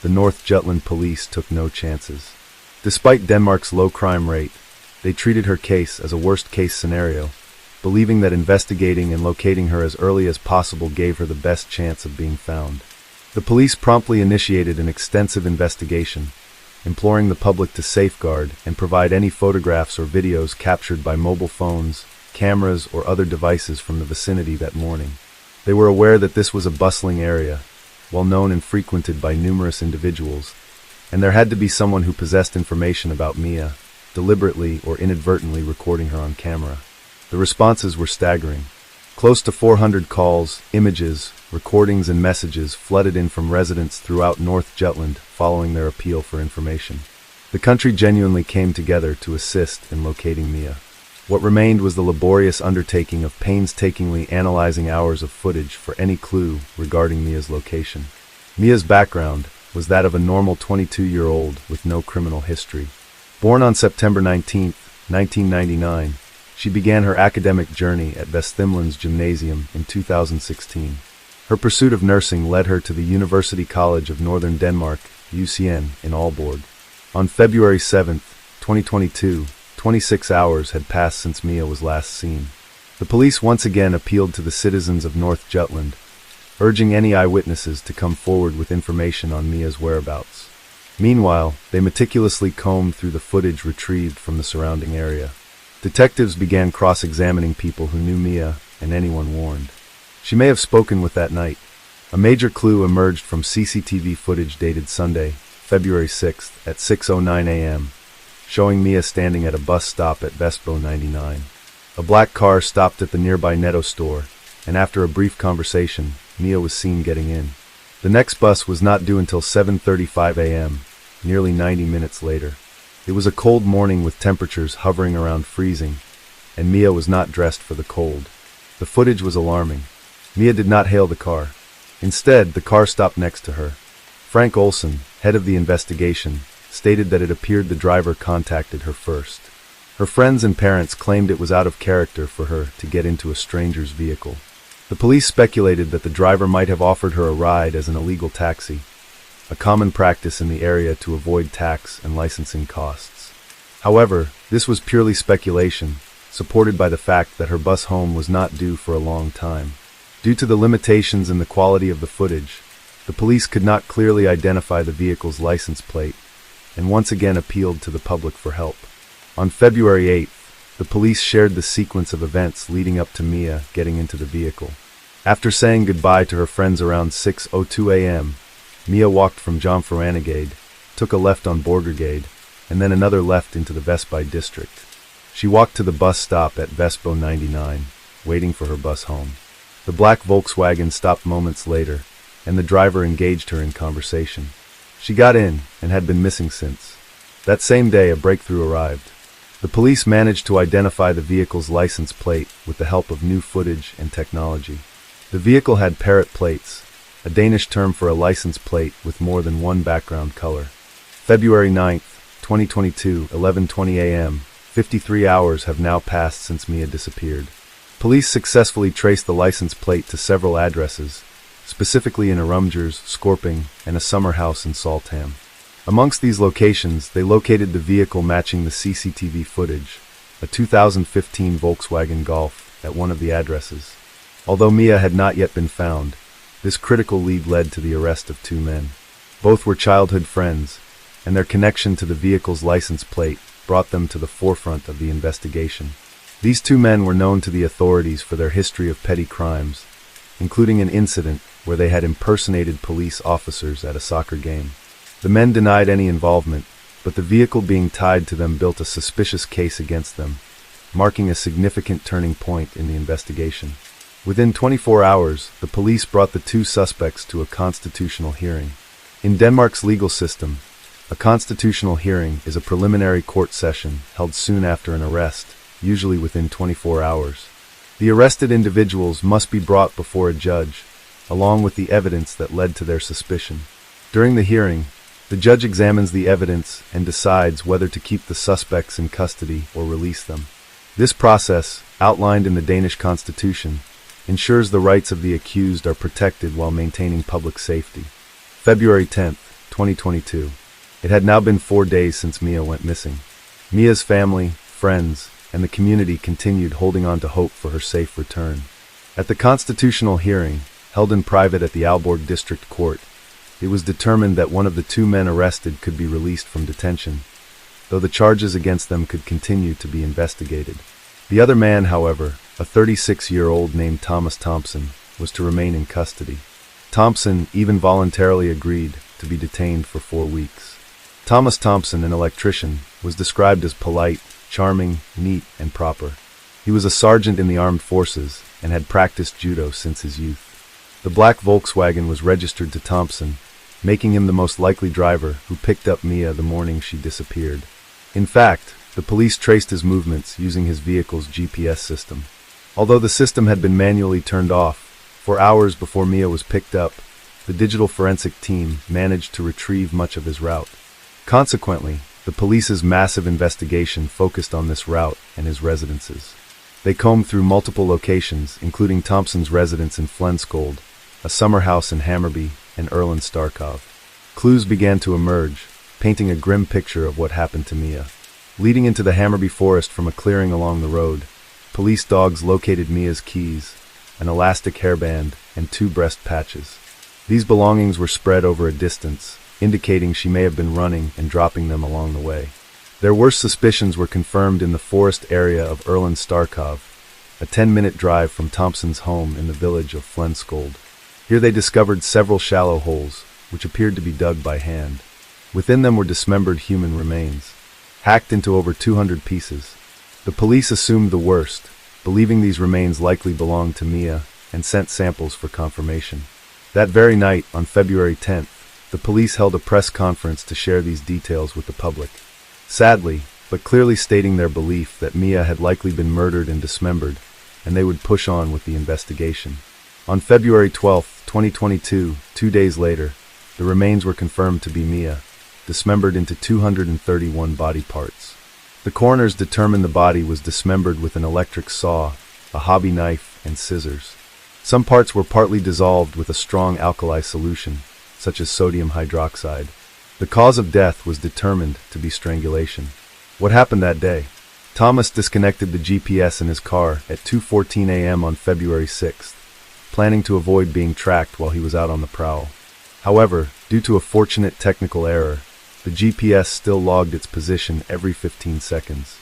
the North Jutland police took no chances. Despite Denmark's low crime rate, they treated her case as a worst-case scenario, believing that investigating and locating her as early as possible gave her the best chance of being found. The police promptly initiated an extensive investigation, imploring the public to safeguard and provide any photographs or videos captured by mobile phones, cameras, or other devices from the vicinity that morning. They were aware that this was a bustling area, well known and frequented by numerous individuals, and there had to be someone who possessed information about Mia, deliberately or inadvertently recording her on camera. The responses were staggering. Close to 400 calls, images, recordings, and messages flooded in from residents throughout North Jutland following their appeal for information. The country genuinely came together to assist in locating Mia. What remained was the laborious undertaking of painstakingly analyzing hours of footage for any clue regarding Mia's location. Mia's background was that of a normal 22-year-old with no criminal history. Born on September 19, 1999, she began her academic journey at Vesthimlands Gymnasium in 2016. Her pursuit of nursing led her to the University College of Northern Denmark, UCN, in Aalborg. On February 7, 2022, 26 hours had passed since Mia was last seen. The police once again appealed to the citizens of North Jutland, urging any eyewitnesses to come forward with information on Mia's whereabouts. Meanwhile, they meticulously combed through the footage retrieved from the surrounding area. Detectives began cross-examining people who knew Mia and anyone warned. She may have spoken with that night. A major clue emerged from CCTV footage dated Sunday, February 6th at 6:09 a.m., showing Mia standing at a bus stop at Vestbo 99. A black car stopped at the nearby Netto store, and after a brief conversation, Mia was seen getting in. The next bus was not due until 7:35 a.m., nearly 90 minutes later. It was a cold morning with temperatures hovering around freezing, and Mia was not dressed for the cold. The footage was alarming. Mia did not hail the car. Instead, the car stopped next to her. Frank Olsen, head of the investigation, stated that it appeared the driver contacted her first. Her friends and parents claimed it was out of character for her to get into a stranger's vehicle. The police speculated that the driver might have offered her a ride as an illegal taxi, a common practice in the area to avoid tax and licensing costs. However, this was purely speculation, supported by the fact that her bus home was not due for a long time. Due to the limitations in the quality of the footage, the police could not clearly identify the vehicle's license plate, and once again appealed to the public for help. On February 8th, the police shared the sequence of events leading up to Mia getting into the vehicle. After saying goodbye to her friends around 6:02 a.m., Mia walked from Jomfruanegade, took a left on Borgergade, and then another left into the Vestby district. She walked to the bus stop at Vestbo 99, waiting for her bus home. The black Volkswagen stopped moments later, and the driver engaged her in conversation. She got in and had been missing since. That same day, a breakthrough arrived. The police managed to identify the vehicle's license plate with the help of new footage and technology. The vehicle had parrot plates, a Danish term for a license plate with more than one background color. February 9th, 2022, 11:20 a.m., 53 hours have now passed since Mia disappeared. Police successfully traced the license plate to several addresses, specifically in Arumgers, Skorping, and a summer house in Saltham. Amongst these locations, they located the vehicle matching the CCTV footage, a 2015 Volkswagen Golf, at one of the addresses. Although Mia had not yet been found, this critical lead led to the arrest of two men. Both were childhood friends, and their connection to the vehicle's license plate brought them to the forefront of the investigation. These two men were known to the authorities for their history of petty crimes, including an incident where they had impersonated police officers at a soccer game. The men denied any involvement, but the vehicle being tied to them built a suspicious case against them, marking a significant turning point in the investigation. Within 24 hours, the police brought the two suspects to a constitutional hearing. In Denmark's legal system, a constitutional hearing is a preliminary court session held soon after an arrest, usually within 24 hours. The arrested individuals must be brought before a judge, along with the evidence that led to their suspicion. During the hearing, the judge examines the evidence and decides whether to keep the suspects in custody or release them. This process, outlined in the Danish constitution, ensures the rights of the accused are protected while maintaining public safety. February 10, 2022. It had now been 4 days since Mia went missing. Mia's family, friends, and the community continued holding on to hope for her safe return. At the constitutional hearing, held in private at the Aalborg District Court, it was determined that one of the two men arrested could be released from detention, though the charges against them could continue to be investigated. The other man, however, a 36-year-old named Thomas Thompson, was to remain in custody. Thompson even voluntarily agreed to be detained for 4 weeks. Thomas Thompson, an electrician, was described as polite, charming, neat, and proper. He was a sergeant in the armed forces and had practiced judo since his youth. The black Volkswagen was registered to Thompson, making him the most likely driver who picked up Mia the morning she disappeared. In fact, the police traced his movements using his vehicle's GPS system. Although the system had been manually turned off, for hours before Mia was picked up, the digital forensic team managed to retrieve much of his route. Consequently, the police's massive investigation focused on this route and his residences. They combed through multiple locations, including Thompson's residence in Flensvold, a summer house in Hammarby, and Erland Starkov. Clues began to emerge, painting a grim picture of what happened to Mia. Leading into the Hammarby forest from a clearing along the road, police dogs located Mia's keys, an elastic hairband, and 2 breast patches. These belongings were spread over a distance, indicating she may have been running and dropping them along the way. Their worst suspicions were confirmed in the forest area of Erland Starkov, a 10-minute drive from Thompson's home in the village of Flensvold. Here they discovered several shallow holes, which appeared to be dug by hand. Within them were dismembered human remains, hacked into over 200 pieces. The police assumed the worst, believing these remains likely belonged to Mia, and sent samples for confirmation. That very night, on February 10th, the police held a press conference to share these details with the public. Sadly, but clearly stating their belief that Mia had likely been murdered and dismembered, and they would push on with the investigation. On February 12, 2022, 2 days later, the remains were confirmed to be Mia, dismembered into 231 body parts. The coroners determined the body was dismembered with an electric saw, a hobby knife, and scissors. Some parts were partly dissolved with a strong alkali solution, such as sodium hydroxide. The cause of death was determined to be strangulation. What happened that day? Thomas disconnected the GPS in his car at 2:14 a.m. on February 6th, planning to avoid being tracked while he was out on the prowl. However, due to a fortunate technical error, the GPS still logged its position every 15 seconds.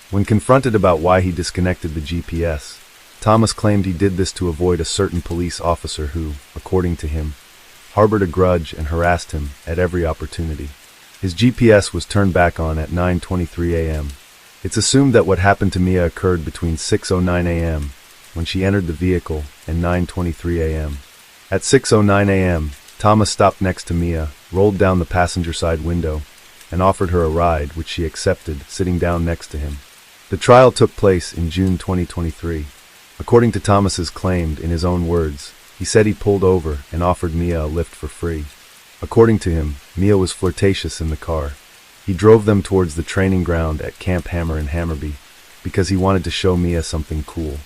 When confronted about why he disconnected the GPS, Thomas claimed he did this to avoid a certain police officer who, according to him, harbored a grudge and harassed him at every opportunity. His GPS was turned back on at 9:23 a.m. It's assumed that what happened to Mia occurred between 6:09 a.m., when she entered the vehicle, and 9:23 a.m. At 6:09 a.m., Thomas stopped next to Mia, rolled down the passenger side window, and offered her a ride, which she accepted, sitting down next to him. The trial took place in June 2023. According to Thomas's claimed in his own words, he said he pulled over and offered Mia a lift for free. According to him, Mia was flirtatious in the car. He drove them towards the training ground at Camp Hammer in Hammarby, because he wanted to show Mia something cool.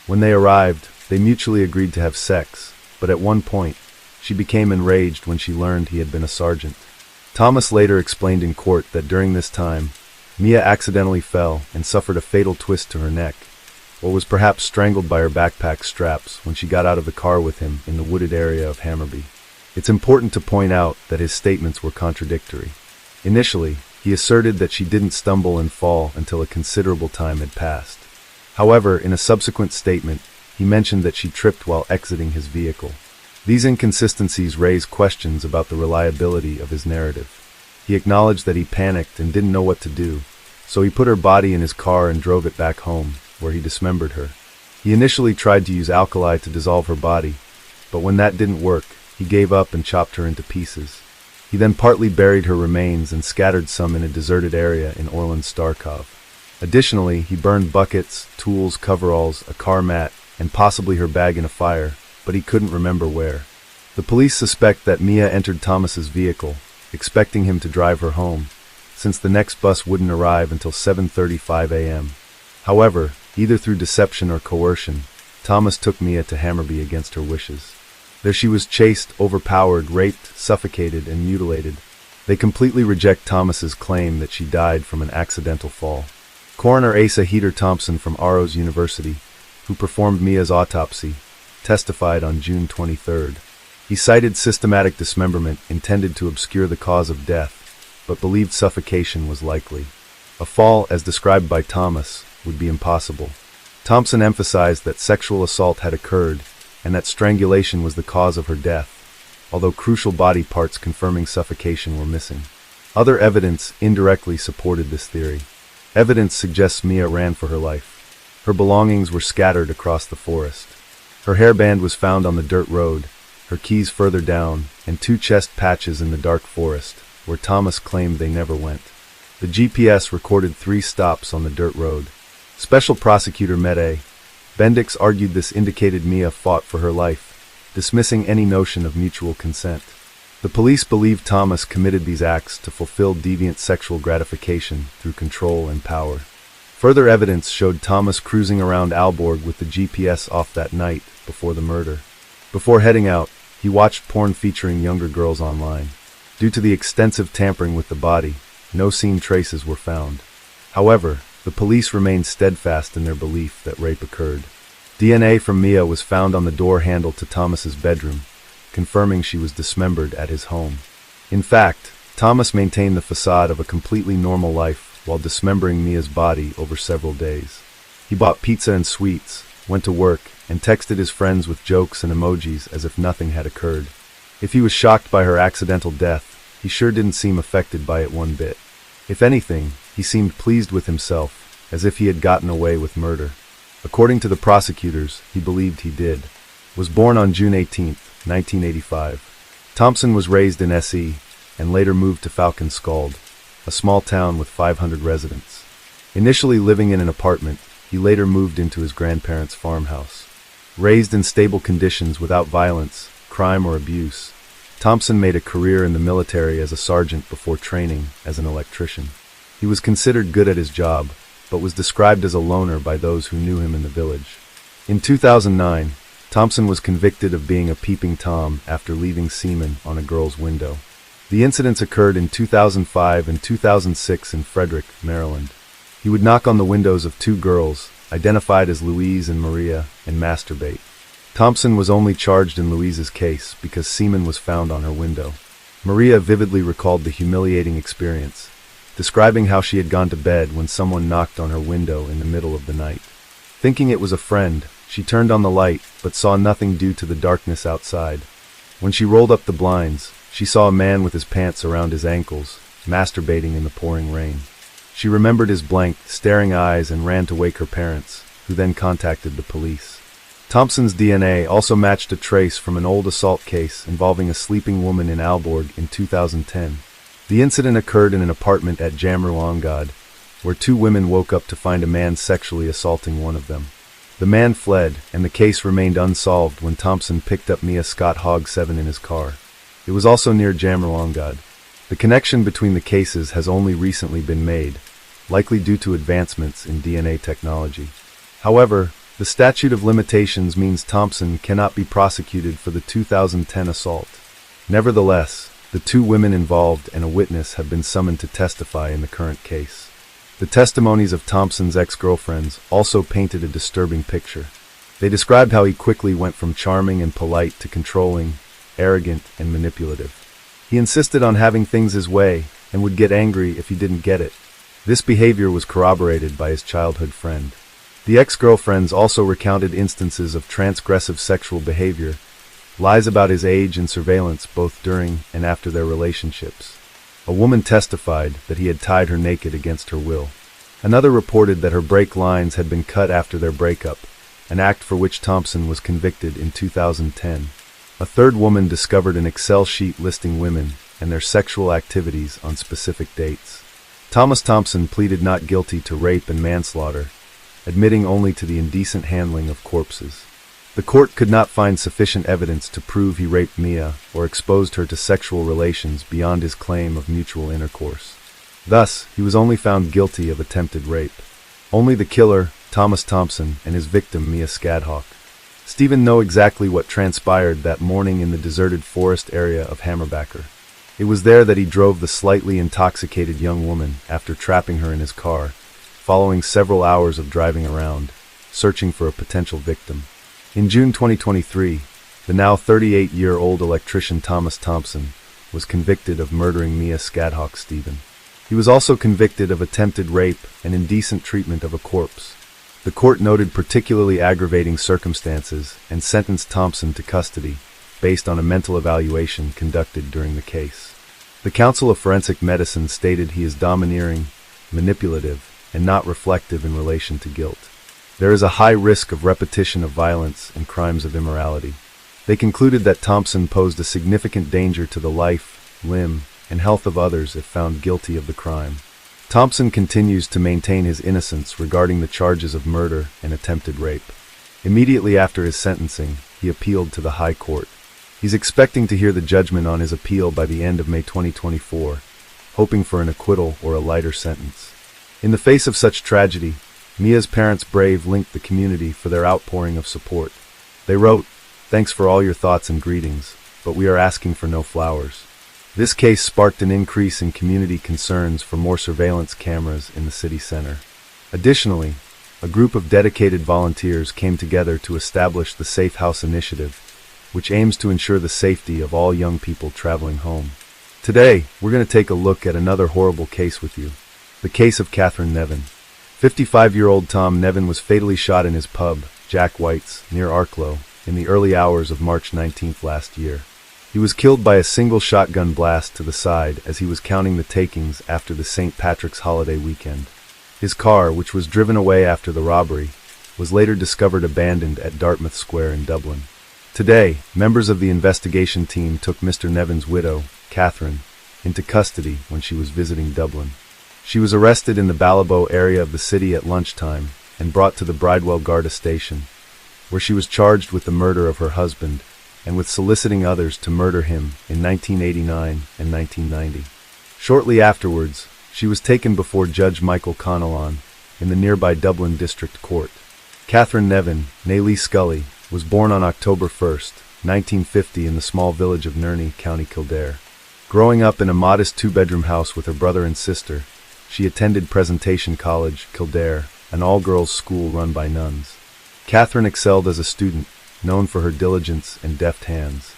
When they arrived, they mutually agreed to have sex, but at one point, she became enraged when she learned he had been a sergeant. Thomas later explained in court that during this time, Mia accidentally fell and suffered a fatal twist to her neck, or was perhaps strangled by her backpack straps when she got out of the car with him in the wooded area of Hammarby. It's important to point out that his statements were contradictory. Initially, he asserted that she didn't stumble and fall until a considerable time had passed. However, in a subsequent statement, he mentioned that she tripped while exiting his vehicle. These inconsistencies raise questions about the reliability of his narrative. He acknowledged that he panicked and didn't know what to do, so he put her body in his car and drove it back home, where he dismembered her. He initially tried to use alkali to dissolve her body, but when that didn't work, he gave up and chopped her into pieces. He then partly buried her remains and scattered some in a deserted area in Orland-Starkov. Additionally, he burned buckets, tools, coveralls, a car mat, and possibly her bag in a fire, but he couldn't remember where. The police suspect that Mia entered Thomas's vehicle, expecting him to drive her home, since the next bus wouldn't arrive until 7:35 a.m. However, either through deception or coercion, Thomas took Mia to Hammarby against her wishes. There she was chased, overpowered, raped, suffocated, and mutilated. They completely reject Thomas's claim that she died from an accidental fall. Coroner Asa Heater Thompson from Aarhus University, who performed Mia's autopsy, testified on June 23rd. He cited systematic dismemberment intended to obscure the cause of death, but believed suffocation was likely. A fall, as described by Thomas, would be impossible. Thompson emphasized that sexual assault had occurred and that strangulation was the cause of her death, although crucial body parts confirming suffocation were missing. Other evidence indirectly supported this theory. Evidence suggests Mia ran for her life. Her belongings were scattered across the forest. Her hairband was found on the dirt road, her keys further down, and 2 chest patches in the dark forest, where Thomas claimed they never went. The GPS recorded 3 stops on the dirt road. Special Prosecutor Mette Bendix argued this indicated Mia fought for her life, dismissing any notion of mutual consent. The police believed Thomas committed these acts to fulfill deviant sexual gratification through control and power. Further evidence showed Thomas cruising around Aalborg with the GPS off that night before the murder. Before heading out, he watched porn featuring younger girls online. Due to the extensive tampering with the body, no scene traces were found. However, the police remained steadfast in their belief that rape occurred. DNA from Mia was found on the door handle to Thomas's bedroom, confirming she was dismembered at his home. In fact, Thomas maintained the facade of a completely normal life while dismembering Mia's body over several days. He bought pizza and sweets, went to work, and texted his friends with jokes and emojis as if nothing had occurred. If he was shocked by her accidental death, he sure didn't seem affected by it one bit. If anything, he seemed pleased with himself, as if he had gotten away with murder. According to the prosecutors, he believed he did. Was born on June 18, 1985. Thompson was raised in SE, and later moved to Falkenskald, a small town with 500 residents. Initially living in an apartment, he later moved into his grandparents' farmhouse. Raised in stable conditions without violence, crime, or abuse, Thompson made a career in the military as a sergeant before training as an electrician. He was considered good at his job, but was described as a loner by those who knew him in the village. In 2009, Thompson was convicted of being a peeping Tom after leaving semen on a girl's window. The incidents occurred in 2005 and 2006 in Frederick, Maryland. He would knock on the windows of 2 girls, identified as Louise and Maria, and masturbate. Thompson was only charged in Louise's case because semen was found on her window. Maria vividly recalled the humiliating experience, describing how she had gone to bed when someone knocked on her window in the middle of the night. Thinking it was a friend, she turned on the light but saw nothing due to the darkness outside. When she rolled up the blinds, she saw a man with his pants around his ankles, masturbating in the pouring rain. She remembered his blank, staring eyes and ran to wake her parents, who then contacted the police. Thompson's DNA also matched a trace from an old assault case involving a sleeping woman in Aalborg in 2010. The incident occurred in an apartment at Jammerlongad, where 2 women woke up to find a man sexually assaulting one of them. The man fled, and the case remained unsolved when Thompson picked up Mia Scott Hogg 7 in his car. It was also near Jammerlongad. The connection between the cases has only recently been made, likely due to advancements in DNA technology. However, the statute of limitations means Thompson cannot be prosecuted for the 2010 assault. Nevertheless, the 2 women involved and a witness have been summoned to testify in the current case. The testimonies of Thompson's ex-girlfriends also painted a disturbing picture. They described how he quickly went from charming and polite to controlling, arrogant, and manipulative. He insisted on having things his way and would get angry if he didn't get it. This behavior was corroborated by his childhood friend. The ex-girlfriends also recounted instances of transgressive sexual behavior, lies about his age and surveillance both during and after their relationships. A woman testified that he had tied her naked against her will. Another reported that her brake lines had been cut after their breakup, an act for which Thompson was convicted in 2010. A third woman discovered an Excel sheet listing women and their sexual activities on specific dates. Thomas Thompson pleaded not guilty to rape and manslaughter, admitting only to the indecent handling of corpses. The court could not find sufficient evidence to prove he raped Mia or exposed her to sexual relations beyond his claim of mutual intercourse. Thus, he was only found guilty of attempted rape. Only the killer, Thomas Thompson, and his victim, Mia Skadhawk, Stephen, know exactly what transpired that morning in the deserted forest area of Hammerbacker. It was there that he drove the slightly intoxicated young woman after trapping her in his car, following several hours of driving around, searching for a potential victim. In June 2023, the now 38-year-old electrician Thomas Thompson was convicted of murdering Mia Skadhawk Stephen. He was also convicted of attempted rape and indecent treatment of a corpse. The court noted particularly aggravating circumstances and sentenced Thompson to custody, based on a mental evaluation conducted during the case. The Council of Forensic Medicine stated he is domineering, manipulative, and not reflective in relation to guilt. There is a high risk of repetition of violence and crimes of immorality. They concluded that Thompson posed a significant danger to the life, limb, and health of others if found guilty of the crime. Thompson continues to maintain his innocence regarding the charges of murder and attempted rape. Immediately after his sentencing, he appealed to the High Court. He's expecting to hear the judgment on his appeal by the end of May 2024, hoping for an acquittal or a lighter sentence. In the face of such tragedy, Mia's parents Brave linked the community for their outpouring of support. They wrote, "Thanks for all your thoughts and greetings, but we are asking for no flowers." This case sparked an increase in community concerns for more surveillance cameras in the city center. Additionally, a group of dedicated volunteers came together to establish the Safe House Initiative, which aims to ensure the safety of all young people traveling home. Today, we're going to take a look at another horrible case with you. The case of Catherine Nevin. 55-year-old Tom Nevin was fatally shot in his pub, Jack White's, near Arklow, in the early hours of March 19th last year. He was killed by a single shotgun blast to the side as he was counting the takings after the St. Patrick's holiday weekend. His car, which was driven away after the robbery, was later discovered abandoned at Dartmouth Square in Dublin. Today, members of the investigation team took Mr. Nevin's widow, Catherine, into custody when she was visiting Dublin. She was arrested in the Ballabo area of the city at lunchtime and brought to the Bridewell Garda station, where she was charged with the murder of her husband and with soliciting others to murder him in 1989 and 1990. Shortly afterwards, she was taken before Judge Michael Connellan in the nearby Dublin District Court. Catherine Nevin, née Lee Scully, was born on October 1st, 1950 in the small village of Nerney, County Kildare. Growing up in a modest two-bedroom house with her brother and sister, she attended Presentation College, Kildare, an all-girls school run by nuns. Catherine excelled as a student, known for her diligence and deft hands.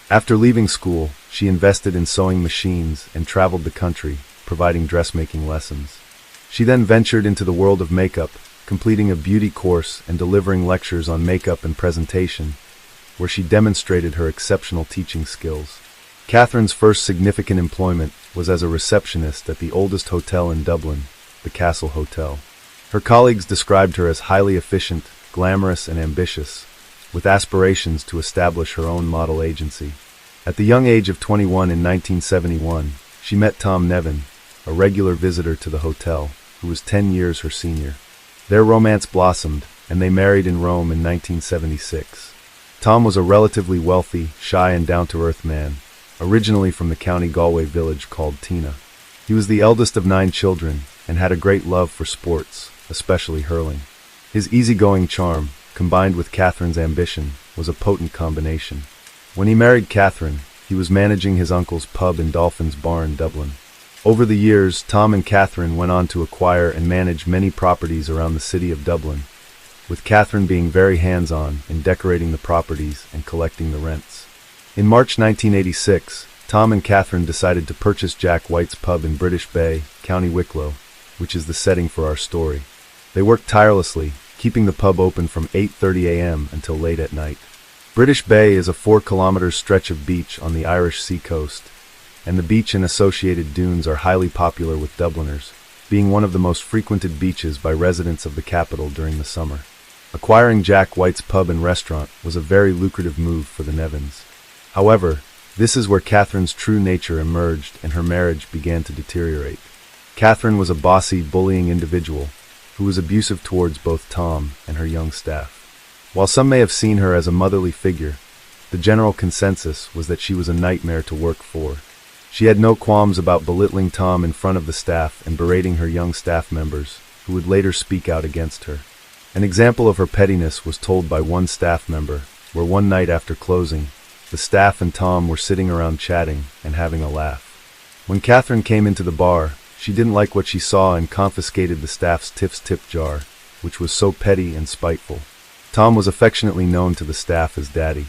After leaving school, she invested in sewing machines and traveled the country, providing dressmaking lessons. She then ventured into the world of makeup, completing a beauty course and delivering lectures on makeup and presentation, where she demonstrated her exceptional teaching skills. Catherine's first significant employment was as a receptionist at the oldest hotel in Dublin, the Castle Hotel. Her colleagues described her as highly efficient, glamorous, and ambitious, with aspirations to establish her own model agency. At the young age of 21 in 1971, she met Tom Nevin, a regular visitor to the hotel, who was 10 years her senior. Their romance blossomed, and they married in Rome in 1976. Tom was a relatively wealthy, shy, and down-to-earth man, originally from the County Galway village called Tina. He was the eldest of 9 children and had a great love for sports, especially hurling. His easygoing charm, combined with Catherine's ambition, was a potent combination. When he married Catherine, he was managing his uncle's pub in Dolphin's Bar in Dublin. Over the years, Tom and Catherine went on to acquire and manage many properties around the city of Dublin, with Catherine being very hands-on in decorating the properties and collecting the rents. In March 1986, Tom and Catherine decided to purchase Jack White's pub in British Bay, County Wicklow, which is the setting for our story. They worked tirelessly, keeping the pub open from 8:30 a.m. until late at night. British Bay is a 4-kilometer stretch of beach on the Irish sea coast, and the beach and associated dunes are highly popular with Dubliners, being one of the most frequented beaches by residents of the capital during the summer. Acquiring Jack White's pub and restaurant was a very lucrative move for the Nevins. However, this is where Catherine's true nature emerged and her marriage began to deteriorate. Catherine was a bossy, bullying individual who was abusive towards both Tom and her young staff. While some may have seen her as a motherly figure, the general consensus was that she was a nightmare to work for. She had no qualms about belittling Tom in front of the staff and berating her young staff members, who would later speak out against her. An example of her pettiness was told by one staff member, where one night after closing, the staff and Tom were sitting around chatting and having a laugh. When Catherine came into the bar, she didn't like what she saw and confiscated the staff's tips tip jar, which was so petty and spiteful. Tom was affectionately known to the staff as Daddy.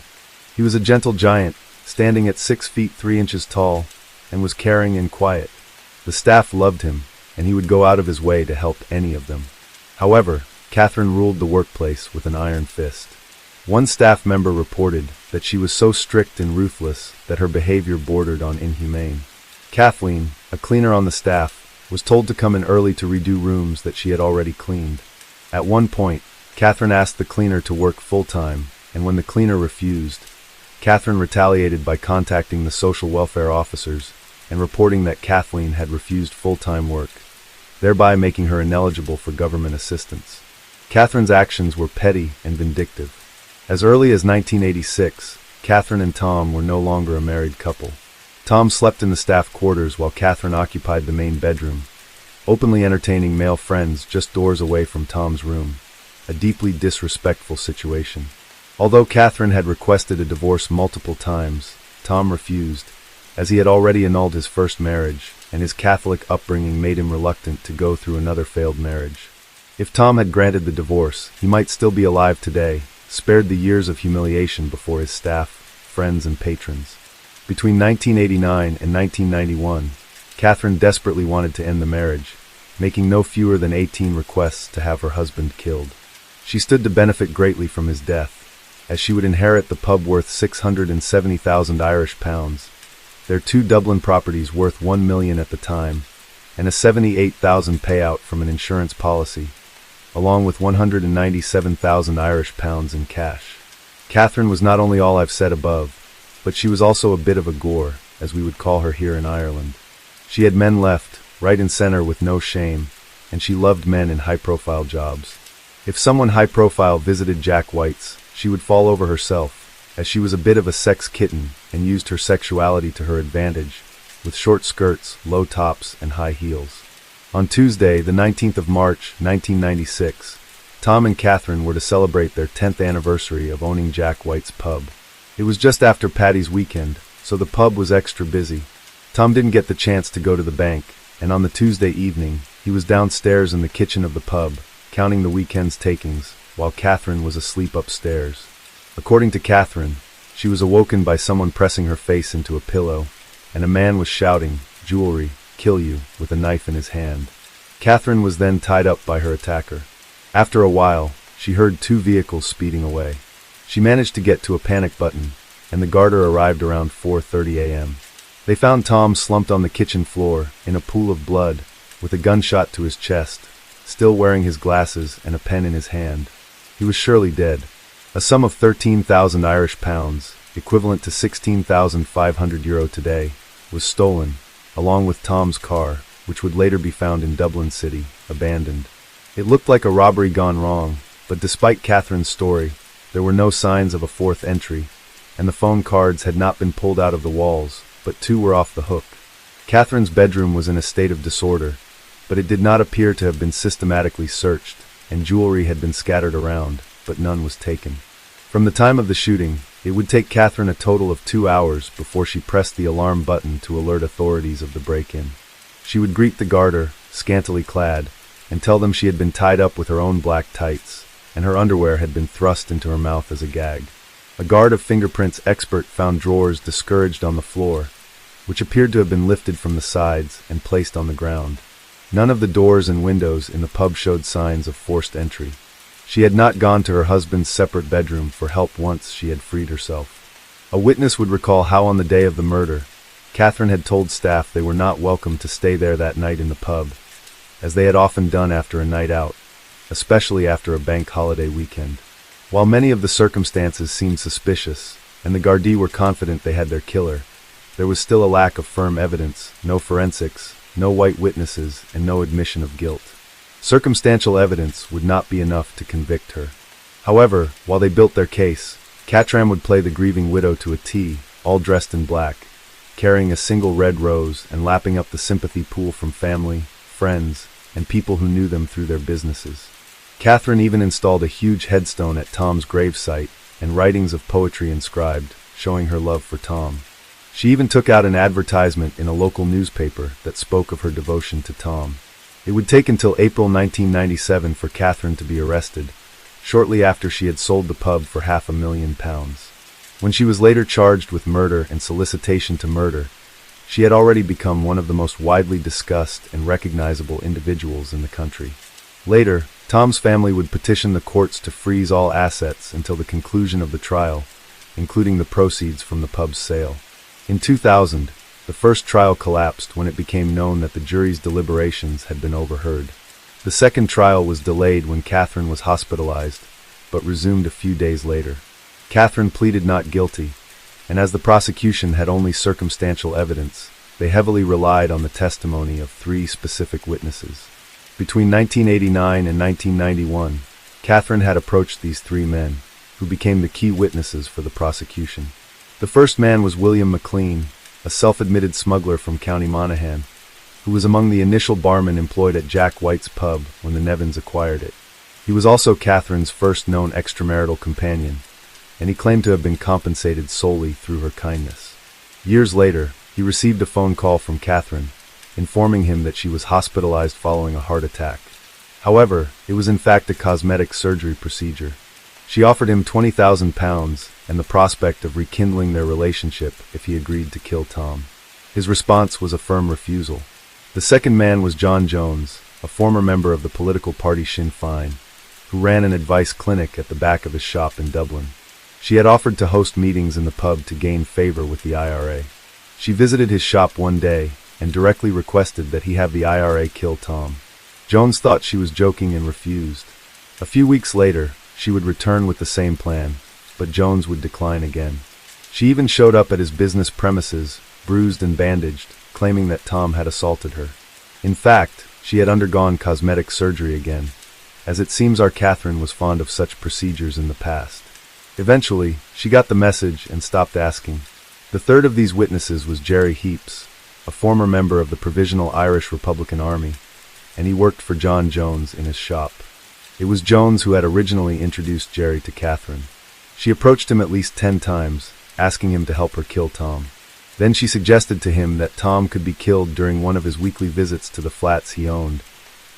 He was a gentle giant, standing at 6 feet 3 inches tall, and was caring and quiet. The staff loved him, and he would go out of his way to help any of them. However, Catherine ruled the workplace with an iron fist. One staff member reported that she was so strict and ruthless that her behavior bordered on inhumane. Kathleen, a cleaner on the staff, was told to come in early to redo rooms that she had already cleaned. At one point, Catherine asked the cleaner to work full-time, and when the cleaner refused, Catherine retaliated by contacting the social welfare officers and reporting that Kathleen had refused full-time work, thereby making her ineligible for government assistance. Catherine's actions were petty and vindictive. As early as 1986, Catherine and Tom were no longer a married couple. Tom slept in the staff quarters while Catherine occupied the main bedroom, openly entertaining male friends just doors away from Tom's room, a deeply disrespectful situation. Although Catherine had requested a divorce multiple times, Tom refused, as he had already annulled his first marriage, and his Catholic upbringing made him reluctant to go through another failed marriage. If Tom had granted the divorce, he might still be alive today, spared the years of humiliation before his staff, friends, and patrons. Between 1989 and 1991, Catherine desperately wanted to end the marriage, making no fewer than 18 requests to have her husband killed. She stood to benefit greatly from his death, as she would inherit the pub worth 670,000 Irish pounds, their 2 Dublin properties worth $1 million at the time, and a $78,000 payout from an insurance policy, along with 197,000 Irish pounds in cash. Catherine was not only all I've said above, but she was also a bit of a gore, as we would call her here in Ireland. She had men left, right and center with no shame, and she loved men in high-profile jobs. If someone high-profile visited Jack White's, she would fall over herself, as she was a bit of a sex kitten and used her sexuality to her advantage, with short skirts, low tops, and high heels. On Tuesday, the 19th of March, 1996, Tom and Catherine were to celebrate their 10th anniversary of owning Jack White's pub. It was just after Paddy's weekend, so the pub was extra busy. Tom didn't get the chance to go to the bank, and on the Tuesday evening, he was downstairs in the kitchen of the pub, counting the weekend's takings, while Catherine was asleep upstairs. According to Catherine, she was awoken by someone pressing her face into a pillow, and a man was shouting, "Jewelry, kill you," with a knife in his hand. Catherine was then tied up by her attacker. After a while, she heard 2 vehicles speeding away. She managed to get to a panic button, and the garter arrived around 4:30 a.m. They found Tom slumped on the kitchen floor, in a pool of blood, with a gunshot to his chest, still wearing his glasses and a pen in his hand. He was surely dead. A sum of 13,000 Irish pounds, equivalent to €16,500 today, was stolen, along with Tom's car, which would later be found in Dublin City, abandoned. It looked like a robbery gone wrong, but despite Catherine's story, there were no signs of a 4th entry, and the phone cards had not been pulled out of the walls, but 2 were off the hook. Catherine's bedroom was in a state of disorder, but it did not appear to have been systematically searched, and jewelry had been scattered around, but none was taken. From the time of the shooting, it would take Catherine a total of 2 hours before she pressed the alarm button to alert authorities of the break-in. She would greet the garter, scantily clad, and tell them she had been tied up with her own black tights, and her underwear had been thrust into her mouth as a gag. A guard of fingerprints expert found drawers discouraged on the floor, which appeared to have been lifted from the sides and placed on the ground. None of the doors and windows in the pub showed signs of forced entry. She had not gone to her husband's separate bedroom for help once she had freed herself. A witness would recall how on the day of the murder, Catherine had told staff they were not welcome to stay there that night in the pub, as they had often done after a night out, especially after a bank holiday weekend. While many of the circumstances seemed suspicious, and the Gardaí were confident they had their killer, there was still a lack of firm evidence, no forensics, no white witnesses, and no admission of guilt. Circumstantial evidence would not be enough to convict her. However, while they built their case, Catram would play the grieving widow to a T, all dressed in black, carrying a single red rose and lapping up the sympathy pool from family, friends, and people who knew them through their businesses. Catherine even installed a huge headstone at Tom's gravesite and writings of poetry inscribed, showing her love for Tom. She even took out an advertisement in a local newspaper that spoke of her devotion to Tom. It would take until April 1997 for Catherine to be arrested, shortly after she had sold the pub for £500,000. When she was later charged with murder and solicitation to murder, she had already become one of the most widely discussed and recognizable individuals in the country. Later, Tom's family would petition the courts to freeze all assets until the conclusion of the trial, including the proceeds from the pub's sale. In 2000, the first trial collapsed when it became known that the jury's deliberations had been overheard. The second trial was delayed when Catherine was hospitalized, but resumed a few days later. Catherine pleaded not guilty, and as the prosecution had only circumstantial evidence, they heavily relied on the testimony of 3 specific witnesses. Between 1989 and 1991, Catherine had approached these 3 men, who became the key witnesses for the prosecution. The first man was William McLean, a self-admitted smuggler from County Monaghan, who was among the initial barmen employed at Jack White's pub when the Nevins acquired it. He was also Catherine's first known extramarital companion, and he claimed to have been compensated solely through her kindness. Years later, he received a phone call from Catherine, informing him that she was hospitalized following a heart attack. However, it was in fact a cosmetic surgery procedure. She offered him £20,000 and the prospect of rekindling their relationship if he agreed to kill Tom. His response was a firm refusal. The second man was John Jones, a former member of the political party Sinn Féin, who ran an advice clinic at the back of his shop in Dublin. She had offered to host meetings in the pub to gain favor with the IRA. She visited his shop one day and directly requested that he have the IRA kill Tom. Jones thought she was joking and refused. A few weeks later, she would return with the same plan, but Jones would decline again. She even showed up at his business premises, bruised and bandaged, claiming that Tom had assaulted her. In fact, she had undergone cosmetic surgery again, as it seems our Catherine was fond of such procedures in the past. Eventually, she got the message and stopped asking. The third of these witnesses was Jerry Heaps, a former member of the Provisional Irish Republican Army, and he worked for John Jones in his shop. It was Jones who had originally introduced Jerry to Catherine. She approached him at least 10 times, asking him to help her kill Tom. Then she suggested to him that Tom could be killed during one of his weekly visits to the flats he owned,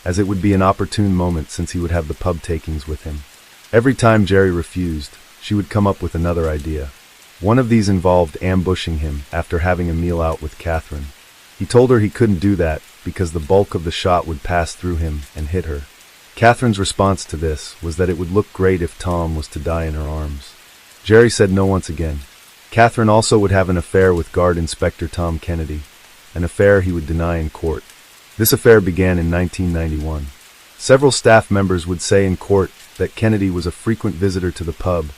as it would be an opportune moment since he would have the pub takings with him. Every time Jerry refused, she would come up with another idea. One of these involved ambushing him after having a meal out with Catherine. He told her he couldn't do that because the bulk of the shot would pass through him and hit her. Catherine's response to this was that it would look great if Tom was to die in her arms. Jerry said no once again. Catherine also would have an affair with Guard Inspector Tom Kennedy, an affair he would deny in court. This affair began in 1991. Several staff members would say in court that Kennedy was a frequent visitor to the pub,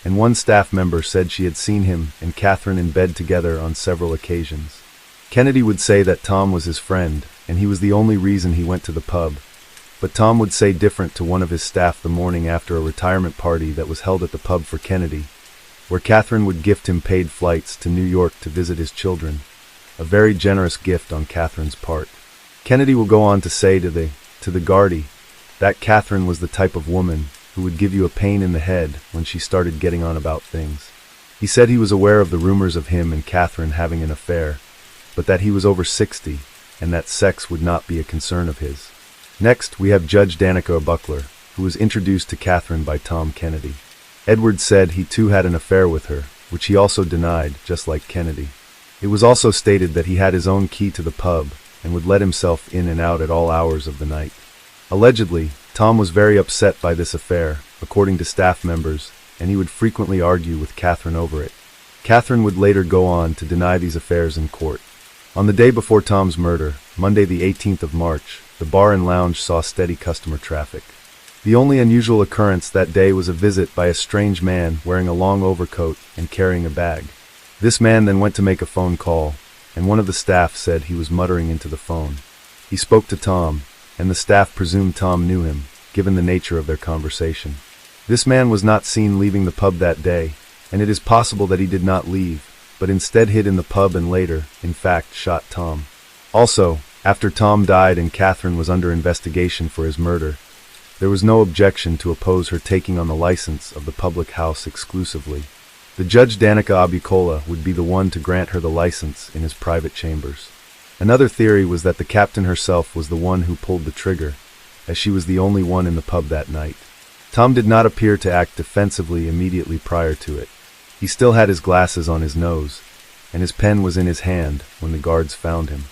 and one staff member said she had seen him and Catherine in bed together on several occasions. Kennedy would say that Tom was his friend, and he was the only reason he went to the pub, but Tom would say different to one of his staff the morning after a retirement party that was held at the pub for Kennedy, where Catherine would gift him paid flights to New York to visit his children, a very generous gift on Catherine's part. Kennedy will go on to say to the Gardaí that Catherine was the type of woman who would give you a pain in the head when she started getting on about things. He said he was aware of the rumors of him and Catherine having an affair, but that he was over 60 and that sex would not be a concern of his. Next, we have Judge Danica Buckler, who was introduced to Catherine by Tom Kennedy. Edward said he too had an affair with her, which he also denied, just like Kennedy. It was also stated that he had his own key to the pub and would let himself in and out at all hours of the night. Allegedly, Tom was very upset by this affair, according to staff members, and he would frequently argue with Catherine over it. Catherine would later go on to deny these affairs in court. On the day before Tom's murder, Monday the 18th of March, the bar and lounge saw steady customer traffic. The only unusual occurrence that day was a visit by a strange man wearing a long overcoat and carrying a bag. This man then went to make a phone call, and one of the staff said he was muttering into the phone. He spoke to Tom, and the staff presumed Tom knew him, given the nature of their conversation. This man was not seen leaving the pub that day, and it is possible that he did not leave, but instead hid in the pub and later, in fact, shot Tom. Also, after Tom died and Catherine was under investigation for his murder, there was no objection to oppose her taking on the license of the public house exclusively. The judge Danica Abucola would be the one to grant her the license in his private chambers. Another theory was that the captain herself was the one who pulled the trigger, as she was the only one in the pub that night. Tom did not appear to act defensively immediately prior to it. He still had his glasses on his nose, and his pen was in his hand when the guards found him.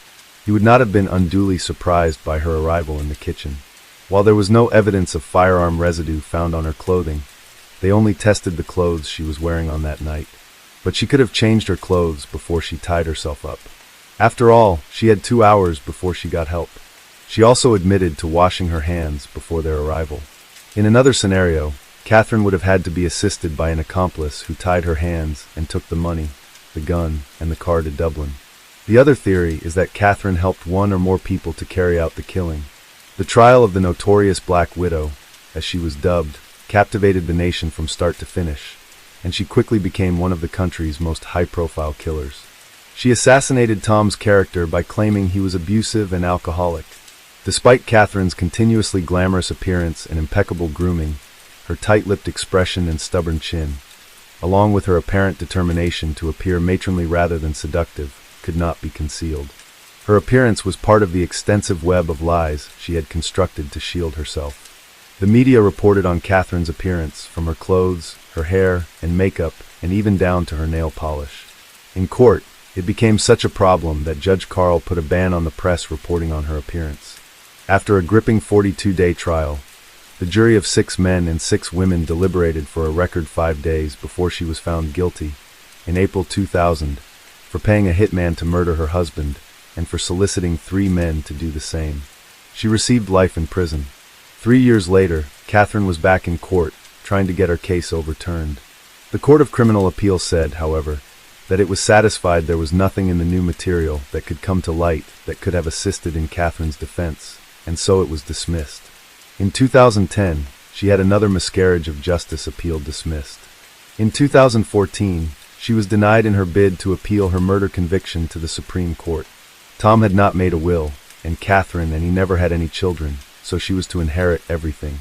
He would not have been unduly surprised by her arrival in the kitchen. While there was no evidence of firearm residue found on her clothing, they only tested the clothes she was wearing on that night. But she could have changed her clothes before she tied herself up. After all, she had 2 hours before she got help. She also admitted to washing her hands before their arrival. In another scenario, Catherine would have had to be assisted by an accomplice who tied her hands and took the money, the gun, and the car to Dublin. The other theory is that Catherine helped one or more people to carry out the killing. The trial of the notorious Black Widow, as she was dubbed, captivated the nation from start to finish, and she quickly became one of the country's most high-profile killers. She assassinated Tom's character by claiming he was abusive and alcoholic. Despite Catherine's continuously glamorous appearance and impeccable grooming, her tight-lipped expression and stubborn chin, along with her apparent determination to appear matronly rather than seductive, could not be concealed. Her appearance was part of the extensive web of lies she had constructed to shield herself. The media reported on Catherine's appearance, from her clothes, her hair, and makeup, and even down to her nail polish. In court, it became such a problem that Judge Carl put a ban on the press reporting on her appearance. After a gripping 42-day trial, the jury of 6 men and 6 women deliberated for a record 5 days before she was found guilty, in April 2000, for paying a hitman to murder her husband, and for soliciting 3 men to do the same. She received life in prison. 3 years later, Catherine was back in court, trying to get her case overturned. The Court of Criminal Appeal said, however, that it was satisfied there was nothing in the new material that could come to light that could have assisted in Catherine's defense, and so it was dismissed. In 2010, she had another miscarriage of justice appeal dismissed. In 2014, she was denied in her bid to appeal her murder conviction to the Supreme Court. Tom had not made a will, and Catherine and he never had any children, so she was to inherit everything.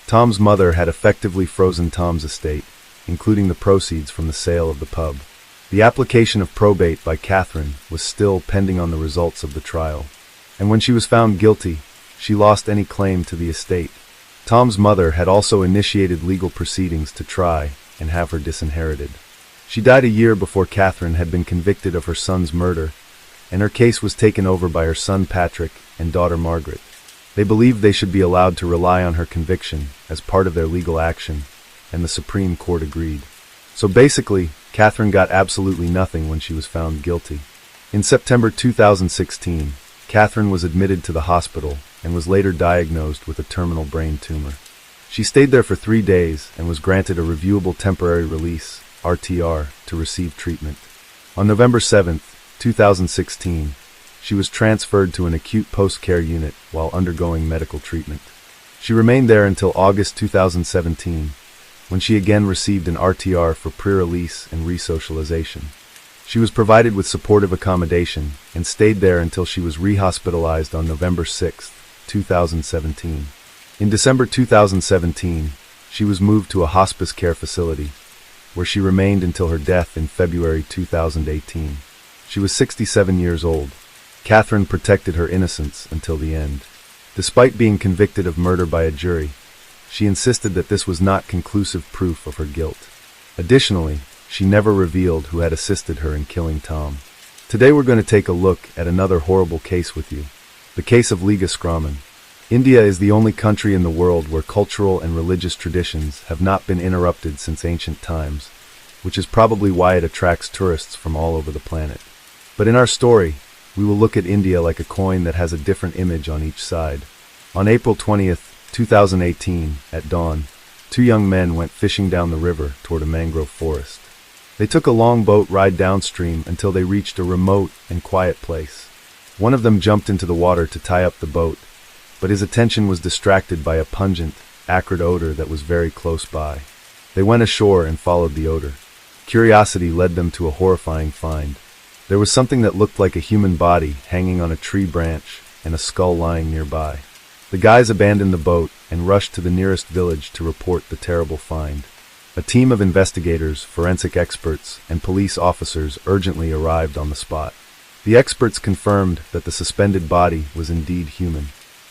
Tom's mother had effectively frozen Tom's estate, including the proceeds from the sale of the pub. The application of probate by Catherine was still pending on the results of the trial, and when she was found guilty, she lost any claim to the estate. Tom's mother had also initiated legal proceedings to try and have her disinherited. She died a year before Catherine had been convicted of her son's murder, and her case was taken over by her son Patrick and daughter Margaret. They believed they should be allowed to rely on her conviction as part of their legal action, and the Supreme Court agreed. So basically, Catherine got absolutely nothing when she was found guilty. In September 2016, Catherine was admitted to the hospital and was later diagnosed with a terminal brain tumor. She stayed there for 3 days and was granted a reviewable temporary release, RTR, to receive treatment. On November 7, 2016, she was transferred to an acute post-care unit while undergoing medical treatment. She remained there until August 2017, when she again received an RTR for pre-release and resocialization. She was provided with supportive accommodation and stayed there until she was rehospitalized on November 6, 2017. In December 2017, she was moved to a hospice care facility, where she remained until her death in February 2018. She was 67 years old. Catherine protected her innocence until the end. Despite being convicted of murder by a jury, She insisted that this was not conclusive proof of her guilt. Additionally, she never revealed who had assisted her in killing Tom. Today we're going to take a look at another horrible case with you. The case of Liga Skroman. India is the only country in the world where cultural and religious traditions have not been interrupted since ancient times, which is probably why it attracts tourists from all over the planet. But in our story, we will look at India like a coin that has a different image on each side. On April 20th, 2018, at dawn, two young men went fishing down the river toward a mangrove forest. They took a long boat ride downstream until they reached a remote and quiet place. One of them jumped into the water to tie up the boat, but his attention was distracted by a pungent, acrid odor that was very close by. They went ashore and followed the odor. Curiosity led them to a horrifying find. There was something that looked like a human body hanging on a tree branch and a skull lying nearby. The guys abandoned the boat and rushed to the nearest village to report the terrible find. A team of investigators, forensic experts, and police officers urgently arrived on the spot. The experts confirmed that the suspended body was indeed human.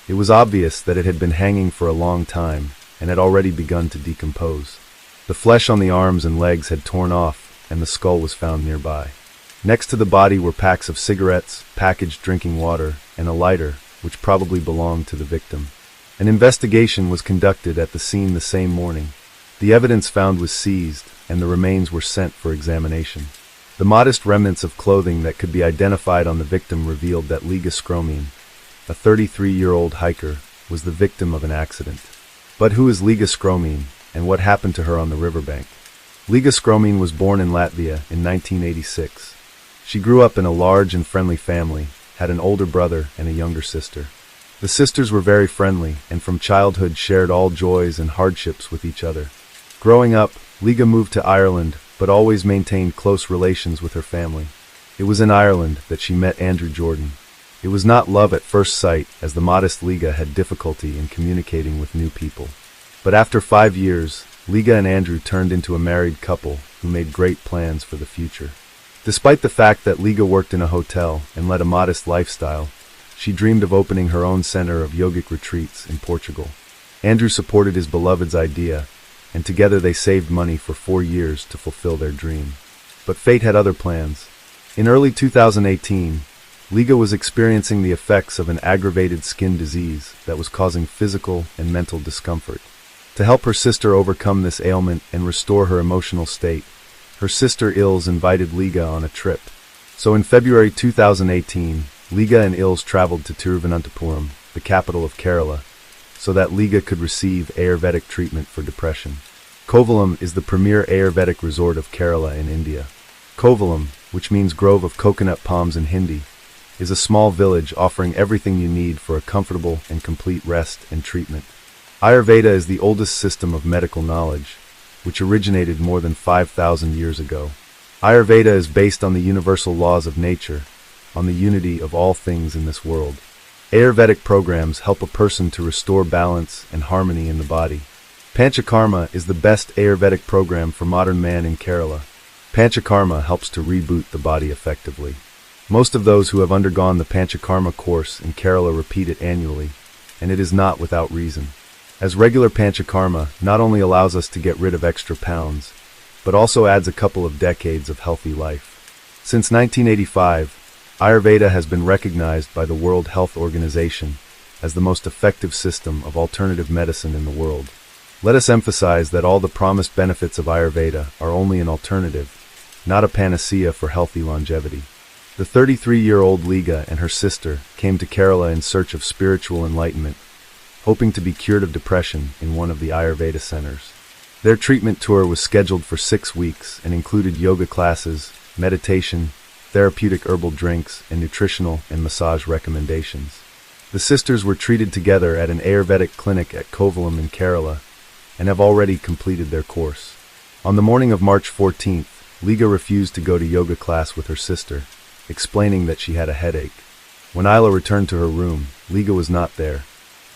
It was obvious that it had been hanging for a long time and had already begun to decompose. The flesh on the arms and legs had torn off, and the skull was found nearby. Next to the body were packs of cigarettes, packaged drinking water, and a lighter, which probably belonged to the victim. An investigation was conducted at the scene the same morning. The evidence found was seized, and the remains were sent for examination. The modest remnants of clothing that could be identified on the victim revealed that Liga Skroman, a 33-year-old hiker, was the victim of an accident. But who is Liga Skroman, and what happened to her on the riverbank? Liga Skroman was born in Latvia in 1986. She grew up in a large and friendly family, had an older brother and a younger sister. The sisters were very friendly, and from childhood shared all joys and hardships with each other. Growing up, Liga moved to Ireland, but always maintained close relations with her family. It was in Ireland that she met Andrew Jordan. It was not love at first sight, as the modest Liga had difficulty in communicating with new people. But after 5 years, Liga and Andrew turned into a married couple who made great plans for the future. Despite the fact that Liga worked in a hotel and led a modest lifestyle, she dreamed of opening her own center of yogic retreats in Portugal. Andrew supported his beloved's idea, and together they saved money for 4 years to fulfill their dream. But fate had other plans. In early 2018, Liga was experiencing the effects of an aggravated skin disease that was causing physical and mental discomfort. To help her sister overcome this ailment and restore her emotional state, her sister Ilse invited Liga on a trip. So in February 2018, Liga and Ilse traveled to Tiruvananthapuram, the capital of Kerala, so that Liga could receive Ayurvedic treatment for depression. Kovalam is the premier Ayurvedic resort of Kerala in India. Kovalam, which means grove of coconut palms in Hindi, is a small village offering everything you need for a comfortable and complete rest and treatment. Ayurveda is the oldest system of medical knowledge, which originated more than 5,000 years ago. Ayurveda is based on the universal laws of nature, on the unity of all things in this world. Ayurvedic programs help a person to restore balance and harmony in the body. Panchakarma is the best Ayurvedic program for modern man in Kerala. Panchakarma helps to reboot the body effectively. Most of those who have undergone the Panchakarma course in Kerala repeat it annually, and it is not without reason. As regular Panchakarma not only allows us to get rid of extra pounds, but also adds a couple of decades of healthy life. Since 1985, Ayurveda has been recognized by the World Health Organization as the most effective system of alternative medicine in the world. Let us emphasize that all the promised benefits of Ayurveda are only an alternative, not a panacea for healthy longevity. The 33-year-old Liga and her sister came to Kerala in search of spiritual enlightenment, hoping to be cured of depression in one of the Ayurveda centers. Their treatment tour was scheduled for 6 weeks and included yoga classes, meditation, therapeutic herbal drinks, and nutritional and massage recommendations. The sisters were treated together at an Ayurvedic clinic at Kovalam in Kerala and have already completed their course. On the morning of March 14th, Liga refused to go to yoga class with her sister, explaining that she had a headache. When Isla returned to her room, Liga was not there.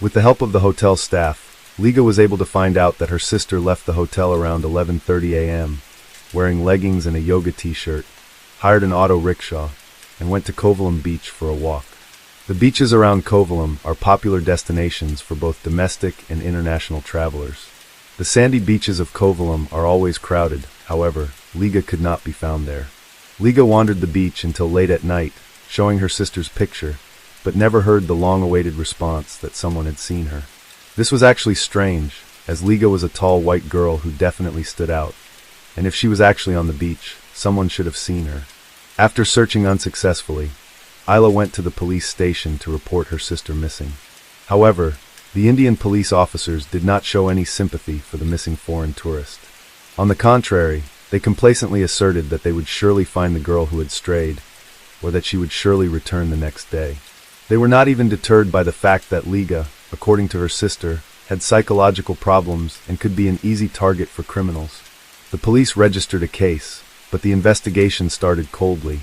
With the help of the hotel staff, Liga was able to find out that her sister left the hotel around 11:30 a.m., wearing leggings and a yoga t-shirt, hired an auto rickshaw, and went to Kovalam Beach for a walk. The beaches around Kovalam are popular destinations for both domestic and international travelers. The sandy beaches of Kovalam are always crowded, however, Liga could not be found there. Liga wandered the beach until late at night, showing her sister's picture, but never heard the long-awaited response that someone had seen her. This was actually strange, as Liga was a tall white girl who definitely stood out, and if she was actually on the beach, someone should have seen her. After searching unsuccessfully, Isla went to the police station to report her sister missing. However, the Indian police officers did not show any sympathy for the missing foreign tourist. On the contrary, they complacently asserted that they would surely find the girl who had strayed, or that she would surely return the next day. They were not even deterred by the fact that Liga, according to her sister, had psychological problems and could be an easy target for criminals. The police registered a case, but the investigation started coldly,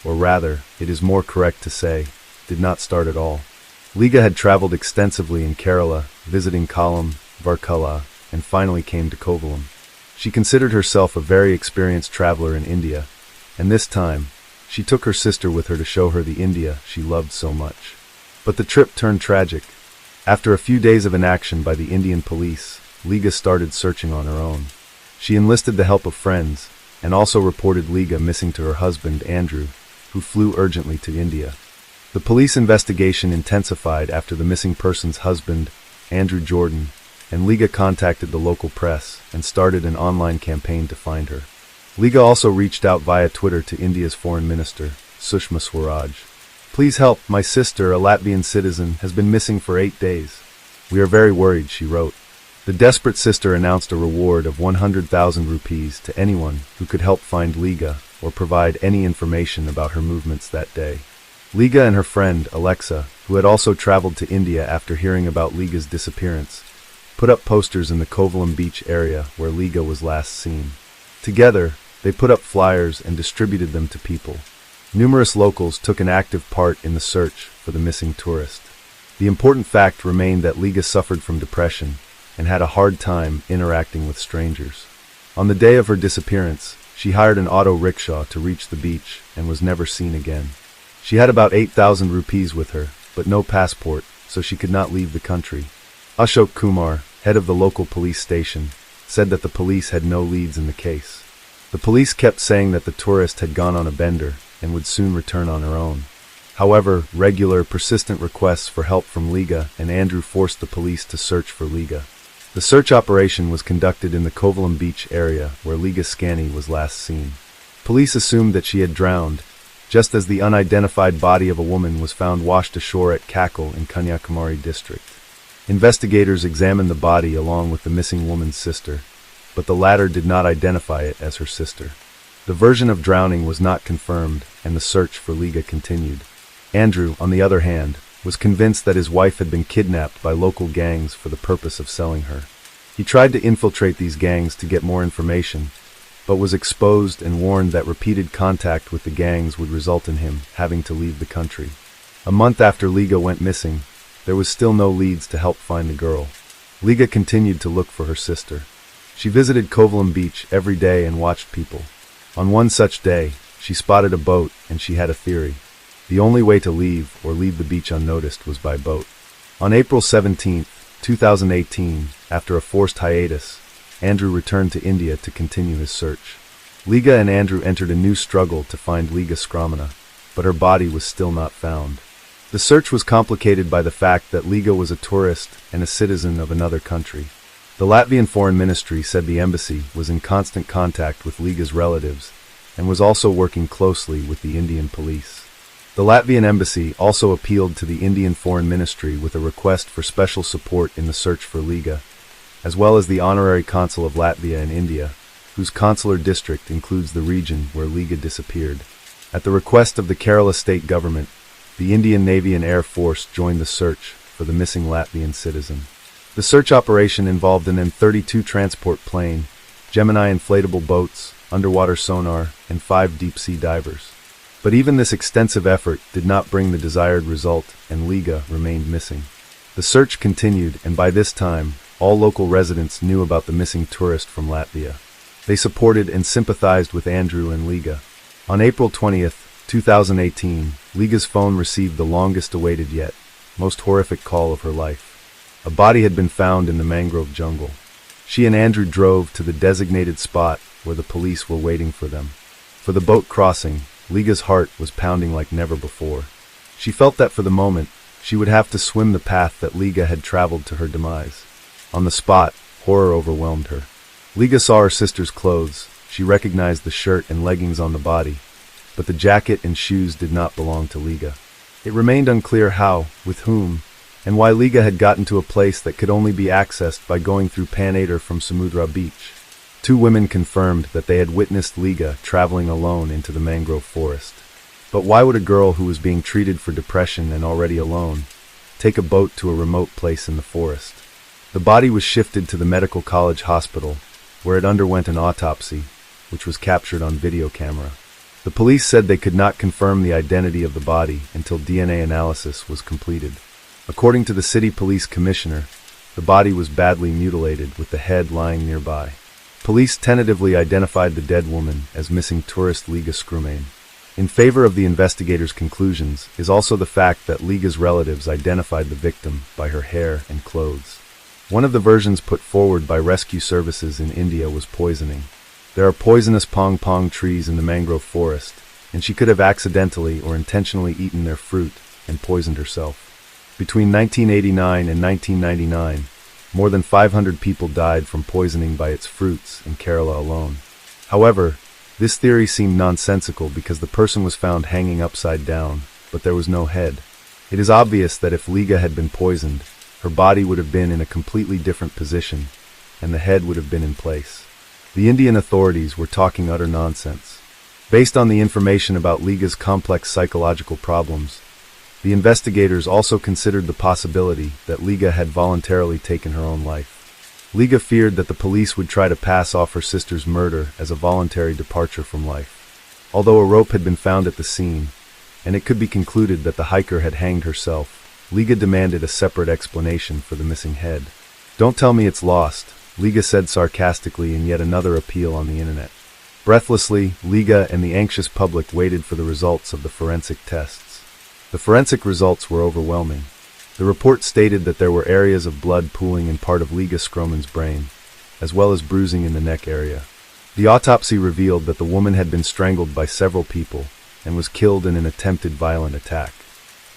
or rather, it is more correct to say, did not start at all. Liga had traveled extensively in Kerala, visiting Kollam, Varkala, and finally came to Kovalam. She considered herself a very experienced traveler in India, and this time, she took her sister with her to show her the India she loved so much. But the trip turned tragic. After a few days of inaction by the Indian police, Liga started searching on her own. She enlisted the help of friends, and also reported Liga missing to her husband, Andrew, who flew urgently to India. The police investigation intensified after the missing person's husband, Andrew Jordan, and Liga contacted the local press and started an online campaign to find her. Liga also reached out via Twitter to India's Foreign Minister, Sushma Swaraj. "Please help, my sister, a Latvian citizen, has been missing for 8 days. We are very worried," she wrote. The desperate sister announced a reward of 100,000 rupees to anyone who could help find Liga or provide any information about her movements that day. Liga and her friend, Alexa, who had also traveled to India after hearing about Liga's disappearance, put up posters in the Kovalam beach area where Liga was last seen. Together, they put up flyers and distributed them to people. Numerous locals took an active part in the search for the missing tourist. The important fact remained that Liga suffered from depression and had a hard time interacting with strangers. On the day of her disappearance, she hired an auto rickshaw to reach the beach and was never seen again. She had about 8,000 rupees with her, but no passport, so she could not leave the country. Ashok Kumar, head of the local police station, said that the police had no leads in the case. The police kept saying that the tourist had gone on a bender and would soon return on her own. However, regular, persistent requests for help from Liga and Andrew forced the police to search for Liga. The search operation was conducted in the Kovalam beach area where Liga Scani was last seen. Police assumed that she had drowned, just as the unidentified body of a woman was found washed ashore at Kakal in Kanyakumari district. Investigators examined the body along with the missing woman's sister, but the latter did not identify it as her sister. The version of drowning was not confirmed, and the search for Liga continued. Andrew, on the other hand, was convinced that his wife had been kidnapped by local gangs for the purpose of selling her. He tried to infiltrate these gangs to get more information, but was exposed and warned that repeated contact with the gangs would result in him having to leave the country. A month after Liga went missing, there was still no leads to help find the girl. Liga continued to look for her sister. She visited Kovalam beach every day and watched people. On one such day, she spotted a boat and she had a theory. The only way to leave or leave the beach unnoticed was by boat. On April 17, 2018, after a forced hiatus, Andrew returned to India to continue his search. Liga and Andrew entered a new struggle to find Liga Skramana, but her body was still not found. The search was complicated by the fact that Liga was a tourist and a citizen of another country. The Latvian Foreign Ministry said the embassy was in constant contact with Liga's relatives and was also working closely with the Indian police. The Latvian embassy also appealed to the Indian Foreign Ministry with a request for special support in the search for Liga, as well as the Honorary Consul of Latvia in India, whose consular district includes the region where Liga disappeared. At the request of the Kerala state government, the Indian Navy and Air Force joined the search for the missing Latvian citizen. The search operation involved an M-32 transport plane, Gemini inflatable boats, underwater sonar, and 5 deep-sea divers. But even this extensive effort did not bring the desired result, and Liga remained missing. The search continued, and by this time, all local residents knew about the missing tourist from Latvia. They supported and sympathized with Andrew and Liga. On April 20, 2018, Liga's phone received the longest-awaited yet most horrific call of her life. A body had been found in the mangrove jungle. She and Andrew drove to the designated spot where the police were waiting for them. For the boat crossing, Liga's heart was pounding like never before. She felt that for the moment, she would have to swim the path that Liga had traveled to her demise. On the spot, horror overwhelmed her. Liga saw her sister's clothes. She recognized the shirt and leggings on the body, but the jacket and shoes did not belong to Liga. It remained unclear how, with whom, and why Liga had gotten to a place that could only be accessed by going through Panader from Samudra Beach. Two women confirmed that they had witnessed Liga traveling alone into the mangrove forest. But why would a girl who was being treated for depression and already alone take a boat to a remote place in the forest? The body was shifted to the Medical College Hospital, where it underwent an autopsy, which was captured on video camera. The police said they could not confirm the identity of the body until DNA analysis was completed. According to the city police commissioner, the body was badly mutilated with the head lying nearby. Police tentatively identified the dead woman as missing tourist Liga Scrumain. In favor of the investigators' conclusions is also the fact that Liga's relatives identified the victim by her hair and clothes. One of the versions put forward by rescue services in India was poisoning. There are poisonous pong trees in the mangrove forest, and she could have accidentally or intentionally eaten their fruit and poisoned herself. Between 1989 and 1999, more than 500 people died from poisoning by its fruits in Kerala alone. However, this theory seemed nonsensical because the person was found hanging upside down, but there was no head. It is obvious that if Liga had been poisoned, her body would have been in a completely different position, and the head would have been in place. The Indian authorities were talking utter nonsense. Based on the information about Liga's complex psychological problems, the investigators also considered the possibility that Liga had voluntarily taken her own life. Liga feared that the police would try to pass off her sister's murder as a voluntary departure from life. Although a rope had been found at the scene, and it could be concluded that the hiker had hanged herself, Liga demanded a separate explanation for the missing head. "Don't tell me it's lost," Liga said sarcastically in yet another appeal on the internet. Breathlessly, Liga and the anxious public waited for the results of the forensic tests. The forensic results were overwhelming. The report stated that there were areas of blood pooling in part of Liga Scrumain's brain, as well as bruising in the neck area. The autopsy revealed that the woman had been strangled by several people and was killed in an attempted violent attack.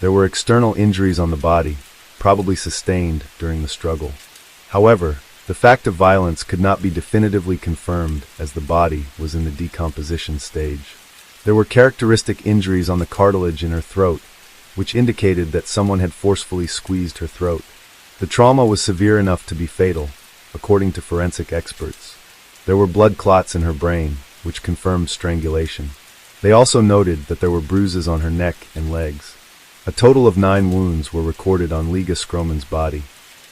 There were external injuries on the body, probably sustained during the struggle. However, the fact of violence could not be definitively confirmed as the body was in the decomposition stage. There were characteristic injuries on the cartilage in her throat, which indicated that someone had forcefully squeezed her throat. The trauma was severe enough to be fatal, according to forensic experts. There were blood clots in her brain, which confirmed strangulation. They also noted that there were bruises on her neck and legs. A total of 9 wounds were recorded on Liga Scrumain's body.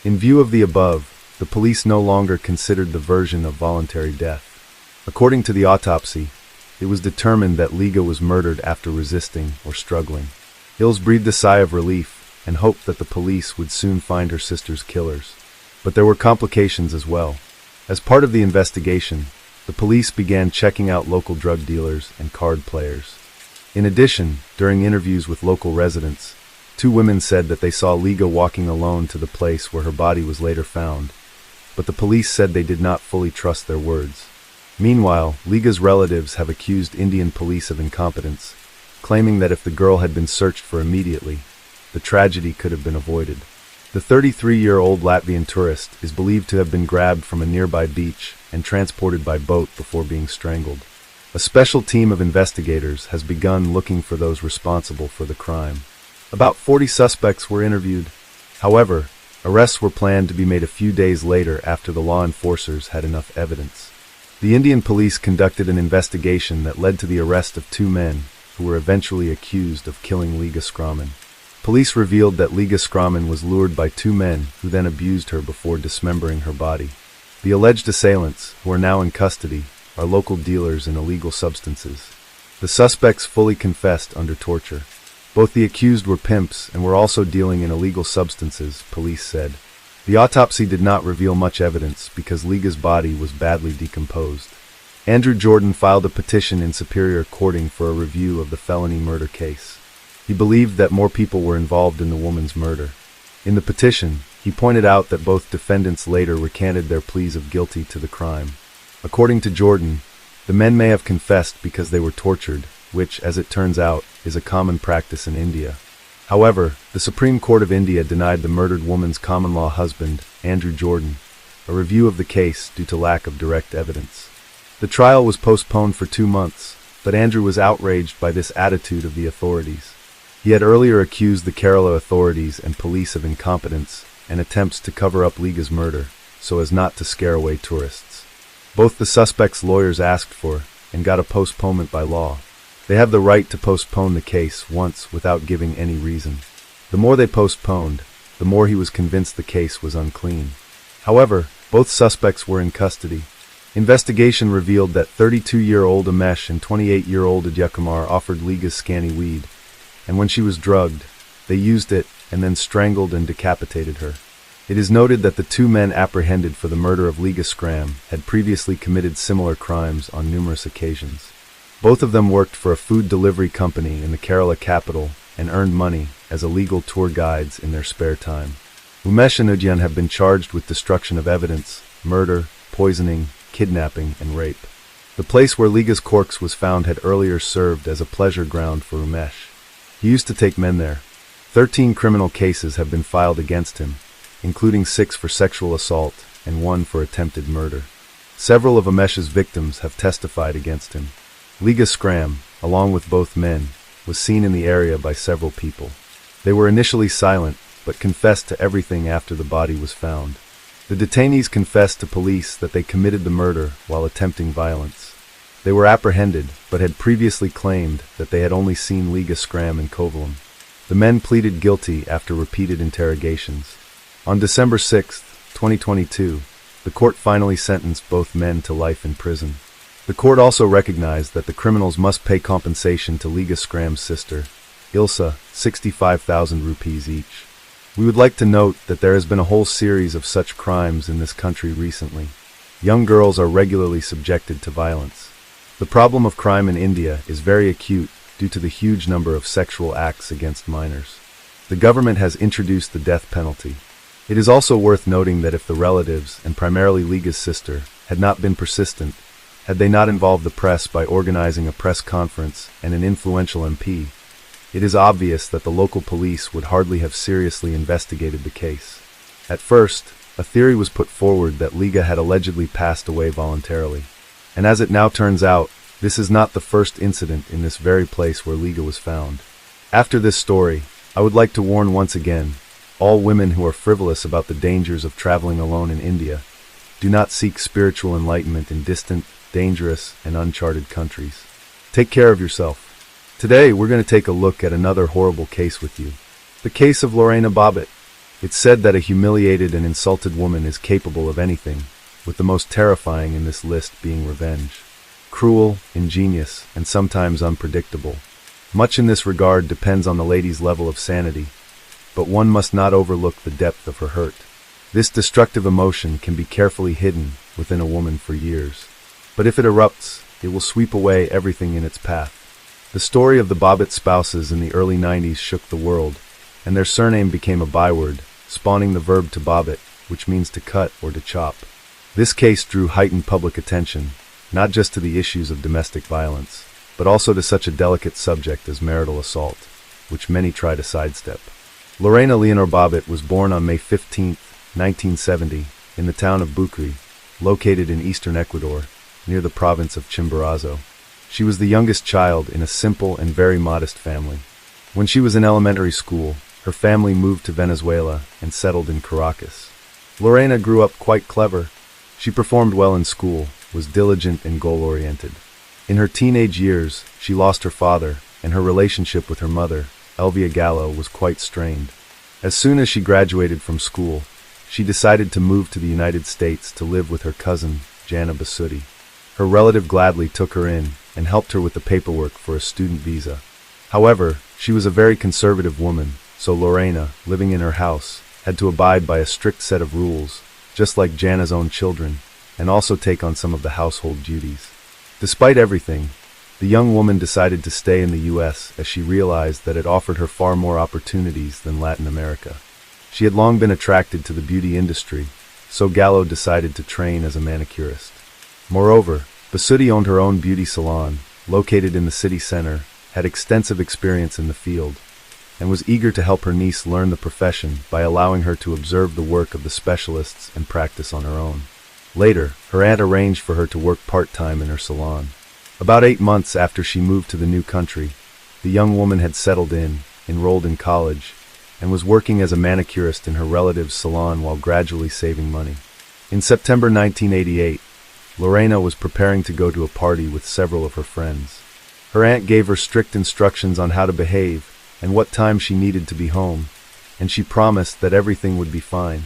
In view of the above, the police no longer considered the version of voluntary death. According to the autopsy, it was determined that Liga was murdered after resisting or struggling. Hills breathed a sigh of relief and hoped that the police would soon find her sister's killers. But there were complications as well. As part of the investigation, the police began checking out local drug dealers and card players. In addition, during interviews with local residents, 2 women said that they saw Liga walking alone to the place where her body was later found, but the police said they did not fully trust their words. Meanwhile, Liga's relatives have accused Indian police of incompetence, claiming that if the girl had been searched for immediately, the tragedy could have been avoided. The 33-year-old Latvian tourist is believed to have been grabbed from a nearby beach and transported by boat before being strangled. A special team of investigators has begun looking for those responsible for the crime. About 40 suspects were interviewed. However, arrests were planned to be made a few days later after the law enforcers had enough evidence. The Indian police conducted an investigation that led to the arrest of 2 men who were eventually accused of killing Liga Scrumain. Police revealed that Liga Scrumain was lured by 2 men who then abused her before dismembering her body. The alleged assailants, who are now in custody, are local dealers in illegal substances. The suspects fully confessed under torture. Both the accused were pimps and were also dealing in illegal substances, police said. The autopsy did not reveal much evidence because Liga's body was badly decomposed. Andrew Jordan filed a petition in Superior Courting for a review of the felony murder case. He believed that more people were involved in the woman's murder. In the petition, he pointed out that both defendants later recanted their pleas of guilty to the crime. According to Jordan, the men may have confessed because they were tortured, which, as it turns out, is a common practice in India. However, the Supreme Court of India denied the murdered woman's common-law husband, Andrew Jordan, a review of the case due to lack of direct evidence. The trial was postponed for 2 months, but Andrew was outraged by this attitude of the authorities. He had earlier accused the Kerala authorities and police of incompetence and attempts to cover up Liga's murder, so as not to scare away tourists. Both the suspects' lawyers asked for, and got a postponement by law. They have the right to postpone the case once without giving any reason. The more they postponed, the more he was convinced the case was unclean. However, both suspects were in custody. Investigation revealed that 32-year-old Umesh and 28-year-old Adyakumar offered Liga scanny weed, and when she was drugged, they used it and then strangled and decapitated her. It is noted that the 2 men apprehended for the murder of Liga Scram had previously committed similar crimes on numerous occasions. Both of them worked for a food delivery company in the Kerala capital and earned money as illegal tour guides in their spare time. Umesh and Udyan have been charged with destruction of evidence, murder, poisoning, kidnapping, and rape. The place where Liga's corpse was found had earlier served as a pleasure ground for Umesh. He used to take men there. 13 criminal cases have been filed against him, including 6 for sexual assault and 1 for attempted murder. Several of Umesh's victims have testified against him. Liga Scram, along with both men, was seen in the area by several people. They were initially silent, but confessed to everything after the body was found. The detainees confessed to police that they committed the murder while attempting violence. They were apprehended, but had previously claimed that they had only seen Liga Scram in Kovalam. The men pleaded guilty after repeated interrogations. On December 6, 2022, the court finally sentenced both men to life in prison. The court also recognized that the criminals must pay compensation to Liga Scram's sister, Ilsa, 65,000 rupees each. We would like to note that there has been a whole series of such crimes in this country recently. Young girls are regularly subjected to violence. The problem of crime in India is very acute due to the huge number of sexual acts against minors. The government has introduced the death penalty. It is also worth noting that if the relatives, and primarily Liga's sister, had not been persistent, had they not involved the press by organizing a press conference and an influential MP, it is obvious that the local police would hardly have seriously investigated the case. At first, a theory was put forward that Liga had allegedly passed away voluntarily. And as it now turns out, this is not the first incident in this very place where Liga was found. After this story, I would like to warn once again, all women who are frivolous about the dangers of traveling alone in India, do not seek spiritual enlightenment in distant, dangerous, and uncharted countries. Take care of yourself. Today, we're going to take a look at another horrible case with you. The case of Lorena Bobbitt. It's said that a humiliated and insulted woman is capable of anything, with the most terrifying in this list being revenge. Cruel, ingenious, and sometimes unpredictable. Much in this regard depends on the lady's level of sanity, but one must not overlook the depth of her hurt. This destructive emotion can be carefully hidden within a woman for years. But if it erupts, it will sweep away everything in its path. The story of the Bobbitt spouses in the early 90s shook the world, and their surname became a byword, spawning the verb to bobbit, which means to cut or to chop. This case drew heightened public attention, not just to the issues of domestic violence, but also to such a delicate subject as marital assault, which many try to sidestep. Lorena Leonor Bobbitt was born on May 15, 1970, in the town of Bucri, located in eastern Ecuador, near the province of Chimborazo. She was the youngest child in a simple and very modest family. When she was in elementary school, her family moved to Venezuela and settled in Caracas. Lorena grew up quite clever. She performed well in school, was diligent and goal-oriented. In her teenage years, she lost her father, and her relationship with her mother, Elvia Gallo, was quite strained. As soon as she graduated from school, she decided to move to the United States to live with her cousin, Jana Basutti. Her relative gladly took her in and helped her with the paperwork for a student visa. However, she was a very conservative woman, so Lorena, living in her house, had to abide by a strict set of rules, just like Jana's own children, and also take on some of the household duties. Despite everything, the young woman decided to stay in the US as she realized that it offered her far more opportunities than Latin America. She had long been attracted to the beauty industry, so Gallo decided to train as a manicurist. Moreover, Basutti owned her own beauty salon, located in the city center, had extensive experience in the field, and was eager to help her niece learn the profession by allowing her to observe the work of the specialists and practice on her own. Later, her aunt arranged for her to work part-time in her salon. About 8 months after she moved to the new country, the young woman had settled in, enrolled in college, and was working as a manicurist in her relative's salon while gradually saving money. In September 1988, Lorena was preparing to go to a party with several of her friends. Her aunt gave her strict instructions on how to behave and what time she needed to be home, and she promised that everything would be fine.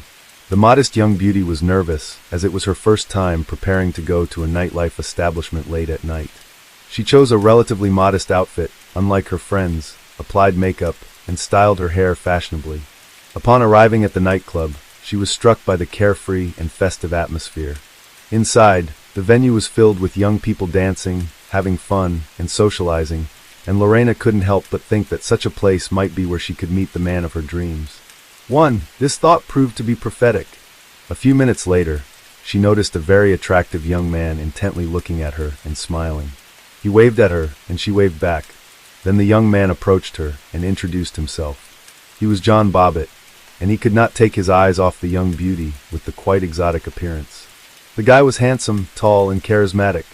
The modest young beauty was nervous, as it was her first time preparing to go to a nightlife establishment late at night. She chose a relatively modest outfit, unlike her friends, applied makeup, and styled her hair fashionably. Upon arriving at the nightclub, she was struck by the carefree and festive atmosphere. Inside, the venue was filled with young people dancing, having fun, and socializing, and Lorena couldn't help but think that such a place might be where she could meet the man of her dreams. This thought proved to be prophetic. A few minutes later, she noticed a very attractive young man intently looking at her and smiling. He waved at her, and she waved back. Then the young man approached her and introduced himself. He was John Bobbitt, and he could not take his eyes off the young beauty with the quite exotic appearance. The guy was handsome, tall, and charismatic.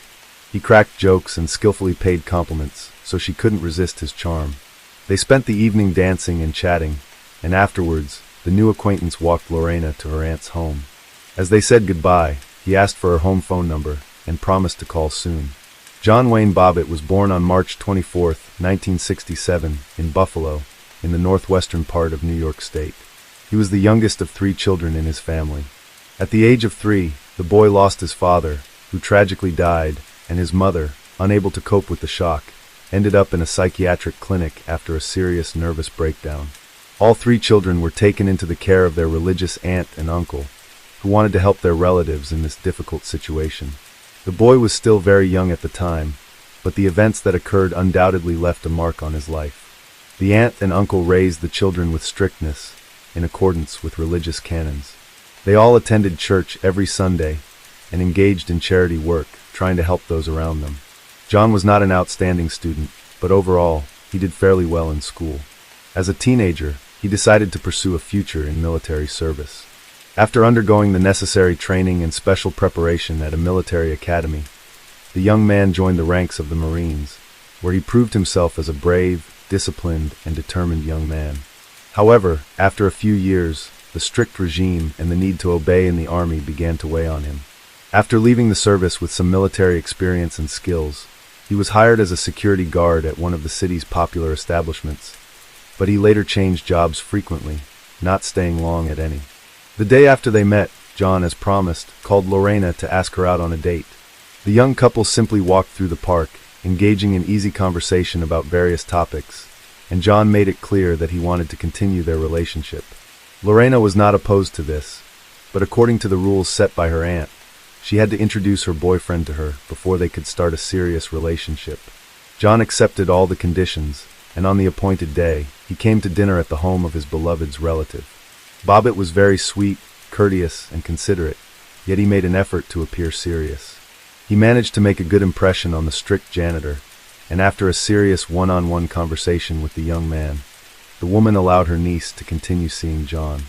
He cracked jokes and skillfully paid compliments, so she couldn't resist his charm. They spent the evening dancing and chatting, and afterwards, the new acquaintance walked Lorena to her aunt's home. As they said goodbye, he asked for her home phone number and promised to call soon. John Wayne Bobbitt was born on March 24, 1967, in Buffalo, in the northwestern part of New York State. He was the youngest of 3 children in his family. At the age of 3, the boy lost his father, who tragically died, and his mother, unable to cope with the shock, ended up in a psychiatric clinic after a serious nervous breakdown. All 3 children were taken into the care of their religious aunt and uncle, who wanted to help their relatives in this difficult situation. The boy was still very young at the time, but the events that occurred undoubtedly left a mark on his life. The aunt and uncle raised the children with strictness, in accordance with religious canons. They all attended church every Sunday and engaged in charity work, trying to help those around them. John was not an outstanding student, but overall, he did fairly well in school. As a teenager, he decided to pursue a future in military service. After undergoing the necessary training and special preparation at a military academy, the young man joined the ranks of the Marines, where he proved himself as a brave, disciplined, and determined young man. However, after a few years, the strict regime and the need to obey in the army began to weigh on him. After leaving the service with some military experience and skills, he was hired as a security guard at one of the city's popular establishments, but he later changed jobs frequently, not staying long at any. The day after they met, John, as promised, called Lorena to ask her out on a date. The young couple simply walked through the park, engaging in easy conversation about various topics, and John made it clear that he wanted to continue their relationship. Lorena was not opposed to this, but according to the rules set by her aunt, she had to introduce her boyfriend to her before they could start a serious relationship. John accepted all the conditions, and on the appointed day, he came to dinner at the home of his beloved's relative. Bobbitt was very sweet, courteous, and considerate, yet he made an effort to appear serious. He managed to make a good impression on the strict janitor, and after a serious one-on-one conversation with the young man, the woman allowed her niece to continue seeing John.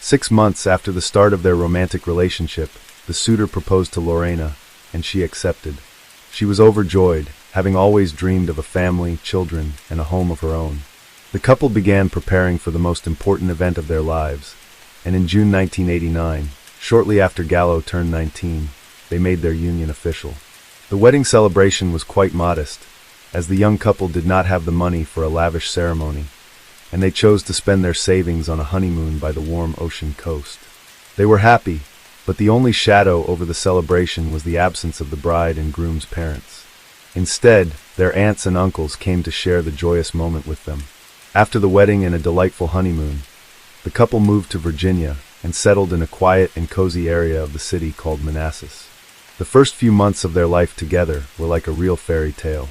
6 months after the start of their romantic relationship, the suitor proposed to Lorena, and she accepted. She was overjoyed, having always dreamed of a family, children, and a home of her own. The couple began preparing for the most important event of their lives, and in June 1989, shortly after Gallo turned 19, they made their union official. The wedding celebration was quite modest, as the young couple did not have the money for a lavish ceremony, and they chose to spend their savings on a honeymoon by the warm ocean coast. They were happy, but the only shadow over the celebration was the absence of the bride and groom's parents. Instead, their aunts and uncles came to share the joyous moment with them. After the wedding and a delightful honeymoon, the couple moved to Virginia and settled in a quiet and cozy area of the city called Manassas. The first few months of their life together were like a real fairy tale.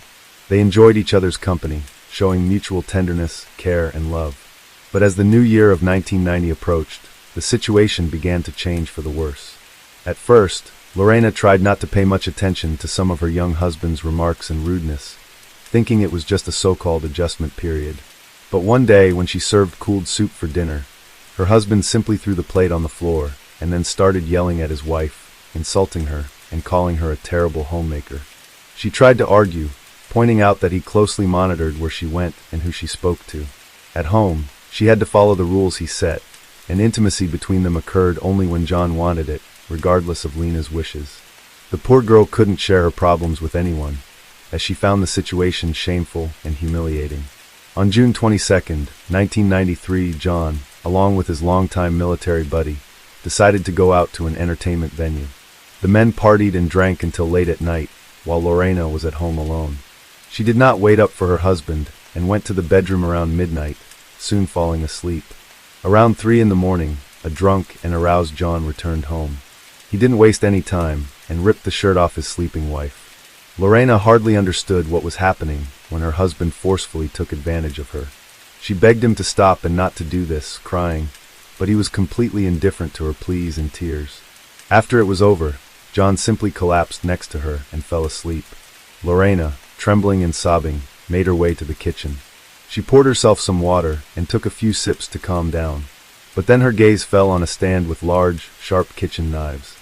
They enjoyed each other's company, showing mutual tenderness, care, and love. But as the new year of 1990 approached, the situation began to change for the worse. At first, Lorena tried not to pay much attention to some of her young husband's remarks and rudeness, thinking it was just a so-called adjustment period. But one day, when she served cooled soup for dinner, her husband simply threw the plate on the floor and then started yelling at his wife, insulting her, and calling her a terrible homemaker. She tried to argue, pointing out that he closely monitored where she went and who she spoke to. At home, she had to follow the rules he set, and intimacy between them occurred only when John wanted it, regardless of Lena's wishes. The poor girl couldn't share her problems with anyone, as she found the situation shameful and humiliating. On June 22, 1993, John, along with his longtime military buddy, decided to go out to an entertainment venue. The men partied and drank until late at night, while Lorena was at home alone. She did not wait up for her husband and went to the bedroom around midnight, soon falling asleep. Around 3 in the morning, a drunk and aroused John returned home. He didn't waste any time and ripped the shirt off his sleeping wife. Lorena hardly understood what was happening when her husband forcefully took advantage of her. She begged him to stop and not to do this, crying, but he was completely indifferent to her pleas and tears. After it was over, John simply collapsed next to her and fell asleep. Lorena, trembling and sobbing, made her way to the kitchen. She poured herself some water and took a few sips to calm down. But then her gaze fell on a stand with large, sharp kitchen knives.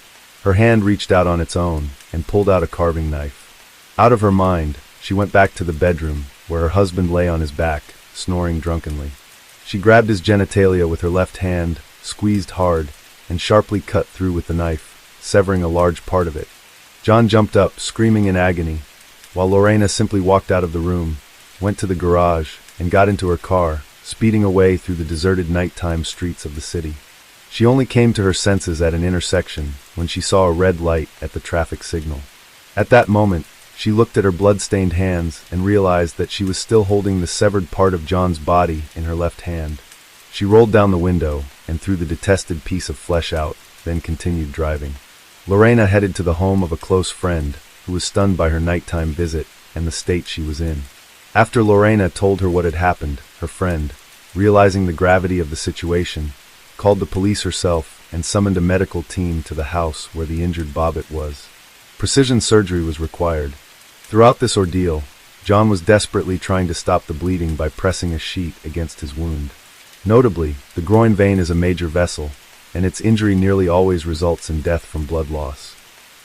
Her hand reached out on its own and pulled out a carving knife. Out of her mind, she went back to the bedroom, where her husband lay on his back, snoring drunkenly. She grabbed his genitalia with her left hand, squeezed hard, and sharply cut through with the knife, severing a large part of it. John jumped up, screaming in agony, while Lorena simply walked out of the room, went to the garage, and got into her car, speeding away through the deserted nighttime streets of the city. She only came to her senses at an intersection when she saw a red light at the traffic signal. At that moment, she looked at her blood-stained hands and realized that she was still holding the severed part of John's body in her left hand. She rolled down the window and threw the detested piece of flesh out, then continued driving. Lorena headed to the home of a close friend who was stunned by her nighttime visit and the state she was in. After Lorena told her what had happened, her friend, realizing the gravity of the situation, called the police herself and summoned a medical team to the house where the injured Bobbitt was. Precision surgery was required. Throughout this ordeal, John was desperately trying to stop the bleeding by pressing a sheet against his wound. Notably, the groin vein is a major vessel, and its injury nearly always results in death from blood loss.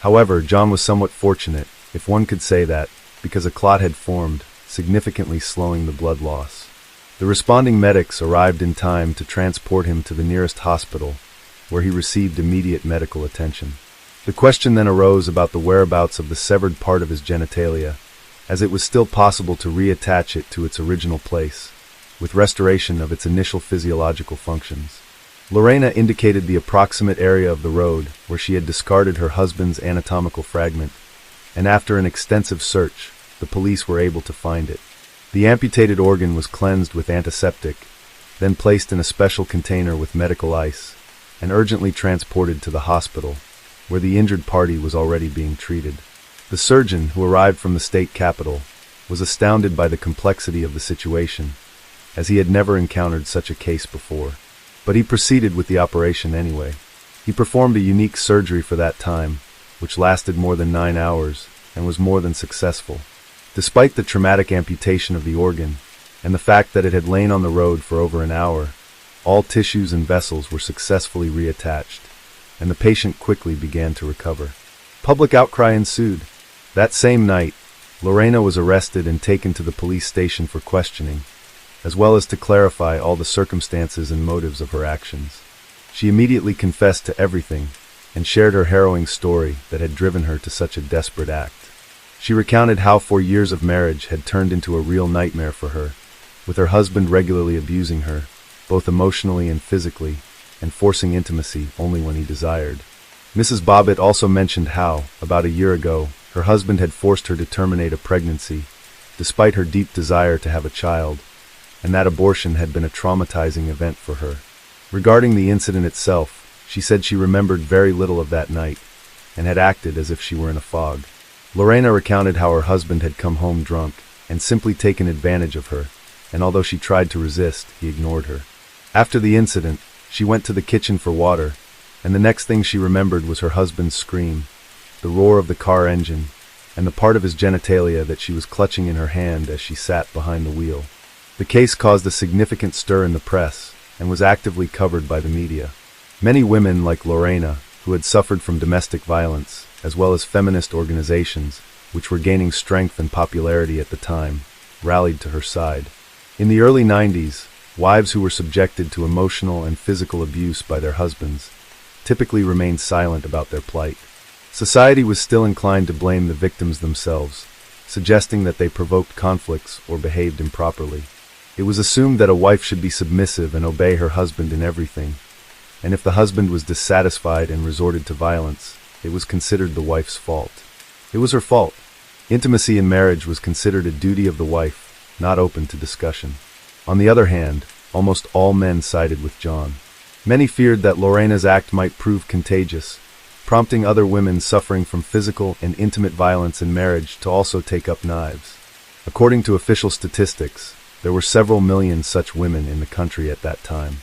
However, John was somewhat fortunate, if one could say that, because a clot had formed, significantly slowing the blood loss. The responding medics arrived in time to transport him to the nearest hospital, where he received immediate medical attention. The question then arose about the whereabouts of the severed part of his genitalia, as it was still possible to reattach it to its original place, with restoration of its initial physiological functions. Lorena indicated the approximate area of the road where she had discarded her husband's anatomical fragment, and after an extensive search, the police were able to find it. The amputated organ was cleansed with antiseptic, then placed in a special container with medical ice, and urgently transported to the hospital, where the injured party was already being treated. The surgeon, who arrived from the state capital, was astounded by the complexity of the situation, as he had never encountered such a case before. But he proceeded with the operation anyway. He performed a unique surgery for that time, which lasted more than 9 hours, and was more than successful. Despite the traumatic amputation of the organ, and the fact that it had lain on the road for over an hour, all tissues and vessels were successfully reattached, and the patient quickly began to recover. Public outcry ensued. That same night, Lorena was arrested and taken to the police station for questioning, as well as to clarify all the circumstances and motives of her actions. She immediately confessed to everything and shared her harrowing story that had driven her to such a desperate act. She recounted how 4 years of marriage had turned into a real nightmare for her, with her husband regularly abusing her, both emotionally and physically, and forcing intimacy only when he desired. Mrs. Bobbitt also mentioned how, about a year ago, her husband had forced her to terminate a pregnancy, despite her deep desire to have a child, and that abortion had been a traumatizing event for her. Regarding the incident itself, she said she remembered very little of that night, and had acted as if she were in a fog. Lorena recounted how her husband had come home drunk and simply taken advantage of her, and although she tried to resist, he ignored her. After the incident, she went to the kitchen for water, and the next thing she remembered was her husband's scream, the roar of the car engine, and the part of his genitalia that she was clutching in her hand as she sat behind the wheel. The case caused a significant stir in the press and was actively covered by the media. Many women like Lorena, who had suffered from domestic violence, as well as feminist organizations, which were gaining strength and popularity at the time, rallied to her side. In the early 90s, wives who were subjected to emotional and physical abuse by their husbands typically remained silent about their plight. Society was still inclined to blame the victims themselves, suggesting that they provoked conflicts or behaved improperly. It was assumed that a wife should be submissive and obey her husband in everything, and if the husband was dissatisfied and resorted to violence, it was considered the wife's fault. It was her fault. Intimacy in marriage was considered a duty of the wife, not open to discussion. On the other hand, almost all men sided with John. Many feared that Lorena's act might prove contagious, prompting other women suffering from physical and intimate violence in marriage to also take up knives. According to official statistics, there were several million such women in the country at that time.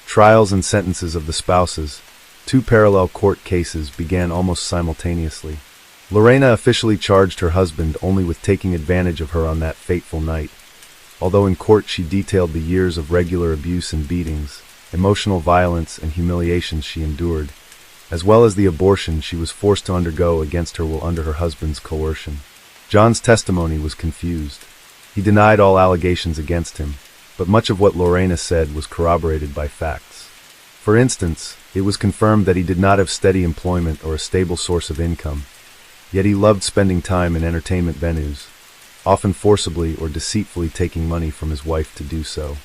Trials and sentences of the spouses, two parallel court cases, began almost simultaneously. Lorena officially charged her husband only with taking advantage of her on that fateful night, although in court she detailed the years of regular abuse and beatings, emotional violence and humiliations she endured, as well as the abortion she was forced to undergo against her will under her husband's coercion. John's testimony was confused. He denied all allegations against him, but much of what Lorena said was corroborated by facts. For instance, it was confirmed that he did not have steady employment or a stable source of income, yet he loved spending time in entertainment venues, often forcibly or deceitfully taking money from his wife to do so.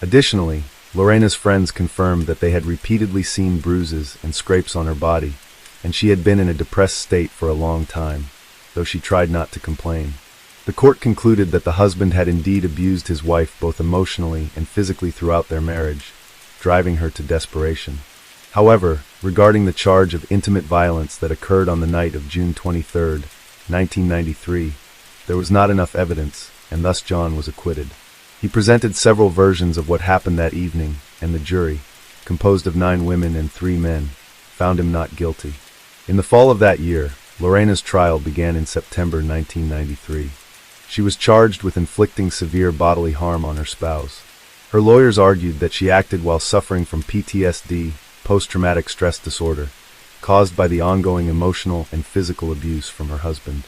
Additionally, Lorena's friends confirmed that they had repeatedly seen bruises and scrapes on her body, and she had been in a depressed state for a long time, though she tried not to complain. The court concluded that the husband had indeed abused his wife both emotionally and physically throughout their marriage, driving her to desperation. However, regarding the charge of intimate violence that occurred on the night of June 23, 1993, there was not enough evidence, and thus John was acquitted. He presented several versions of what happened that evening, and the jury, composed of 9 women and 3 men, found him not guilty. In the fall of that year, Lorena's trial began in September 1993. She was charged with inflicting severe bodily harm on her spouse. Her lawyers argued that she acted while suffering from PTSD, post-traumatic stress disorder, caused by the ongoing emotional and physical abuse from her husband.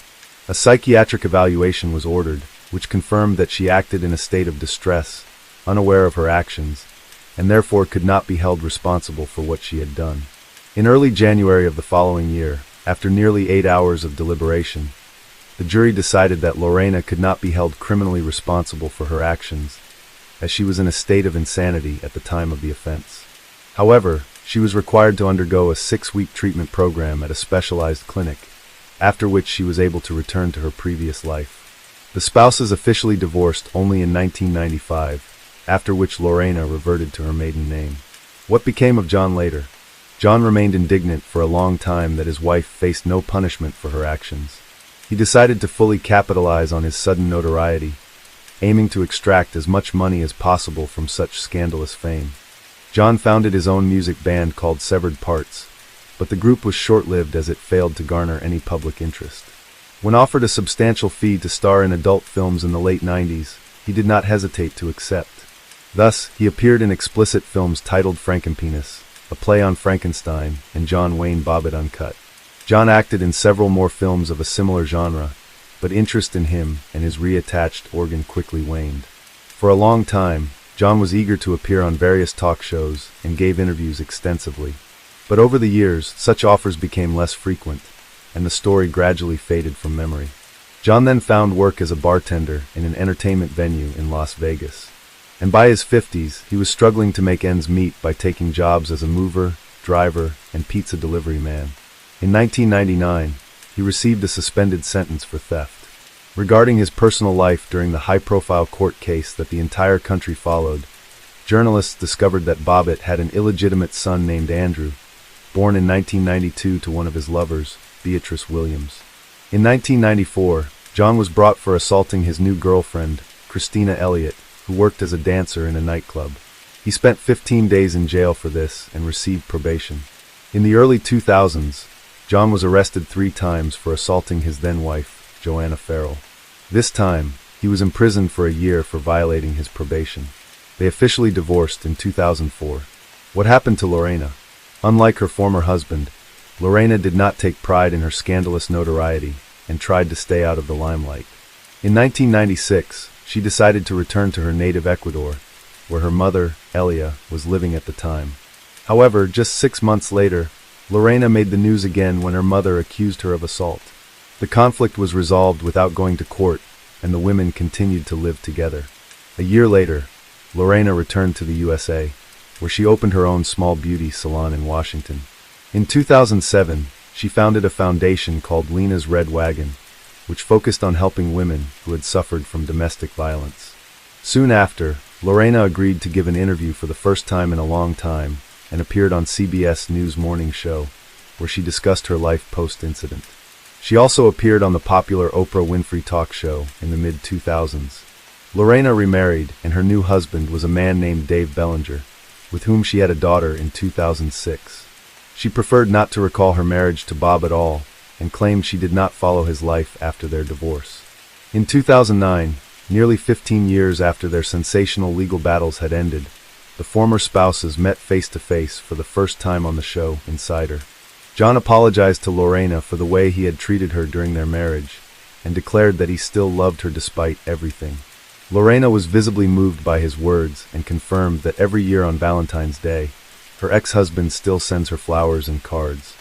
A psychiatric evaluation was ordered, which confirmed that she acted in a state of distress, unaware of her actions, and therefore could not be held responsible for what she had done. In early January of the following year, after nearly 8 hours of deliberation, the jury decided that Lorena could not be held criminally responsible for her actions, as she was in a state of insanity at the time of the offense. However, she was required to undergo a 6-week treatment program at a specialized clinic, after which she was able to return to her previous life. The spouses officially divorced only in 1995, after which Lorena reverted to her maiden name. What became of John later? John remained indignant for a long time that his wife faced no punishment for her actions. He decided to fully capitalize on his sudden notoriety, aiming to extract as much money as possible from such scandalous fame. John founded his own music band called Severed Parts, but the group was short-lived as it failed to garner any public interest. When offered a substantial fee to star in adult films in the late 90s, he did not hesitate to accept. Thus, he appeared in explicit films titled Frankenpenis, a play on Frankenstein, and John Wayne Bobbitt Uncut. John acted in several more films of a similar genre, but interest in him and his reattached organ quickly waned. For a long time, John was eager to appear on various talk shows and gave interviews extensively. But over the years, such offers became less frequent, and the story gradually faded from memory. John then found work as a bartender in an entertainment venue in Las Vegas. And by his 50s, he was struggling to make ends meet by taking jobs as a mover, driver, and pizza delivery man. In 1999, he received a suspended sentence for theft. Regarding his personal life during the high-profile court case that the entire country followed, journalists discovered that Bobbitt had an illegitimate son named Andrew, born in 1992 to one of his lovers, Beatrice Williams. In 1994, John was brought for assaulting his new girlfriend, Christina Elliott, who worked as a dancer in a nightclub. He spent 15 days in jail for this and received probation. In the early 2000s, John was arrested 3 times for assaulting his then-wife, Joanna Farrell. This time, he was imprisoned for a year for violating his probation. They officially divorced in 2004. What happened to Lorena? Unlike her former husband, Lorena did not take pride in her scandalous notoriety and tried to stay out of the limelight. In 1996, she decided to return to her native Ecuador, where her mother, Elia, was living at the time. However, just 6 months later, Lorena made the news again when her mother accused her of assault. The conflict was resolved without going to court, and the women continued to live together. A year later, Lorena returned to the USA, where she opened her own small beauty salon in Washington. In 2007, she founded a foundation called Lena's Red Wagon, which focused on helping women who had suffered from domestic violence. Soon after, Lorena agreed to give an interview for the first time in a long time and appeared on CBS News Morning Show, where she discussed her life post-incident. She also appeared on the popular Oprah Winfrey talk show in the mid-2000s. Lorena remarried, and her new husband was a man named Dave Bellinger, with whom she had a daughter in 2006. She preferred not to recall her marriage to Bob at all, and claimed she did not follow his life after their divorce. In 2009, nearly 15 years after their sensational legal battles had ended, the former spouses met face-to-face for the first time on the show Insider. John apologized to Lorena for the way he had treated her during their marriage, and declared that he still loved her despite everything. Lorena was visibly moved by his words and confirmed that every year on Valentine's Day, her ex-husband still sends her flowers and cards.